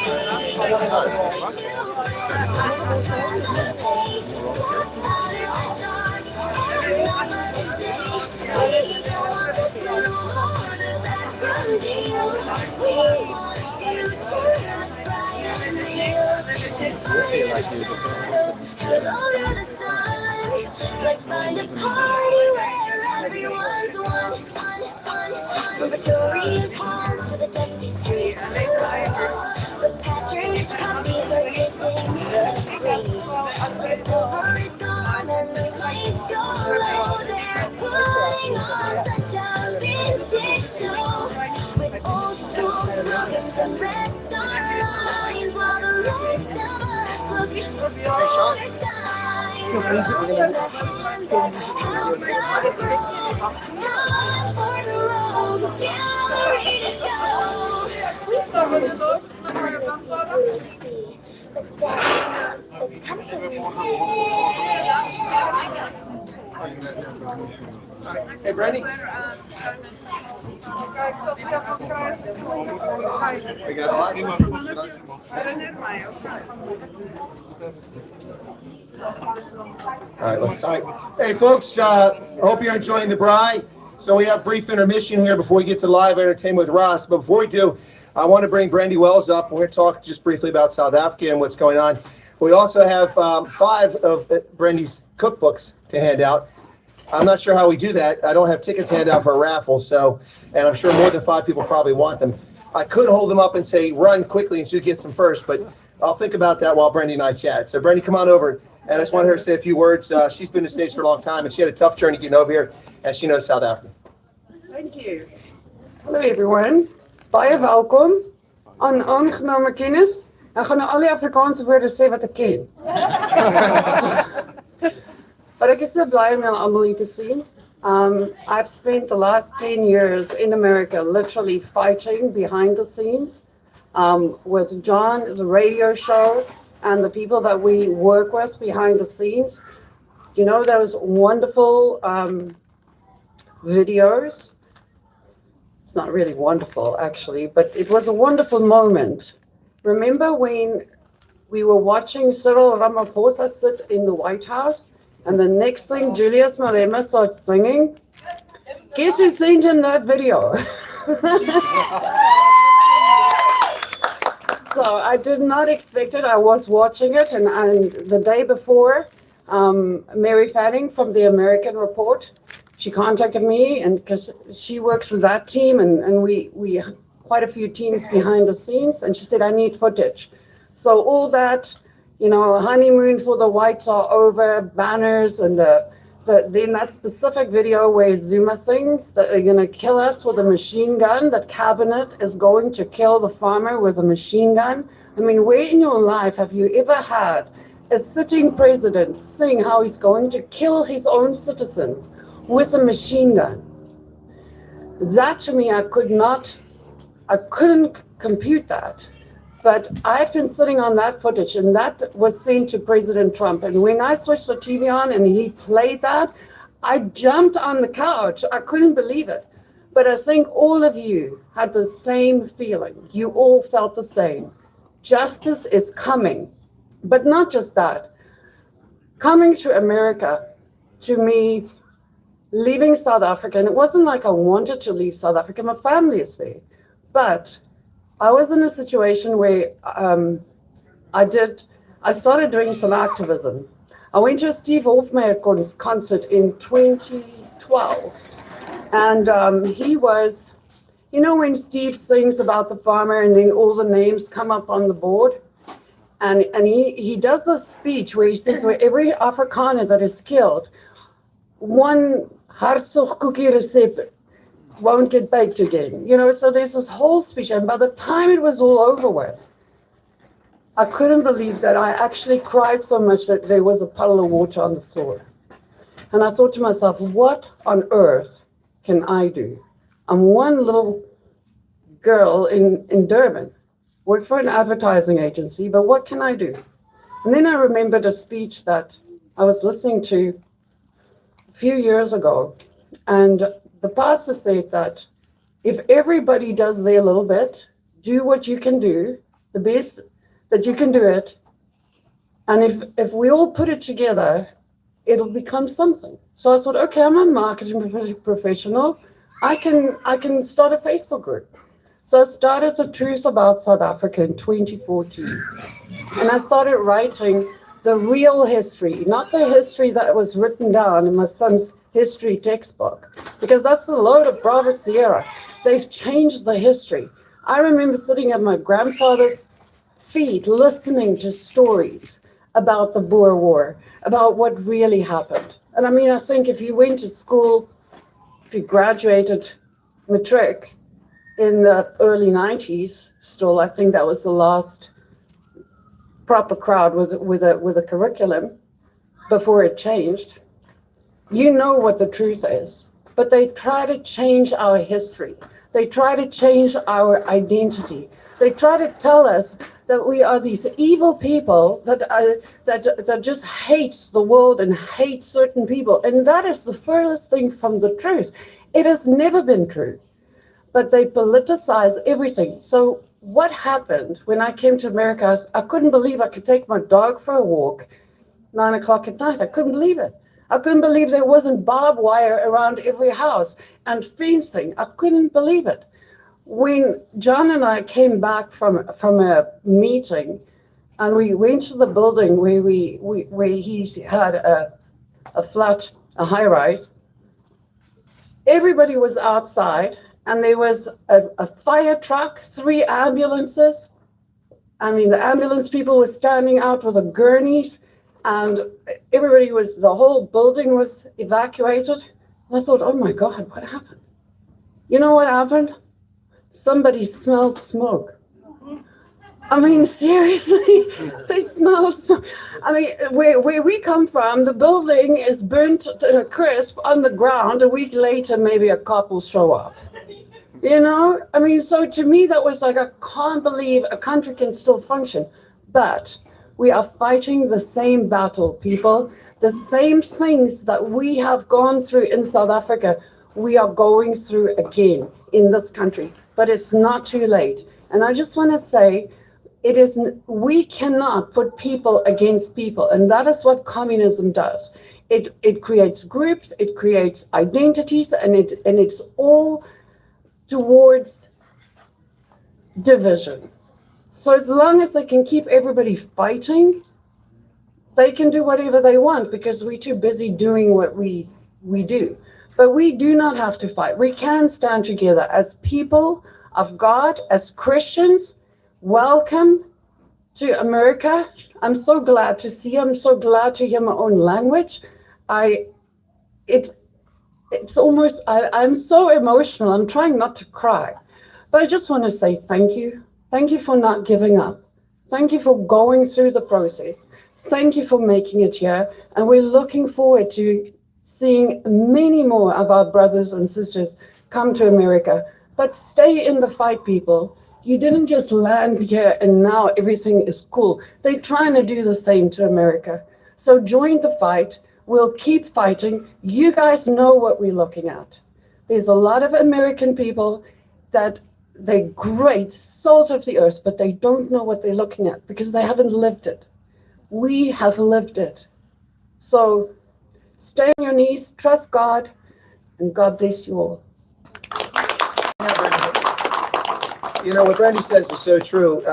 Let's find a party where everyone's one. From Victoria's halls to the dusty streets, the patronage puppies are tasting the sweet. The silver is gone and the lights go low. They're putting on such a vintage show, with old school slogans and red star lines, while the rest of us look for signs. Hey, Brandy. We got a lot. All right, let's start. Hey, folks, I hope you're enjoying the braai. So we have a brief intermission here before we get to live entertainment with Ross. But before we do, I want to bring Brandy Wells up. We're going to talk just briefly about South Africa and what's going on. We also have 5 of Brandy's cookbooks to hand out. I'm not sure how we do that. I don't have tickets to hand out for a raffle, and I'm sure more than 5 people probably want them. I could hold them up and say, run quickly and she gets them first, but I'll think about that while Brandy and I chat. So Brandy, come on over. And I just want her to say a few words. She's been in the States for a long time, and she had a tough journey getting over here, and she knows South Africa. Thank you. Hallo everyone. Baie welkom. Aangename kennis. Ek gaan nou al die Afrikaanse woorde sê wat ek ken. But ek is so bly om julle almal hier te sien. I've spent the last 10 years in America literally fighting behind the scenes with John, the radio show, and the people that we work with behind the scenes. You know, those wonderful videos. It's not really wonderful, actually, but it was a wonderful moment. Remember when we were watching Cyril Ramaphosa sit in the White House, and the next thing Julius Malema starts singing? Guess who sent him that video? So I did not expect it. I was watching it, and the day before, Mary Fanning from the American Report, she contacted me, and because she works with that team, and we have quite a few teams behind the scenes, and she said, I need footage. So all that, you know, honeymoon for the whites are over, banners, and then that specific video where Zuma saying that they're going to kill us with a machine gun, that cabinet is going to kill the farmer with a machine gun. I mean, where in your life have you ever had a sitting president saying how he's going to kill his own citizens with a machine gun? That to me, I couldn't compute that. But I've been sitting on that footage, and that was sent to President Trump. And when I switched the TV on and he played that, I jumped on the couch. I couldn't believe it. But I think all of you had the same feeling. You all felt the same. Justice is coming. But not just that. Coming to America, to me, leaving South Africa, and it wasn't like I wanted to leave South Africa. My family is there. But I was in a situation where I started doing some activism. I went to a Steve Hofmeyer concert in 2012. And he was, you know, when Steve sings about the farmer and then all the names come up on the board? And he does a speech where he says, where every Afrikaner that is killed, one hartsoch cookie recipe won't get baked again. You know, so there's this whole speech, and by the time it was all over with, I couldn't believe that I actually cried so much that there was a puddle of water on the floor. And I thought to myself, what on earth can I do? I'm one little girl in Durban, work for an advertising agency, but what can I do? And then I remembered a speech that I was listening to a few years ago, and the pastor said that if everybody does their little bit, do what you can do, the best that you can do it, and if we all put it together, it'll become something. So I thought, okay, I'm a marketing professional. I can start a Facebook group. So I started The Truth About South Africa in 2014. And I started writing the real history, not the history that was written down in my son's history textbook, because that's the load of Bravo Sierra. They've changed the history. I remember sitting at my grandfather's feet listening to stories about the Boer War, about what really happened. And I mean, I think if you went to school, if you graduated matric in the early 90s, still, I think that was the last proper crowd with a curriculum. before it changed. You know what the truth is, but they try to change our history. They try to change our identity. They try to tell us that we are these evil people that just hates the world and hates certain people. And that is the furthest thing from the truth. It has never been true. But they politicize everything. So what happened when I came to America, I couldn't believe I could take my dog for a walk 9 o'clock at night. I couldn't believe it. I couldn't believe there wasn't barbed wire around every house and fencing. I couldn't believe it. When John and I came back from a meeting, and we went to the building where he had a flat, a high rise, everybody was outside, and there was a fire truck, 3 ambulances. I mean, the ambulance people were standing out with the gurneys, and the whole building was evacuated. And I thought, oh my God, what happened? You know what happened? Somebody smelled smoke. I mean, seriously, they smelled smoke. I mean, where we come from, the building is burnt to a crisp on the ground. A week later, maybe a cop will show up. You know, I mean, so to me, that was like, I can't believe a country can still function. But we are fighting the same battle, people. The same things that we have gone through in South Africa, we are going through again in this country. But it's not too late. And I just want to say, we cannot put people against people. And that is what communism does. It creates groups, it creates identities, and it's all towards division. So as long as they can keep everybody fighting, they can do whatever they want because we're too busy doing what we do. But we do not have to fight. We can stand together as people of God, as Christians. Welcome to America. I'm so glad to see you. I'm so glad to hear my own language. It's almost, I'm so emotional. I'm trying not to cry. But I just want to say thank you. Thank you for not giving up. Thank you for going through the process. Thank you for making it here. And we're looking forward to seeing many more of our brothers and sisters come to America. But stay in the fight, people. You didn't just land here and now everything is cool. They're trying to do the same to America. So join the fight. We'll keep fighting. You guys know what we're looking at. There's a lot of American people that they're great, salt of the earth, but they don't know what they're looking at because they haven't lived it. We have lived it. So stay on your knees, trust God, and God bless you all. You know, what Brandy says is so true.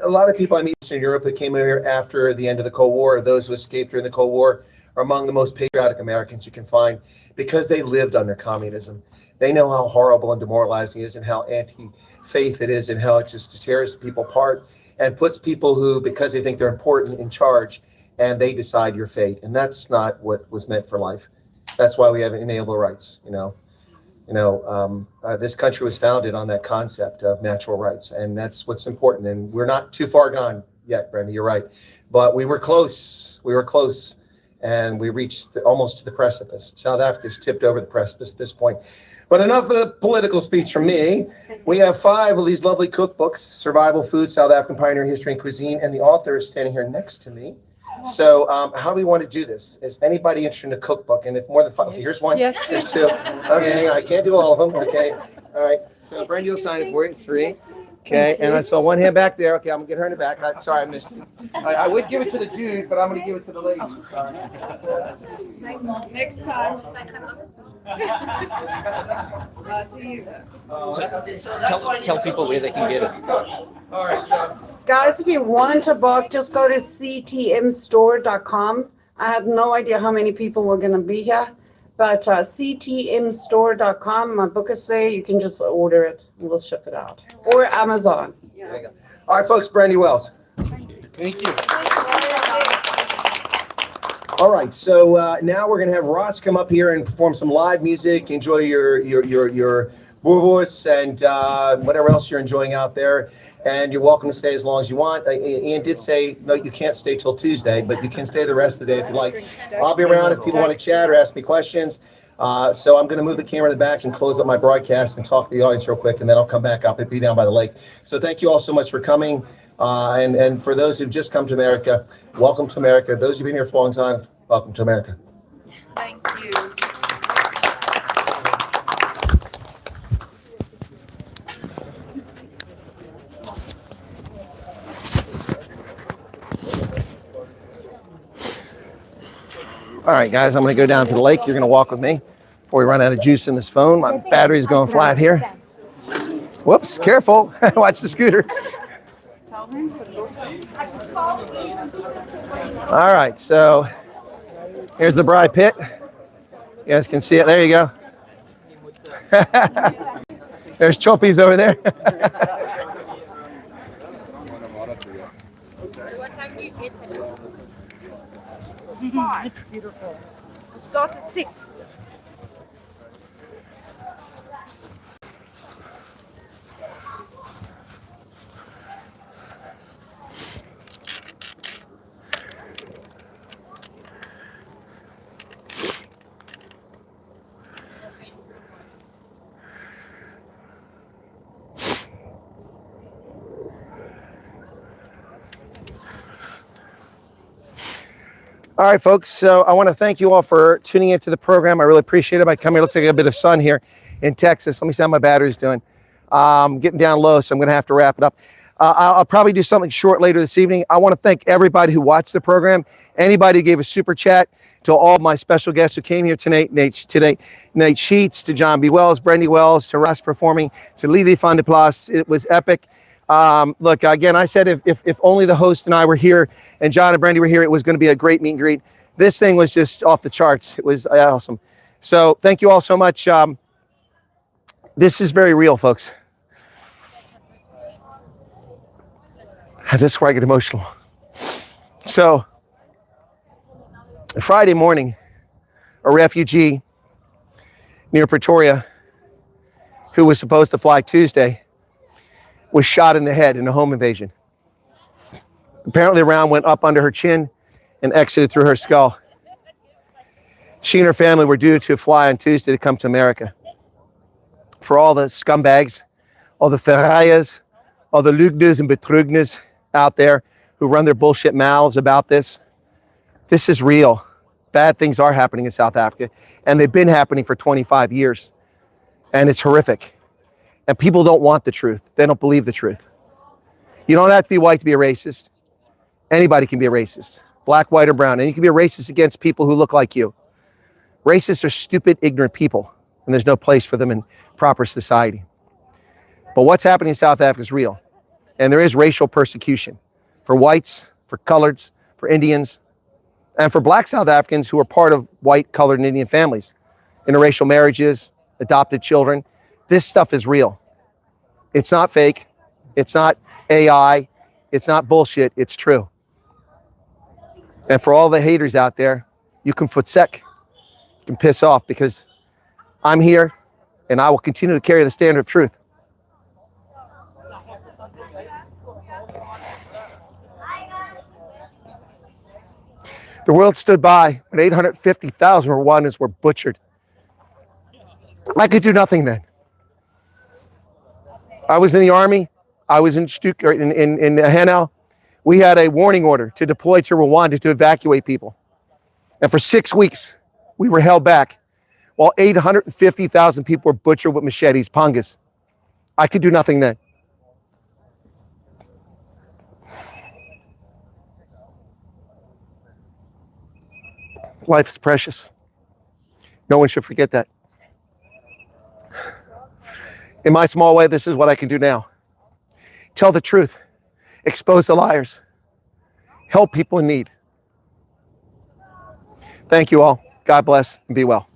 A lot of people I meet in Europe who came here after the end of the Cold War, or those who escaped during the Cold War, are among the most patriotic Americans you can find because they lived under communism. They know how horrible and demoralizing it is and how anti-faith it is and how it just tears people apart and puts people who, because they think they're important, in charge, and they decide your fate. And that's not what was meant for life. That's why we have inalienable rights, this country was founded on that concept of natural rights, and that's what's important. And we're not too far gone yet, Brenda, you're right. But we were close, and we reached almost to the precipice. South Africa's tipped over the precipice at this point. But enough of the political speech from me. We have 5 of these lovely cookbooks, Survival Food, South African Pioneer History and Cuisine, and the author is standing here next to me. So how do we want to do this? Is anybody interested in a cookbook? And if more than 5, okay, here's 1, here's 2. Okay, I can't do all of them. Okay, all right. So Brenda, you'll sign it for you. 3. Okay, and I saw 1 hand back there. Okay, I'm gonna get her in the back. Sorry, I missed it. I would give it to the dude, but I'm gonna give it to the lady. Sorry. Next time. Tell people where they can get it. All right, so. Guys, if you want a book, just go to ctmstore.com. I have no idea how many people were going to be here, but ctmstore.com, my book is there. You can just order it and we'll ship it out. Or Amazon. There you go. All right, folks, Brandy Wells. Thank you. All right, so now we're going to have Ross come up here and perform some live music. Enjoy your boerewors and whatever else you're enjoying out there. and you're welcome to stay as long as you want. Ian did say, no, you can't stay till Tuesday, but you can stay the rest of the day if you like. I'll be around if people want to chat or ask me questions. So I'm going to move the camera in the back and close up my broadcast and talk to the audience real quick, and then I'll come back up and be down by the lake. So thank you all so much for coming. And for those who've just come to America, welcome to America. Those who've been here for a long time, welcome to America. Thank you. All right, guys, I'm going to go down to the lake. You're going to walk with me before we run out of juice in this phone. My battery's going flat here. Whoops, careful. Watch the scooter. All right, so here's the Bry Pit. You guys can see it. There you go. There's Choppies over there. It's beautiful. We'll start at 6. All right, folks, so I want to thank you all for tuning into the program. I really appreciate it. I come here, looks like a bit of sun here in Texas. Let me see how my battery's doing. Getting down low, so I'm going to have to wrap it up. I'll probably do something short later this evening. I want to thank everybody who watched the program, anybody who gave a super chat, to all my special guests who came here tonight, Nate Sheets, to John B. Wells, Brandy Wells, to Russ performing, to Lily Van de Plas. It was epic. Look, again, I said if only the host and I were here and John and Brandy were here, it was going to be a great meet and greet. This thing was just off the charts. It was awesome. So thank you all so much. This is very real, folks. This is where I get emotional. So Friday morning, a refugee near Pretoria who was supposed to fly Tuesday was shot in the head in a home invasion. Apparently the round went up under her chin and exited through her skull. She and her family were due to fly on Tuesday to come to America. For all the scumbags, all the ferrayas, all the leugners and betrugners out there who run their bullshit mouths about this, this is real. Bad things are happening in South Africa, and they've been happening for 25 years, and it's horrific. And people don't want the truth. They don't believe the truth. You don't have to be white to be a racist. Anybody can be a racist, black, white, or brown. And you can be a racist against people who look like you. Racists are stupid, ignorant people, and there's no place for them in proper society. But what's happening in South Africa is real. And there is racial persecution for whites, for coloreds, for Indians, and for black South Africans who are part of white, colored, and Indian families. Interracial marriages, adopted children. This stuff is real. It's not fake. It's not AI. It's not bullshit. It's true. And for all the haters out there, you can futsek. You can piss off, because I'm here and I will continue to carry the standard of truth. The world stood by when 850,000 Rwandans were butchered. I could do nothing then. I was in the army. I was in Stuttgart, in Hanau. We had a warning order to deploy to Rwanda to evacuate people. And for 6 weeks, we were held back while 850,000 people were butchered with machetes, pangas. I could do nothing then. Life is precious. No one should forget that. In my small way, this is what I can do now. Tell the truth. Expose the liars. Help people in need. Thank you all. God bless and be well.